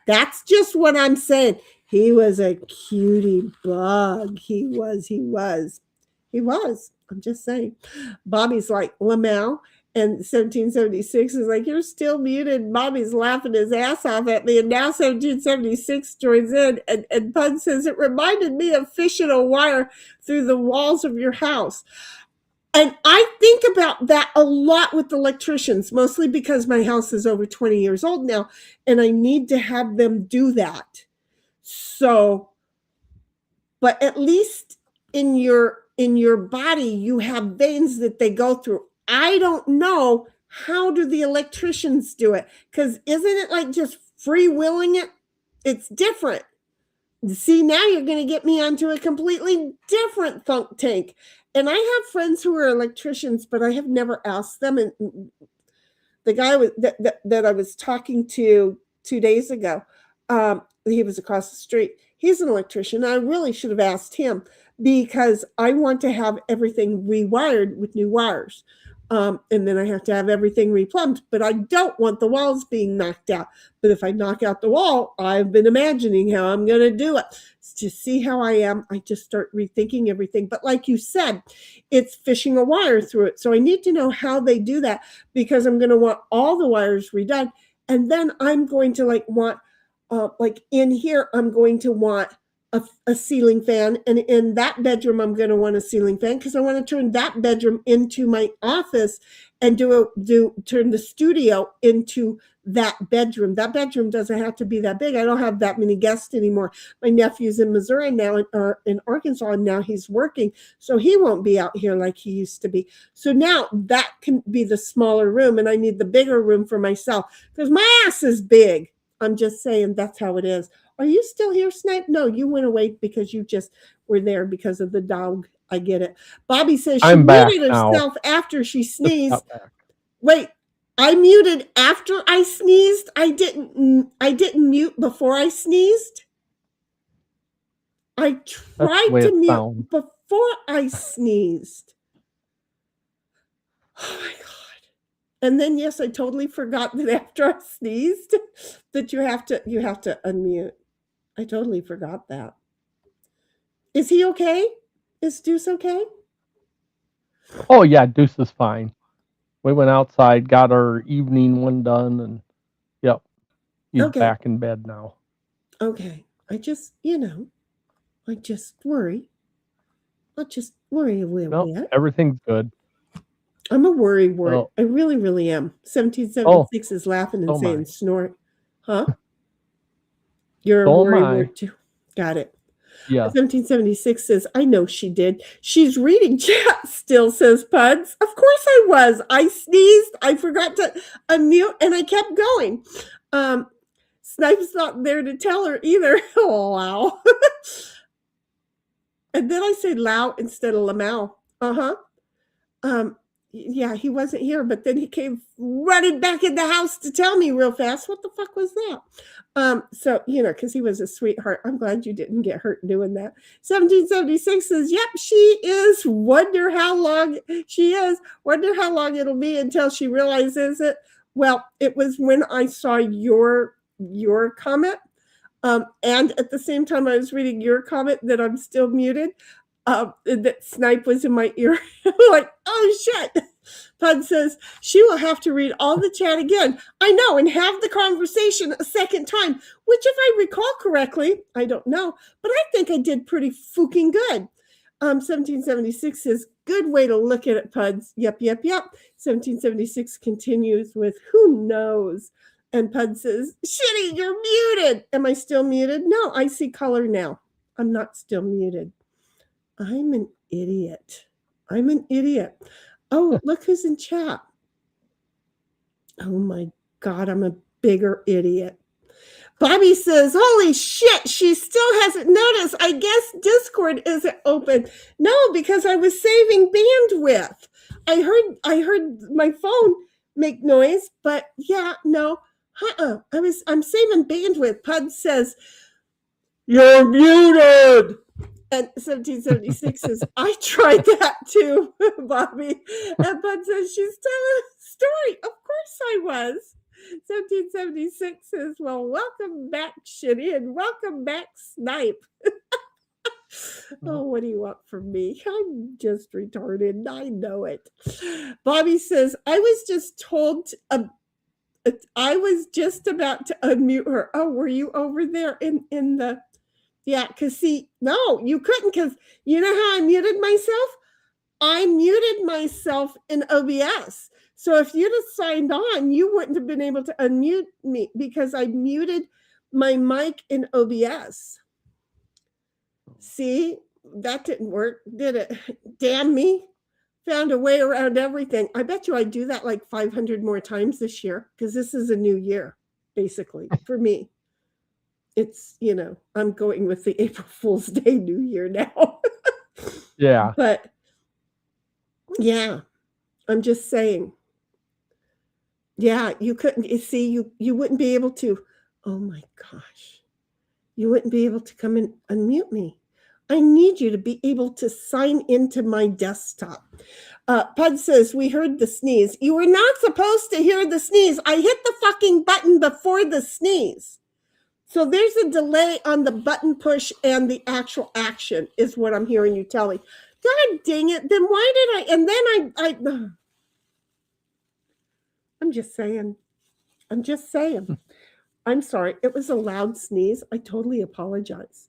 That's just what I'm saying. He was a cutie bug. He was. I'm just saying. Bobby's like, Lamau. And 1776 is like, you're still muted. Bobby's laughing his ass off at me. And now 1776 joins in. And Bud says, it reminded me of fishing a wire through the walls of your house. And I think about that a lot with electricians, mostly because my house is over 20 years old now, and I need to have them do that. So, but at least in your body, you have veins that they go through. I don't know, how do the electricians do it? Because isn't it like just freewheeling it? It's different. See, now you're going to get me onto a completely different thunk tank. And I have friends who are electricians, but I have never asked them. And the guy that I was talking to 2 days ago, he was across the street. He's an electrician. I really should have asked him because I want to have everything rewired with new wires. And then I have to have everything replumbed, but I don't want the walls being knocked out. But if I knock out the wall, I've been imagining how I'm going to do it. To see how I am, I just start rethinking everything. But like you said, it's fishing a wire through it. So I need to know how they do that because I'm going to want all the wires redone. And then I'm going to want, in here, I'm going to want a ceiling fan, and in that bedroom I'm going to want a ceiling fan because I want to turn that bedroom into my office and turn the studio into that bedroom. That bedroom doesn't have to be that big. I don't have that many guests anymore. My nephew's in Missouri now, or in Arkansas, and now he's working, so he won't be out here like he used to be. So now that can be the smaller room, and I need the bigger room for myself because my ass is big. I'm just saying that's how it is. Are you still here, Snipe? No, you went away because you just were there because of the dog. I get it. Bobby says she I'm back muted now. herself after she Just sneezed. got back. Wait, I muted after I sneezed. I didn't mute before I sneezed. I That's the tried way to it mute sounds. before I sneezed. Oh my god. And then yes, I totally forgot that after I sneezed that you have to unmute. I totally forgot that. Is he okay? Is Deuce okay? Oh yeah, Deuce is fine. We went outside, got our evening one done, and yep, he's Okay. back in bed now. Okay. I just, I just worry. I'll just worry a little Nope, bit. everything's good. I'm a worry word. Oh, I really, really am. 1776 is laughing and so am saying I. snort. Huh? You're a So am worry I. word too. Got it. Yeah. 1776 says, I know she did. She's reading chat still, says Puds. Of course I was. I sneezed. I forgot to unmute and I kept going. Snipe's not there to tell her either. Oh, wow. And then I said Lau instead of Lamau. Yeah, he wasn't here, but then he came running back in the house to tell me real fast. What the fuck was that? So, because he was a sweetheart. I'm glad you didn't get hurt doing that. 1776 says, yep, she is. Wonder how long she is. Wonder how long it'll be until she realizes it. Well, it was when I saw your comment. And at the same time I was reading your comment that I'm still muted. That Snipe was in my ear. Like, oh shit. Pud says she will have to read all the chat again. I know, and have the conversation a second time, which if I recall correctly, I don't know, but I think I did pretty fucking good. 1776 says, good way to look at it, Puds. Yep. 1776 continues with, who knows? And Pud says, shitty, you're muted. Am I still muted? No, I see color now. I'm not still muted. I'm an idiot. Oh, look who's in chat. Oh my God, I'm a bigger idiot. Bobby says, holy shit, she still hasn't noticed. I guess Discord isn't open. No, because I was saving bandwidth. I heard my phone make noise, but yeah, no. I'm saving bandwidth. Pud says, you're muted. And 1776 says, I tried that too, Bobby. And Bud says, she's telling a story. Of course I was. 1776 says, well, welcome back, Shitty, and welcome back, Snipe. Oh, what do you want from me? I'm just retarded. I know it. Bobby says, I was just told, I was just about to unmute her. Oh, were you over there in the... Yeah, because see, no, you couldn't, because you know how I muted myself? I muted myself in OBS. So if you'd have signed on, you wouldn't have been able to unmute me because I muted my mic in OBS. See, that didn't work, did it? Damn me. Found a way around everything. I bet you I do that like 500 more times this year because this is a new year, basically, for me. It's, I'm going with the April Fool's Day New Year now. Yeah. But yeah, I'm just saying. Yeah, you couldn't see, you wouldn't be able to. Oh my gosh. You wouldn't be able to come and unmute me. I need you to be able to sign into my desktop. Pud says, we heard the sneeze. You were not supposed to hear the sneeze. I hit the fucking button before the sneeze. So there's a delay on the button push and the actual action is what I'm hearing you tell me. God dang it. Then why did I? And then I'm just saying. I'm sorry. It was a loud sneeze. I totally apologize.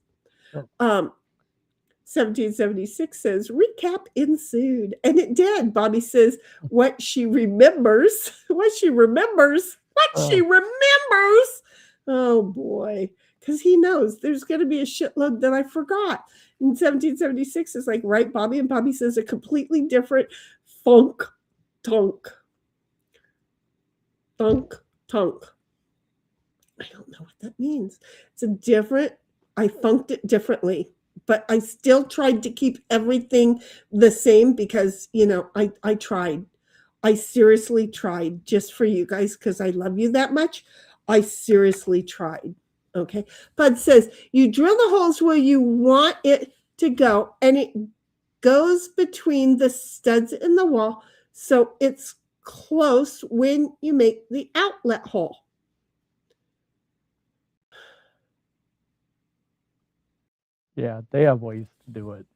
1776 says, recap ensued. And it did. Bobby says, what she remembers. Oh boy, because he knows there's going to be a shitload that I forgot. And 1776 is like, right, Bobby? And Bobby says a completely different funk, tunk. I don't know what that means. It's a different, I funked it differently, but I still tried to keep everything the same because, I tried. I seriously tried just for you guys because I love you that much. I seriously tried. Okay. Bud says you drill the holes where you want it to go and it goes between the studs in the wall. So it's close when you make the outlet hole. Yeah, they have ways to do it.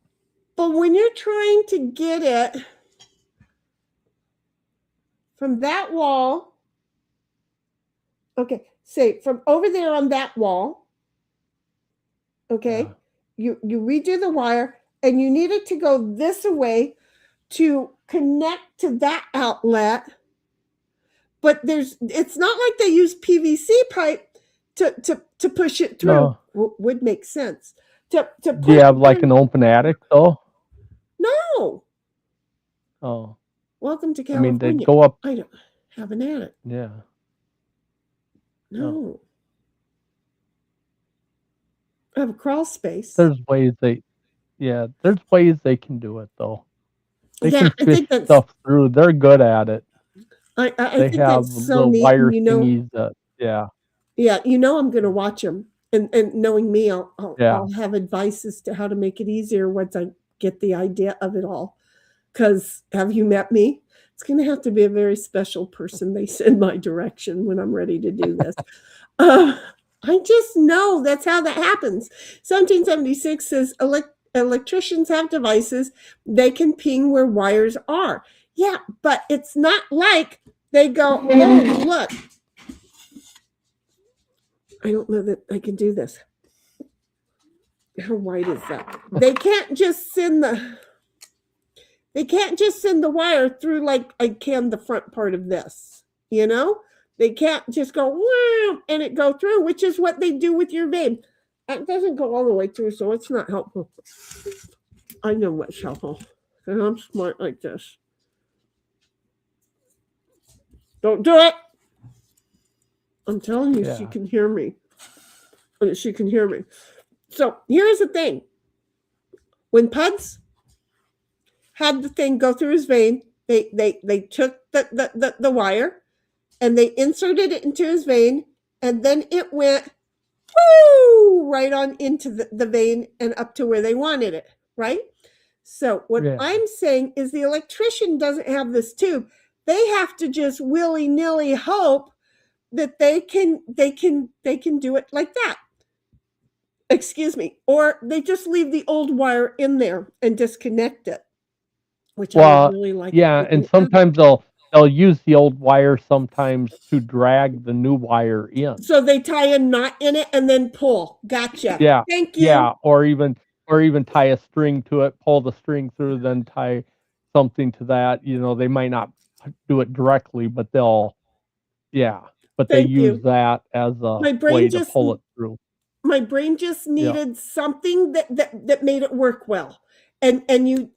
But when you're trying to get it from that wall, okay, say from over there on that wall, okay, you redo the wire and you need it to go this way to connect to that outlet. But it's not like they use PVC pipe to push it through. No. Would make sense. To Do put you it have like through. an open attic though? No. Oh, Welcome to I mean, California. they'd go up. I don't have an attic. Yeah. No. I have a crawl space. There's ways they can do it though. They Yeah, can I fish think that's stuff through. They're good at it. I They think have that's so the neat. wire And thingies that, yeah. yeah, I'm going to watch them, and knowing me, Yeah. I'll have advice as to how to make it easier once I get the idea of it all. Because have you met me? It's going to have to be a very special person they send my direction when I'm ready to do this. I just know that's how that happens. 1776 says electricians have devices they can ping where wires are. Yeah, but it's not like they go, oh, look. I don't know that I can do this. How wide is that? They can't just send the wire through like I can the front part of this. They can't just go and it go through, which is what they do with your vein. It doesn't go all the way through, so it's not helpful. I know what's helpful, and I'm smart like this. Don't do it. I'm telling you, she can hear me. She can hear me. So here's the thing. When Puds had the thing go through his vein, they took the wire and they inserted it into his vein, and then it went right on into the vein and up to where they wanted it, right? So what I'm saying is the electrician doesn't have this tube. They have to just willy-nilly hope that they can do it like that. Excuse me. Or they just leave the old wire in there and disconnect it, which I really like. Yeah, and sometimes they'll use the old wire sometimes to drag the new wire in. So they tie a knot in it and then pull. Gotcha. Yeah. Thank you. Yeah, or even tie a string to it, pull the string through, then tie something to that. They might not do it directly, but they use that as a way to pull it through. My brain just needed something that made it work well. And you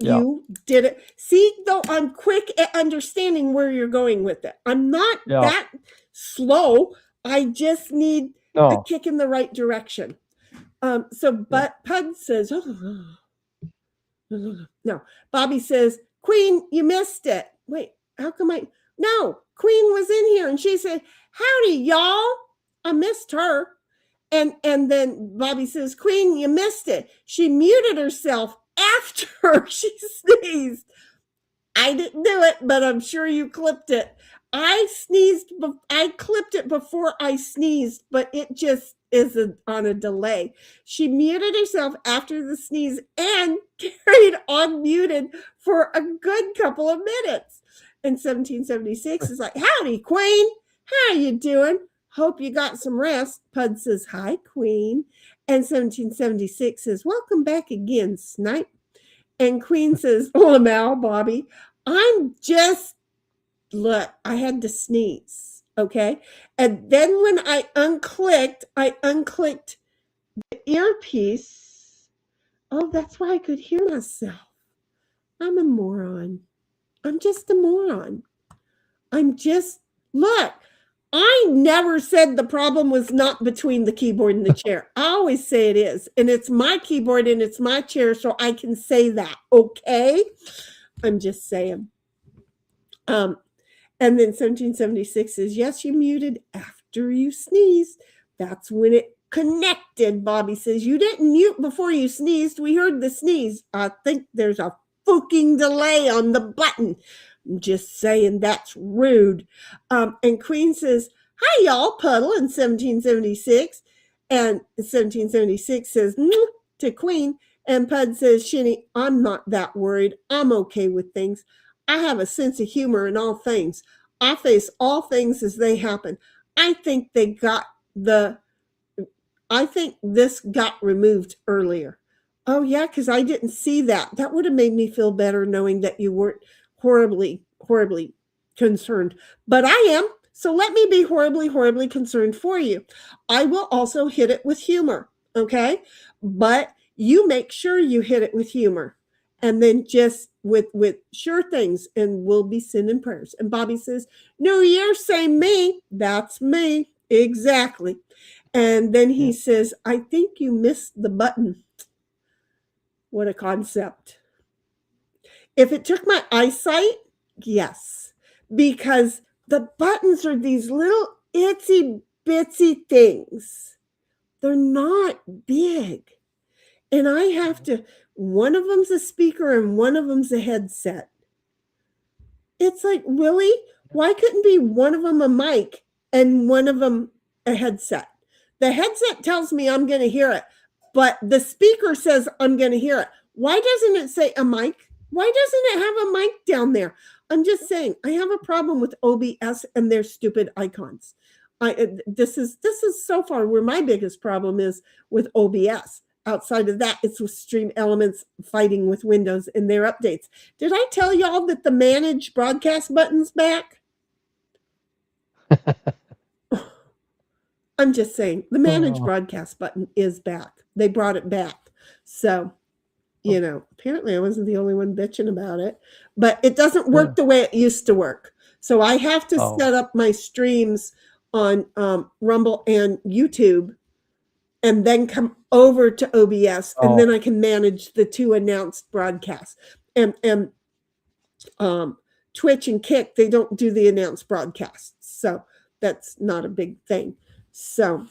did it. See, though, I'm quick at understanding where you're going with it. I'm not that slow. I just need a kick in the right direction. But Pud says, no. Bobby says, Queen, you missed it. Wait, how come no, Queen was in here and she said, howdy, y'all. I missed her. And then Bobby says, Queen, you missed it. She muted herself after she sneezed. I didn't do it, but I'm sure you clipped it. I clipped it before I sneezed, but it just isn't on a delay. She muted herself after the sneeze and carried on muted for a good couple of minutes. And 1776 is like, howdy, Queen. How you doing? Hope you got some rest. Pud says, hi, Queen. And 1776 says, welcome back again, Snipe. And Queen says, Lamau, Bobby, look, I had to sneeze, okay? And then when I unclicked the earpiece. Oh, that's why I could hear myself. I'm a moron. I'm just a moron. Look, I never said the problem was not between the keyboard and the chair. I always say it is. And it's my keyboard and it's my chair, so I can say that. Okay? I'm just saying. And then 1776 says, yes, you muted after you sneezed. That's when it connected. Bobby says, you didn't mute before you sneezed. We heard the sneeze. I think there's a fucking delay on the button. I'm just saying that's rude. And Queen says, hi, y'all, Puddle in 1776. And 1776 says, to Queen. And Pud says, Shinny, I'm not that worried. I'm okay with things. I have a sense of humor in all things. I face all things as they happen. I think this got removed earlier. Oh, yeah, because I didn't see that. That would have made me feel better knowing that you weren't horribly, horribly concerned. But I am. So let me be horribly, horribly concerned for you. I will also hit it with humor, okay? But you make sure you hit it with humor. And then just with sure things, and we'll be sending prayers. And Bobby says, New Year, same me. That's me. Exactly. And then he says, I think you missed the button. What a concept. If it took my eyesight, yes. Because the buttons are these little itsy bitsy things. They're not big. And I have to, one of them's a speaker and one of them's a headset. It's like, really? Why couldn't be one of them a mic and one of them a headset? The headset tells me I'm going to hear it, but the speaker says I'm going to hear it. Why doesn't it say a mic? Why doesn't it have a mic down there? I'm just saying, I have a problem with OBS and their stupid icons. This is so far where my biggest problem is with OBS. Outside of that, it's with Stream Elements fighting with Windows and their updates. Did I tell y'all that the manage broadcast button's back? I'm just saying, the manage broadcast button is back. They brought it back. So, apparently I wasn't the only one bitching about it. But it doesn't work the way it used to work. So I have to set up my streams on Rumble and YouTube and then come over to OBS, and then I can manage the two announced broadcasts. And Twitch and Kick, they don't do the announced broadcasts, so that's not a big thing. So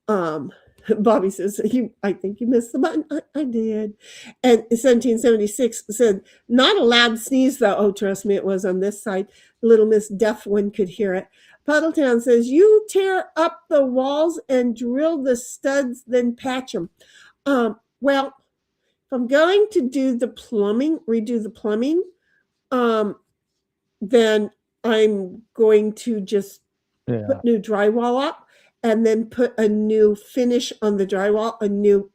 Bobby says, I think you missed the button. I did. And 1776 said, not a loud sneeze, though. Oh, trust me, it was on this side. Little Miss Deaf One could hear it. Puddletown says, you tear up the walls and drill the studs, then patch them. Well, if I'm going to do the plumbing, redo the plumbing, then I'm going to just put new drywall up and then put a new finish on the drywall, a new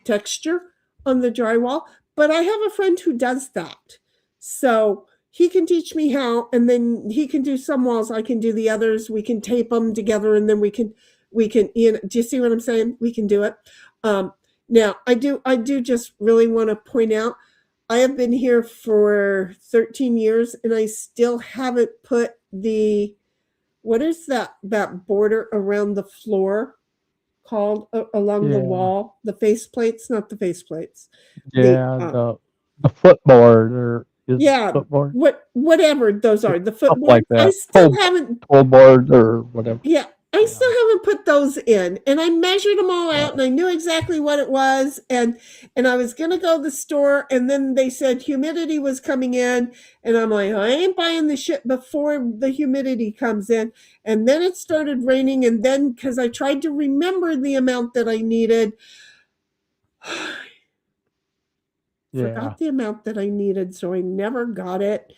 texture on the drywall. But I have a friend who does that. So he can teach me how, and then he can do some walls. I can do the others. We can tape them together, and then we can, do you see what I'm saying? We can do it. Now I do just really want to point out, I have been here for 13 years and I still haven't put what is that border around the floor called along the wall? The face plates, not the face plates. The footboard or footboard. Whatever those are, the footboard. Like that. I still haven't board or whatever. Yeah, I still haven't put those in, and I measured them all out, and I knew exactly what it was, and I was gonna go to the store, and then they said humidity was coming in, and I'm like, I ain't buying the shit before the humidity comes in, and then it started raining, and then because I tried to remember the amount that I needed, forgot the amount that I needed, so I never got it.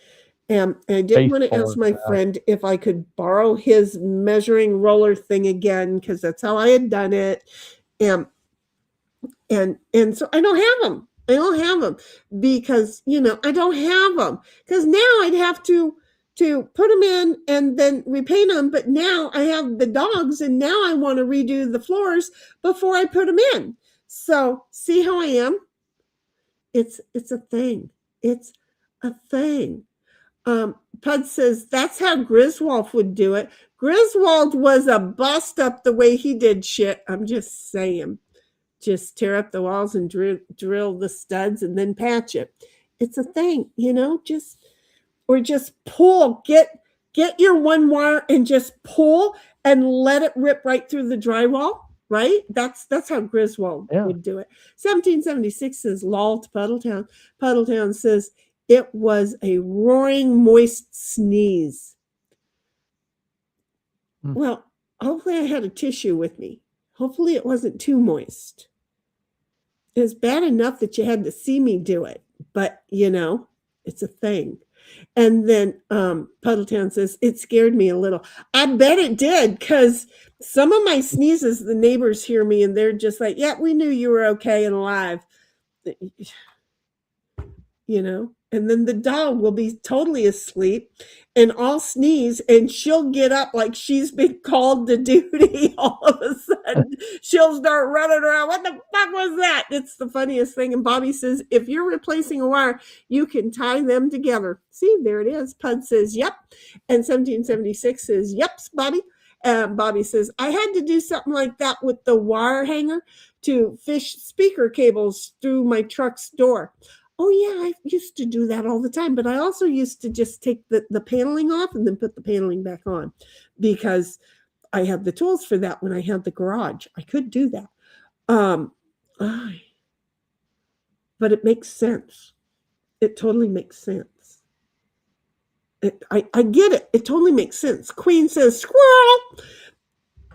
And I didn't want to ask my friend if I could borrow his measuring roller thing again, because that's how I had done it. And so I don't have them. I don't have them because, I don't have them. Because now I'd have to put them in and then repaint them. But now I have the dogs, and now I want to redo the floors before I put them in. So see how I am? It's a thing. It's a thing. Pud says that's how Griswold would do it. Griswold was a bust up the way he did shit. I'm just saying. Just tear up the walls and drill the studs and then patch it. It's a thing, just pull. Get your one wire and just pull and let it rip right through the drywall. Right? That's how Griswold would do it. 1776 says lol to Puddletown. Puddletown says it was a roaring moist sneeze. Well, hopefully I had a tissue with me. Hopefully it wasn't too moist. It was bad enough that you had to see me do it, but it's a thing. And then Puddletown says, it scared me a little. I bet it did, because some of my sneezes, the neighbors hear me and they're just like, yeah, we knew you were okay and alive. And then the dog will be totally asleep and I'll sneeze and she'll get up like she's been called to duty. All of a sudden she'll start running around. What the fuck was that? It's the funniest thing. And Bobby says, if you're replacing a wire, you can tie them together. See, there it is. Pud says, yep. And 1776 says, yep, Bobby. Bobby says, I had to do something like that with the wire hanger to fish speaker cables through my truck's door. Oh, yeah, I used to do that all the time. But I also used to just take the paneling off and then put the paneling back on, because I had the tools for that when I had the garage. I could do that. But it makes sense. It totally makes sense. I get it. It totally makes sense. Queen says, squirrel.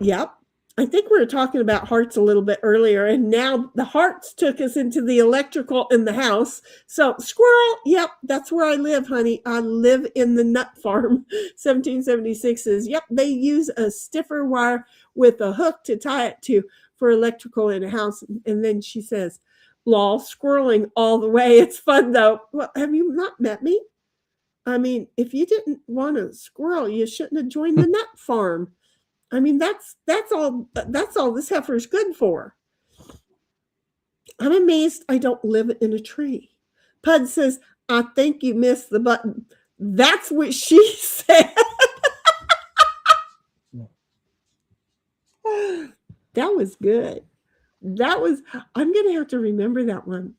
Yep. I think we were talking about hearts a little bit earlier, and now the hearts took us into the electrical in the house. So squirrel, yep, that's where I live, honey. I live in the nut farm. 1776 says, yep, they use a stiffer wire with a hook to tie it to for electrical in a house. And then she says, lol, squirreling all the way. It's fun though. Well, have you not met me? I mean, if you didn't want a squirrel, you shouldn't have joined the nut farm. I mean, that's all this heifer is good for. I'm amazed I don't live in a tree. Pud says, I think you missed the button. That's what she said. That was good. I'm going to have to remember that one.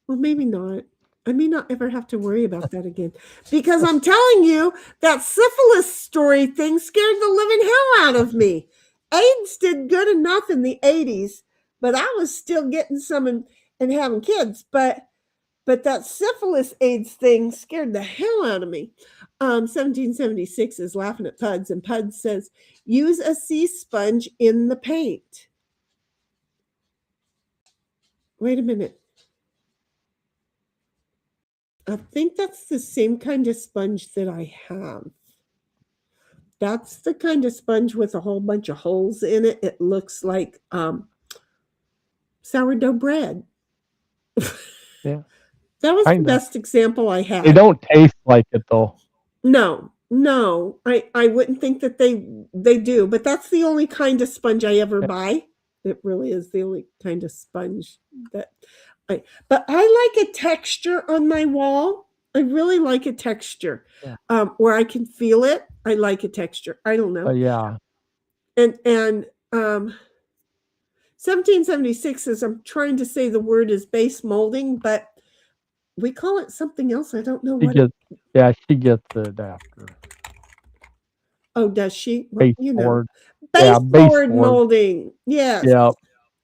Well, maybe not. I may not ever have to worry about that again, because I'm telling you, that syphilis story thing scared the living hell out of me. AIDS did good enough in the 80s, but I was still getting some and having kids. But that syphilis AIDS thing scared the hell out of me. 1776 is laughing at Puds, and Puds says, use a sea sponge in the paint. Wait a minute. I think that's the same kind of sponge that I have. That's the kind of sponge with a whole bunch of holes in it. It looks like sourdough bread. Yeah. That was the best example I had. They don't taste like it though. No. I wouldn't think that they do, but that's the only kind of sponge I ever buy. It really is the only kind of sponge that but I like a texture on my wall. I really like a texture where I can feel it. I like a texture. I don't know. Yeah. And 1776 says, I'm trying to say the word is base molding, but we call it something else. I don't know what. She gets it after. Oh, does she? Well, Baseboard. Baseboard molding. Yes. Yep.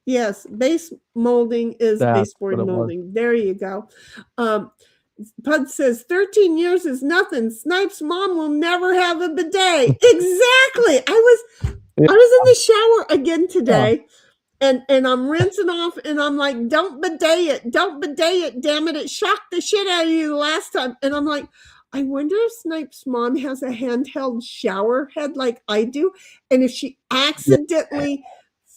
Yes, base molding is baseboard molding. There you go. Pud says 13 years is nothing. Snipe's mom will never have a bidet. Exactly. I was in the shower again today, and I'm rinsing off, and I'm like, don't bidet it, damn it, it shocked the shit out of you the last time. And I'm like, I wonder if Snipe's mom has a handheld shower head like I do, and if she accidentally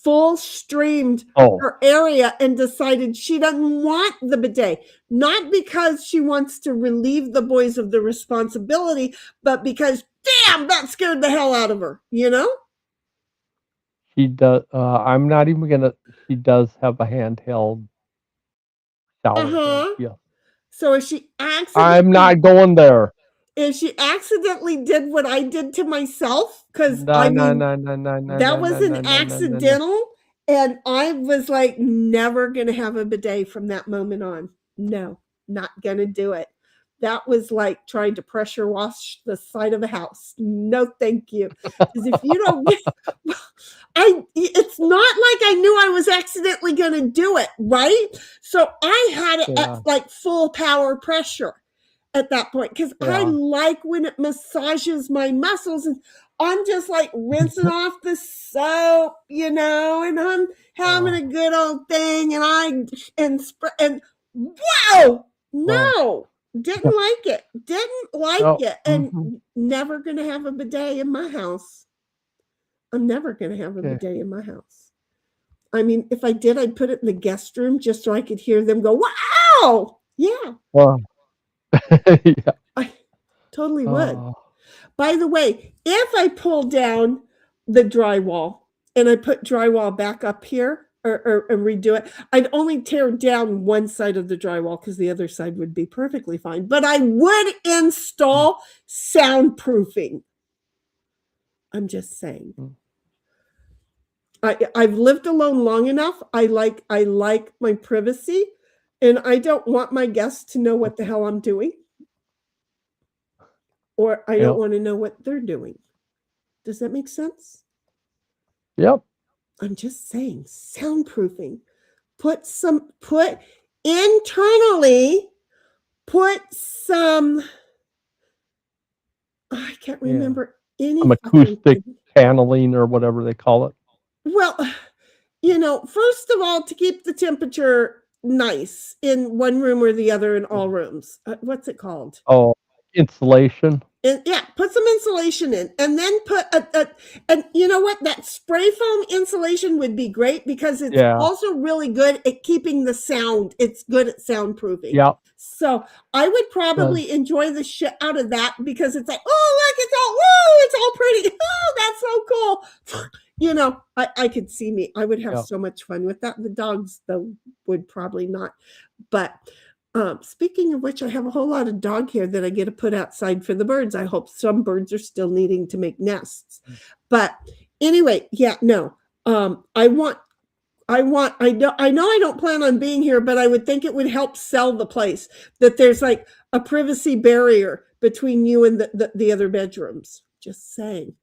full streamed her area and decided she doesn't want the bidet, not because she wants to relieve the boys of the responsibility, but because damn, that scared the hell out of her, She does. I'm not even gonna. She does have a handheld shower. Yeah. So if she accidentally, I'm not going there. if she accidentally did what I did to myself, because No, I no, mean, no, no, no, no, that no, was no, an no, no, no, no, no. accidental, and I was like, never gonna have a bidet from that moment on. No, not gonna do it. That was like trying to pressure wash the side of a house. No, thank you. Because if you don't get, it's not like I knew I was accidentally gonna do it, right? So I had it Yeah. at like full power pressure at that point, because I Yeah. like when it massages my muscles, and I'm just like rinsing off the soap, and I'm having a good old thing, and wow, no, didn't like it, Oh, and never gonna have a bidet in my house. I'm never gonna have a Okay. bidet in my house. I mean, if I did, I'd put it in the guest room just so I could hear them go, wow, yeah, Wow. Yeah. I totally would. Oh, By the way, if I pull down the drywall and I put drywall back up here or redo it, I'd only tear down one side of the drywall because the other side would be perfectly fine. But I would install soundproofing. I'm just saying. Mm. I've lived alone long enough. I like my privacy, and I don't want my guests to know what the hell I'm doing. Or I don't Yep. want to know what they're doing. Does that make sense? Yep. I'm just saying, soundproofing. Put internally, put some, I can't Yeah. remember any Some fucking acoustic thing. paneling or whatever they call it. Well, first of all, to keep the temperature nice in one room or the other in all rooms. What's it called? Oh, insulation. And yeah, put some insulation in, and then put and you know what? That spray foam insulation would be great because it's Yeah. also really good at keeping the sound. It's good at soundproofing. Yep. So I would probably enjoy the shit out of that because it's like, oh, look, it's all pretty. Oh, that's so cool. I could see me. I would have Yep. so much fun with that. The dogs, though, would probably not. But speaking of which, I have a whole lot of dog hair that I get to put outside for the birds. I hope some birds are still needing to make nests. But anyway, yeah, no. I know I don't plan on being here, but I would think it would help sell the place that there's like a privacy barrier between you and the other bedrooms. Just saying.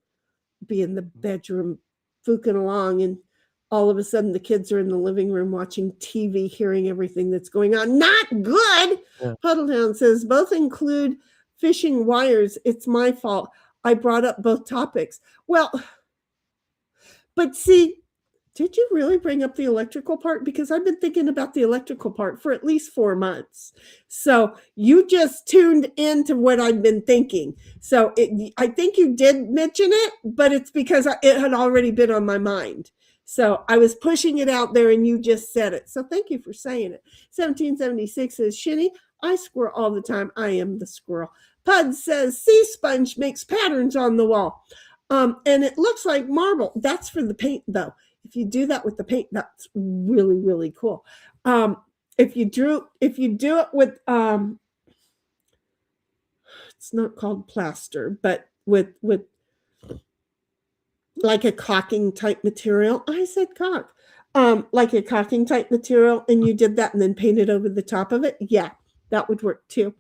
Be in the bedroom fooking along, and all of a sudden the kids are in the living room watching TV, hearing everything that's going on. Not good. Yeah. Puddledown says both include fishing wires. It's my fault. I brought up both topics. Well, but see, did you really bring up the electrical part? Because I've been thinking about the electrical part for at least 4 months. So you just tuned into what I've been thinking. So I think you did mention it, but it's because it had already been on my mind. So I was pushing it out there and you just said it. So thank you for saying it. 1776 says, Shinny, I squirrel all the time. I am the squirrel. Pud says, sea sponge makes patterns on the wall. And it looks like marble. That's for the paint, though. If you do that with the paint, that's really, really cool. If you do it with, it's not called plaster, but with like a caulking type material. I said caulk. Like a caulking type material, and you did that and then painted over the top of it. Yeah, that would work too.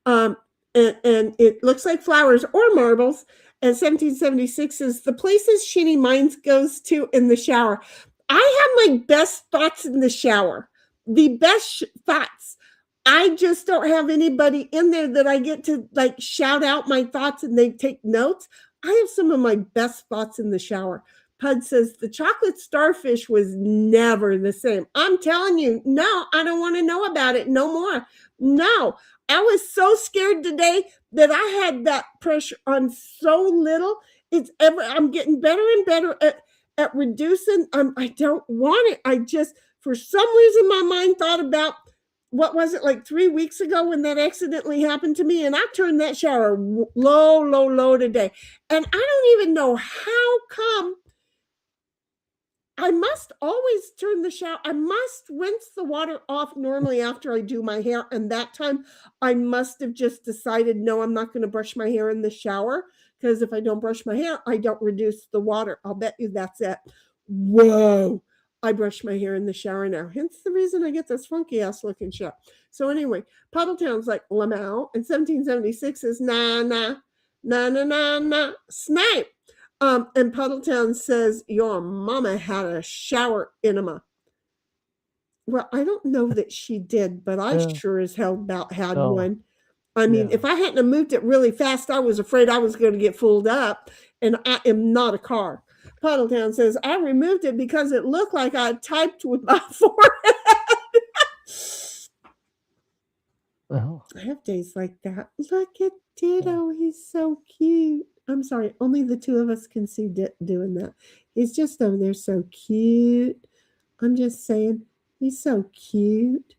And it looks like flowers or marbles. And 1776 is the places Shinny Minds goes to in the shower. I have my best thoughts in the shower. The best thoughts. I just don't have anybody in there that I get to like shout out my thoughts and they take notes. I have some of my best thoughts in the shower. Pud says the chocolate starfish was never the same. I'm telling you, no, I don't want to know about it no more. No, I was so scared today that I had that pressure on so little. I'm getting better and better at reducing. I don't want it. I just, for some reason, my mind thought about, what was it, like 3 weeks ago when that accidentally happened to me? And I turned that shower low today. And I don't even know how come I must always turn the shower. I must rinse the water off normally after I do my hair. And that time I must have just decided, no, I'm not going to brush my hair in the shower, because if I don't brush my hair, I don't reduce the water. I'll bet you that's it. Whoa. I brush my hair in the shower now. Hence the reason I get this funky ass looking show. So anyway, Puddletown's like Lamau, and 1776 is nah, nah, nah, nah, nah, nah, snipe. And Puddletown says, your mama had a shower enema. Well, I don't know that she did, but I Yeah. sure as hell about had No. one. I mean, Yeah. if I hadn't have moved it really fast, I was afraid I was going to get fooled up, and I am not a car. Puddletown says, I removed it because it looked like I typed with my forehead. Oh. I have days like that. Look at Ditto. He's so cute. I'm sorry, only the two of us can see doing that. He's just over there so cute. I'm just saying, he's so cute.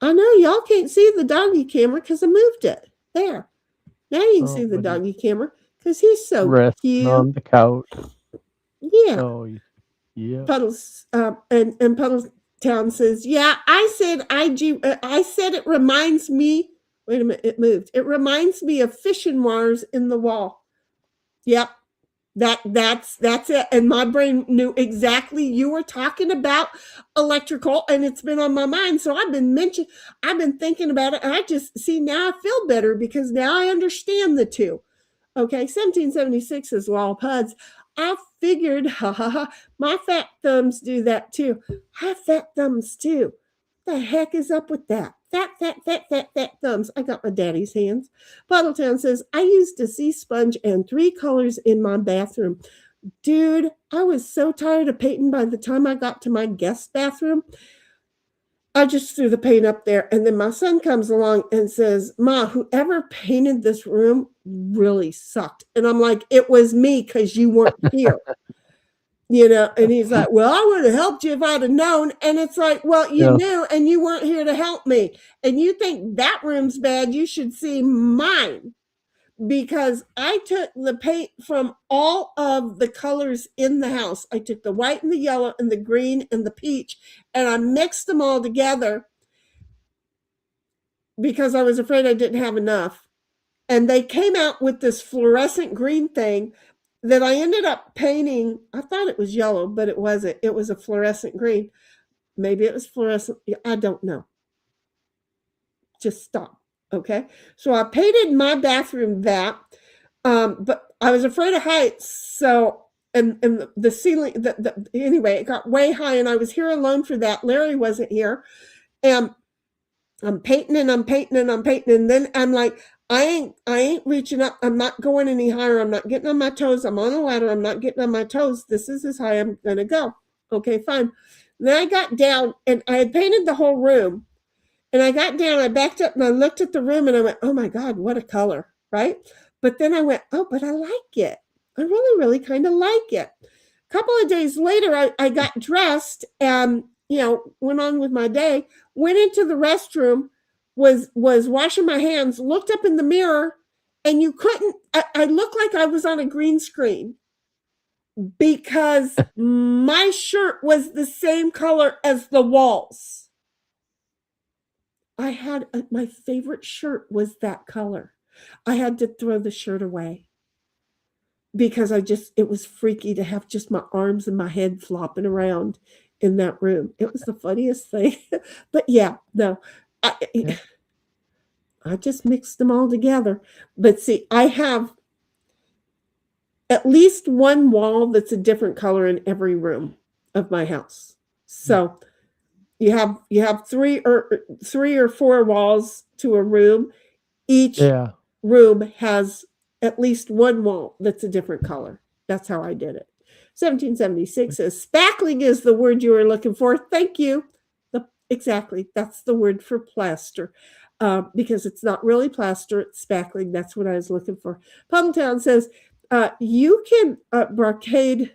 I know y'all can't see the doggy camera because I moved it. There. Now you can see the but doggy camera because he's so resting cute. on the couch. Yeah. Oh, yeah. Puddles and Puddletown says, yeah, I said it reminds me. Wait a minute, it moved. It reminds me of fishing wires in the wall. Yep. That's it. And my brain knew exactly you were talking about electrical, and it's been on my mind. So I've been thinking about it, and I just see now I feel better because now I understand the two. Okay, 1776 is Wall Puds. I figured, my fat thumbs do that too. I have fat thumbs too. What the heck is up with that? Fat thumbs. I got my daddy's hands. Puddletown says, I used a sea sponge and 3 colors in my bathroom. Dude, I was so tired of painting by the time I got to my guest bathroom. I just threw the paint up there, and then my son comes along and says, Ma, whoever painted this room really sucked. And I'm like, it was me because you weren't here. And he's like, well, I would have helped you if I'd have known. And it's like, well, you knew and you weren't here to help me. And you think that room's bad, you should see mine. Because I took the paint from all of the colors in the house. I took the white and the yellow and the green and the peach, and I mixed them all together because I was afraid I didn't have enough. And they came out with this fluorescent green thing that I ended up painting. I thought it was yellow, but it wasn't. It was a fluorescent green. Maybe it was fluorescent. I don't know. Just stop. Okay. So I painted my bathroom that, but I was afraid of heights. So, and the ceiling, anyway, it got way high, and I was here alone for that. Larry wasn't here. And I'm painting and I'm painting and I'm painting. And then I'm like, I ain't reaching up. I'm not going any higher. I'm not getting on my toes. I'm on a ladder. I'm not getting on my toes. This is as high I'm going to go. Okay, fine. Then I got down, and I had painted the whole room. And I got down, I backed up, and I looked at the room, and I went, oh my God, what a color, right? But then I went, oh, but I like it. I really, really kind of like it. A couple of days later, I got dressed and, went on with my day, went into the restroom, was washing my hands, looked up in the mirror, and I looked like I was on a green screen because my shirt was the same color as the walls. I had my favorite shirt was that color. I had to throw the shirt away because it was freaky to have just my arms and my head flopping around in that room. It was the funniest thing. But yeah, no, I just mixed them all together. But see, I have at least one wall that's a different color in every room of my house. So you have 3 or 4 walls to a room. Each room has at least one wall that's a different color. That's how I did it. 1776 says, spackling is the word you were looking for. Thank you. Exactly. That's the word for plaster. Because it's not really plaster, it's spackling. That's what I was looking for. Puddletown says, you can brocade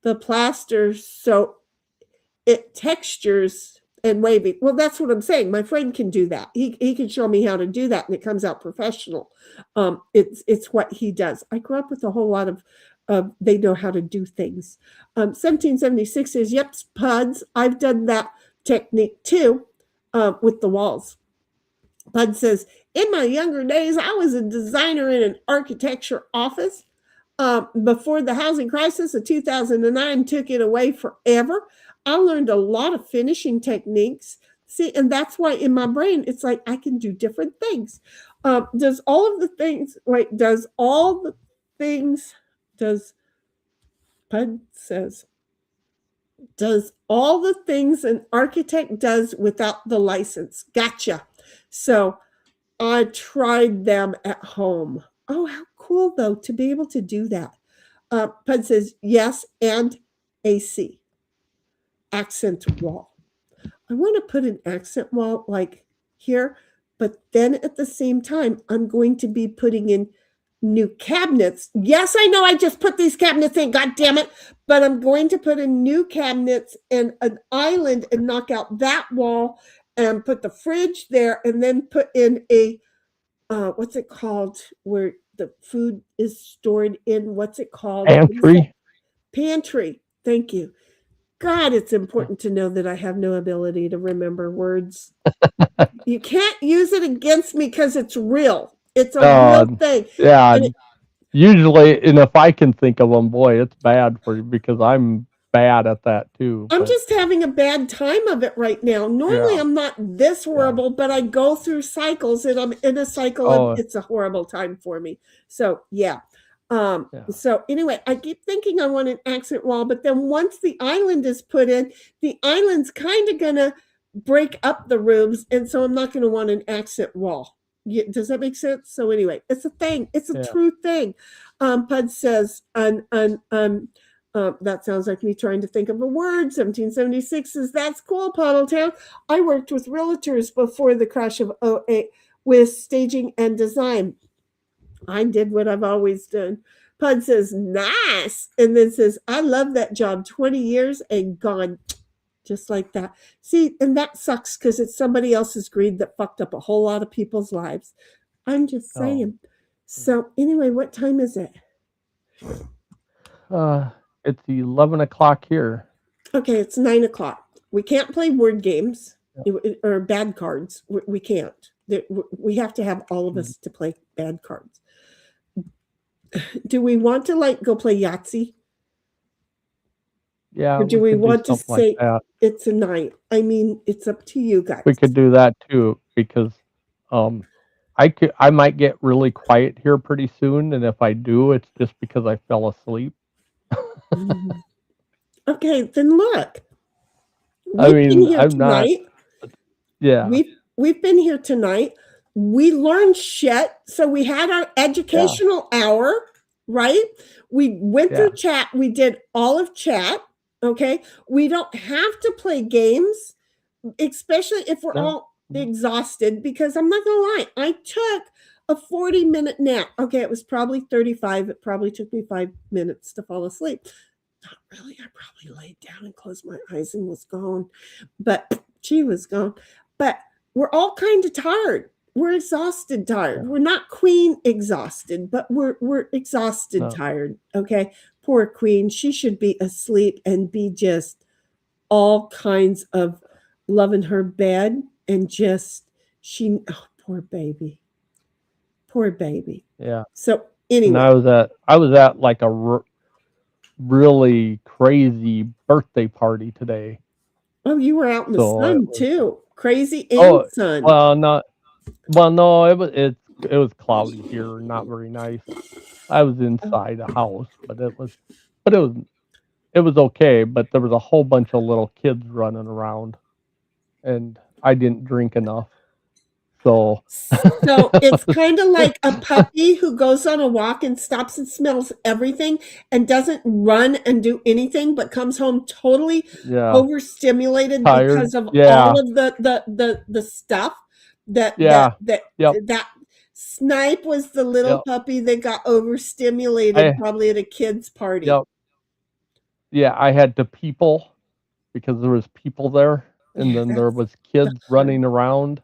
the plaster so it textures and wavy. Well, that's what I'm saying. My friend can do that. He can show me how to do that, and it comes out professional. It's what he does. I grew up with a whole lot of they know how to do things. 1776 says, "Yep, Puds. I've done that technique too, with the walls." Bud says, "In my younger days, I was a designer in an architecture office. Before the housing crisis of 2009 took it away forever, I learned a lot of finishing techniques. See, and that's why in my brain, it's like I can do different things. Does all of the things, wait, does all the things, does, Bud says, does all the things an architect does without the license. Gotcha. So I tried them at home. Oh, how cool, though, to be able to do that. Pud says, yes, and AC, accent wall. I want to put an accent wall like here, but then at the same time, I'm going to be putting in new cabinets. Yes, I know I just put these cabinets in, god damn it, but I'm going to put in new cabinets and an island and knock out that wall and put the fridge there and then put in a what's it called where the food is stored in, what's it called? Pantry. Pantry. Thank you. God, it's important to know that I have no ability to remember words. You can't use it against me because it's real. It's a real thing. Yeah. And Usually, and if I can think of them, boy, it's bad for you because I'm bad at that too. I'm But just having a bad time of it right now. Normally, yeah, I'm not this horrible, but I go through cycles, and I'm in a cycle of oh it's a horrible time for me. So yeah. yeah, So anyway, I keep thinking I want an accent wall, but then once the island is put in, the island's kind of gonna break up the rooms, and so I'm not gonna want an accent wall. Does that make sense? So anyway, it's a thing. It's a yeah. true thing. Pud says, that sounds like me trying to think of a word. 1776 says, that's cool, Pottlettown. I worked with realtors before the crash of '08 with staging and design. I did what I've always done. Pud says, nice. And then says, I love that job. 20 years and gone. Just like that. See, and that sucks because it's somebody else's greed that fucked up a whole lot of people's lives. I'm just saying. So anyway, what time is it? It's 11 o'clock here. Okay, it's 9 o'clock. We can't play word games or bad cards. We can't. We have to have all of us to play bad cards. Do we want to like go play Yahtzee? Yeah. Or do we could want to something like say that. it's a night? I mean, it's up to you guys. We could do that too because I might get really quiet here pretty soon, and if I do, it's just because I fell asleep. Okay, then look. I We've been mean, here I'm not. tonight. Yeah. We've been here tonight. We learned shit. So we had our educational hour, right? We went through chat. We did all of chat. Okay. We don't have to play games, especially if we're all exhausted, because I'm not gonna lie, I took a 40-minute nap. Okay, it was probably 35. It probably took me 5 minutes to fall asleep. Not really. I probably laid down and closed my eyes and was gone. But she was gone. But we're all kind of tired. We're exhausted, tired. We're not Queen exhausted, but we're exhausted, tired. Okay. Poor Queen. She should be asleep and be just all kinds of loving her bed and just poor baby. Poor baby. Yeah. So anyway. And I was at like a really crazy birthday party today. Oh, you were out in the sun too. Crazy and sun. Well, no, it was cloudy here, not very nice. I was inside a house, but it was okay. But there was a whole bunch of little kids running around, and I didn't drink enough. So it's kind of like a puppy who goes on a walk and stops and smells everything and doesn't run and do anything, but comes home totally overstimulated because of all of the stuff that Snipe was the little puppy that got overstimulated probably at a kid's party. Yep. Yeah, I had to people because there was people there, and then there was kids running around.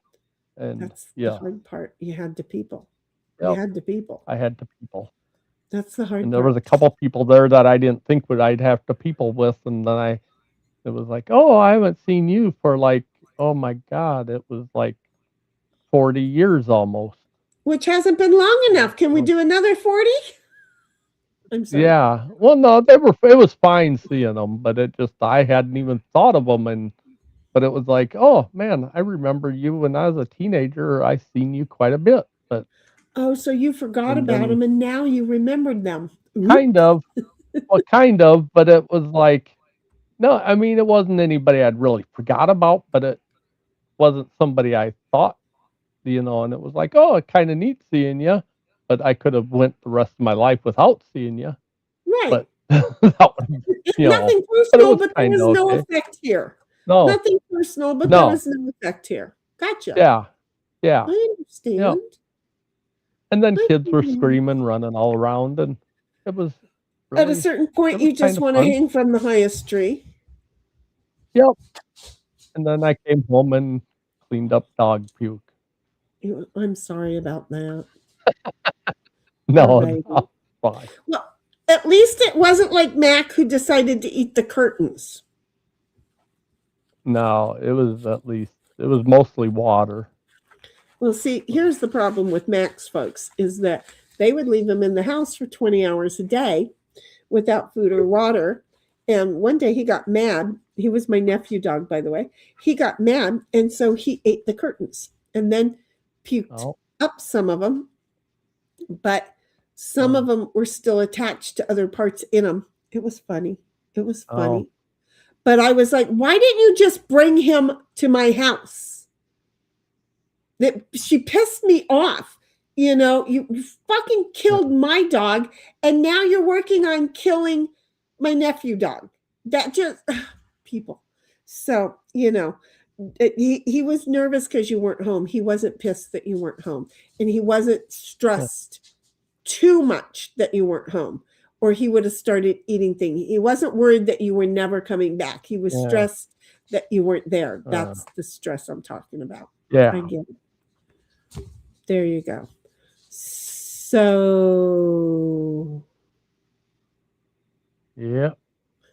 And that's the hard part. You had to people. Yep. You had to people. I had to people. That's the hard And there part. was a couple people there that I didn't think I'd have to people with, and then it was like, oh, I haven't seen you for like, oh my God, it was like 40 years almost. Which hasn't been long enough. Can we do another 40? I'm sorry. Yeah. Well, no, it was fine seeing them, but I hadn't even thought of them. But it was like, oh man, I remember you when I was a teenager. I seen you quite a bit, but Oh, so you forgot and about then them and now you remembered them. kind of, well, kind of, but it was like, no, I mean, it wasn't anybody I'd really forgot about, but it wasn't somebody I thought, and it was like, oh, kind of neat seeing you, but I could have went the rest of my life without seeing you, Right. but that was, Nothing but it personal, was but there kind was of no okay. effect here. No, Nothing personal, but there no, was no effect here. Gotcha. yeah, yeah, I yeah. understand. And then I kids were understand. screaming, running all around, and it was At a really, certain point, it was you kind just of want to fun. hang from the highest tree. Yep. And then I came home and cleaned up dog puke. I'm sorry about that. No, Alrighty. no, fine. Well, at least it wasn't like Mac who decided to eat the curtains. No, it was mostly water. Well, see, here's the problem with Mac's folks is that they would leave him in the house for 20 hours a day without food or water. And one day he got mad. He was my nephew dog, by the way. He got mad, and so he ate the curtains and then puked up some of them, but some of them were still attached to other parts in them. It was funny. It was funny. But I was like, why didn't you just bring him to my house? She pissed me off. You fucking killed my dog, and now you're working on killing my nephew dog. That just people. So, he was nervous because you weren't home. He wasn't pissed that you weren't home. And he wasn't stressed too much that you weren't home, or he would have started eating things. He wasn't worried that you were never coming back. He was stressed that you weren't there. That's the stress I'm talking about. Yeah. I get it. There you go. So, yeah.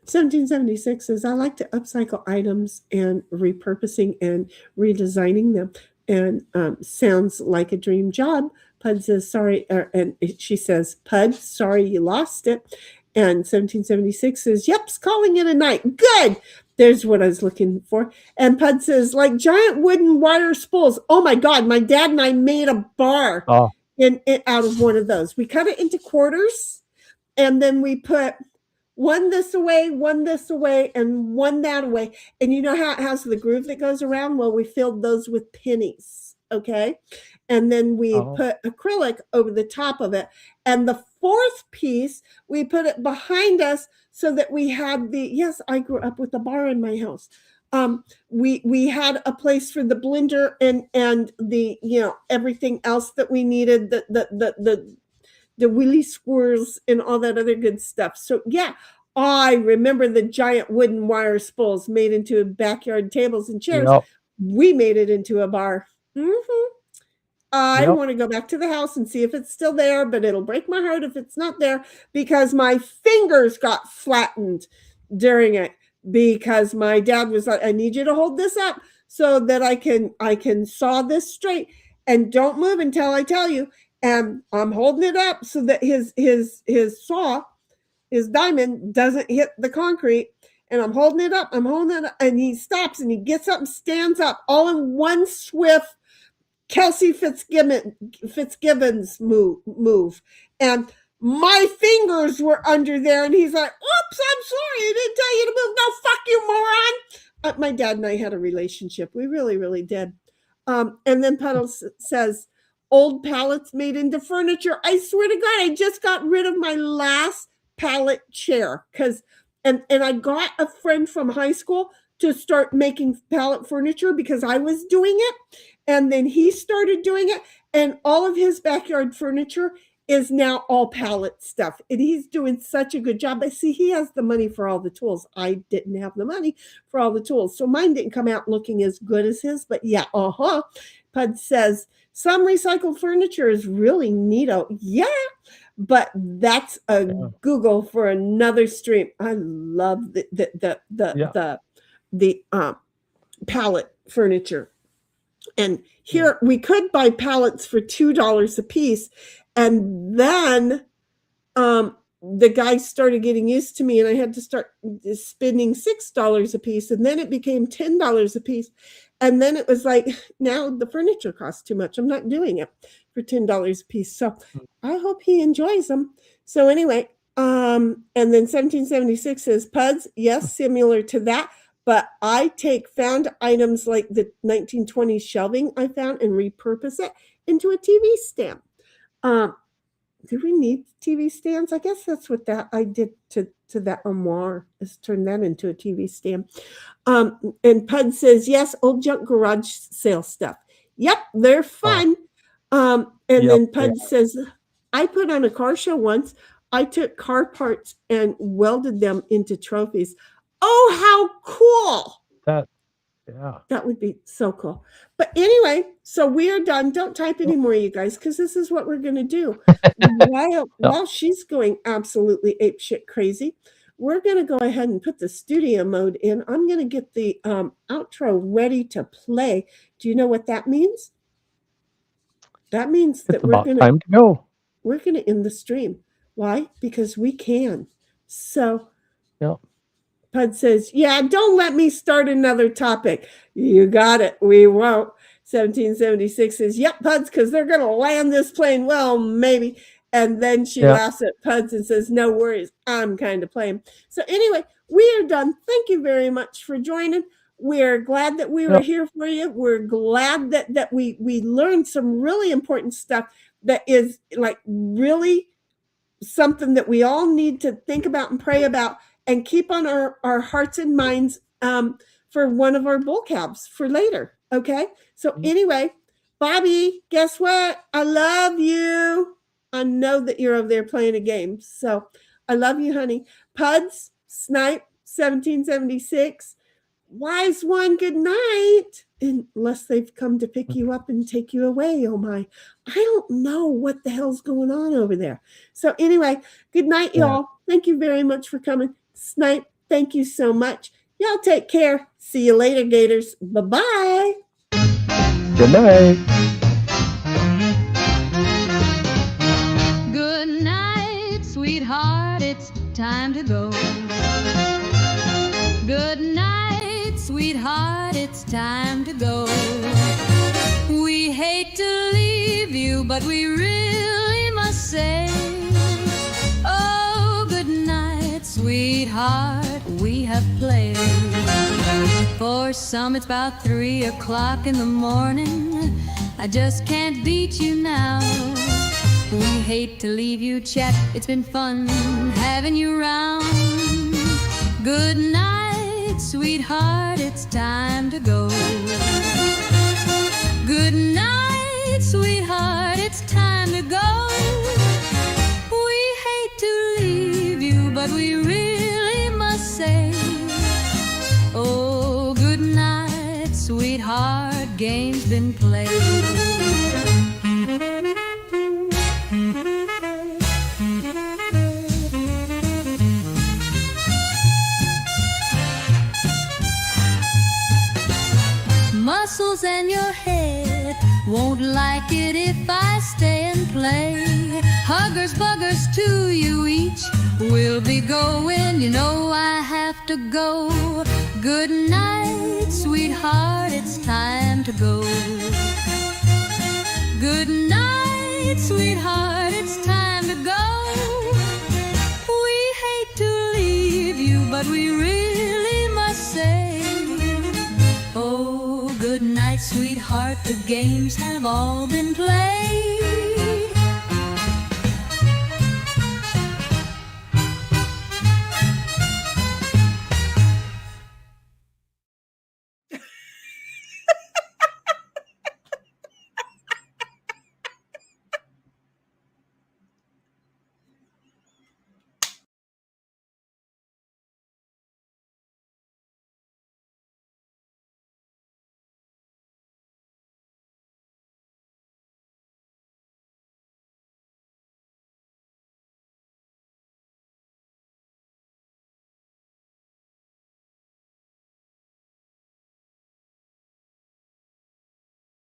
1776 says, I like to upcycle items and repurposing and redesigning them. And sounds like a dream job. Pud says, sorry. And she says, Pud, sorry you lost it. And 1776 says, yep's calling it a night. Good. There's what I was looking for. And Pud says, like giant wooden wire spools. Oh my God, my dad and I made a bar out of one of those. We cut it into quarters, and then we put one this away, and one that away. And you know how it has the groove that goes around? Well, we filled those with pennies, okay? And then we put acrylic over the top of it. And the fourth piece, we put it behind us so that we had yes, I grew up with a bar in my house. We had a place for the blender and the, everything else that we needed, the willy squirrels and all that other good stuff. So yeah, I remember the giant wooden wire spools made into backyard tables and chairs. Yep. We made it into a bar. Mm-hmm. I want to go back to the house and see if it's still there, but it'll break my heart if it's not there, because my fingers got flattened during it, because my dad was like, I need you to hold this up so that I can saw this straight, and don't move until I tell you. And I'm holding it up so that his saw, his diamond, doesn't hit the concrete. And I'm holding it up, and he stops and he gets up and stands up all in one swift Kelsey Fitzgibbons move. And my fingers were under there, and he's like, oops, I'm sorry, I didn't tell you to move. No, fuck you, moron. My dad and I had a relationship. We really, really did. And then Puddles says, old pallets made into furniture. I swear to God, I just got rid of my last pallet chair and I got a friend from high school to start making pallet furniture because I was doing it. And then he started doing it, and all of his backyard furniture is now all pallet stuff. And he's doing such a good job. But see, he has the money for all the tools. I didn't have the money for all the tools. So mine didn't come out looking as good as his, but yeah, Pud says, some recycled furniture is really neato. Yeah. but that's a Google for another stream. I love the pallet furniture. And here we could buy pallets for $2 a piece. And then the guy started getting used to me, and I had to start spending $6 a piece. And then it became $10 a piece. And then it was like, now the furniture costs too much. I'm not doing it for $10 a piece. So I hope he enjoys them. So anyway, and then 1776 says, Puds, yes, similar to that. But I take found items like the 1920s shelving I found and repurpose it into a TV stand. Do we need TV stands? I guess that's what that I did to that armoire, is turn that into a TV stand. And Pud says, yes, old junk garage sale stuff. Yep, they're fun. Then Pud says, I put on a car show once. I took car parts and welded them into trophies. Oh, how cool. That would be so cool. But anyway, so we are done. Don't type anymore, you guys, because this is what we're going to do. While she's going absolutely apeshit crazy, we're going to go ahead and put the studio mode in. I'm going to get the outro ready to play. Do you know what that means? That means that we're going time to go. We're going to end the stream. Why? Because we can. So, Pud says, yeah, don't let me start another topic. You got it. We won't. 1776 says, yep, Puds, because they're going to land this plane. Well, maybe. And then she laughs at Puds and says, no worries. I'm kind of playing. So anyway, we are done. Thank you very much for joining. We're glad that we were here for you. We're glad that we learned some really important stuff that is like really something that we all need to think about and pray about and keep on our hearts and minds for one of our bull calves for later. Okay. So anyway, Bobby, guess what? I love you. I know that you're over there playing a game. So I love you, honey. Puds, Snipe, 1776. Wise one, good night. Unless they've come to pick you up and take you away. Oh my. I don't know what the hell's going on over there. So anyway, good night, y'all. Thank you very much for coming. Snipe, thank you so much. Y'all take care. See you later, Gators. Bye-bye. Good night. Good night, sweetheart, it's time to go. Good night, sweetheart, it's time to go. We hate to leave you, but we really must say, oh, good night, sweetheart, we have played. For some it's about 3 o'clock in the morning. I just can't beat you now. We hate to leave you, chat. It's been fun having you round. Good night, sweetheart, it's time to go. Good night, sweetheart, it's time to go. We hate to leave you, but we really must say, oh, good night, sweetheart, game's been played. Muscles and your head won't like it if I stay and play. Huggers, buggers to you each. We'll be going, you know I have to go. Good night, sweetheart, it's time to go. Good night, sweetheart, it's time to go. We hate to leave you, but we really must say, oh, good night, sweetheart, the games have all been played.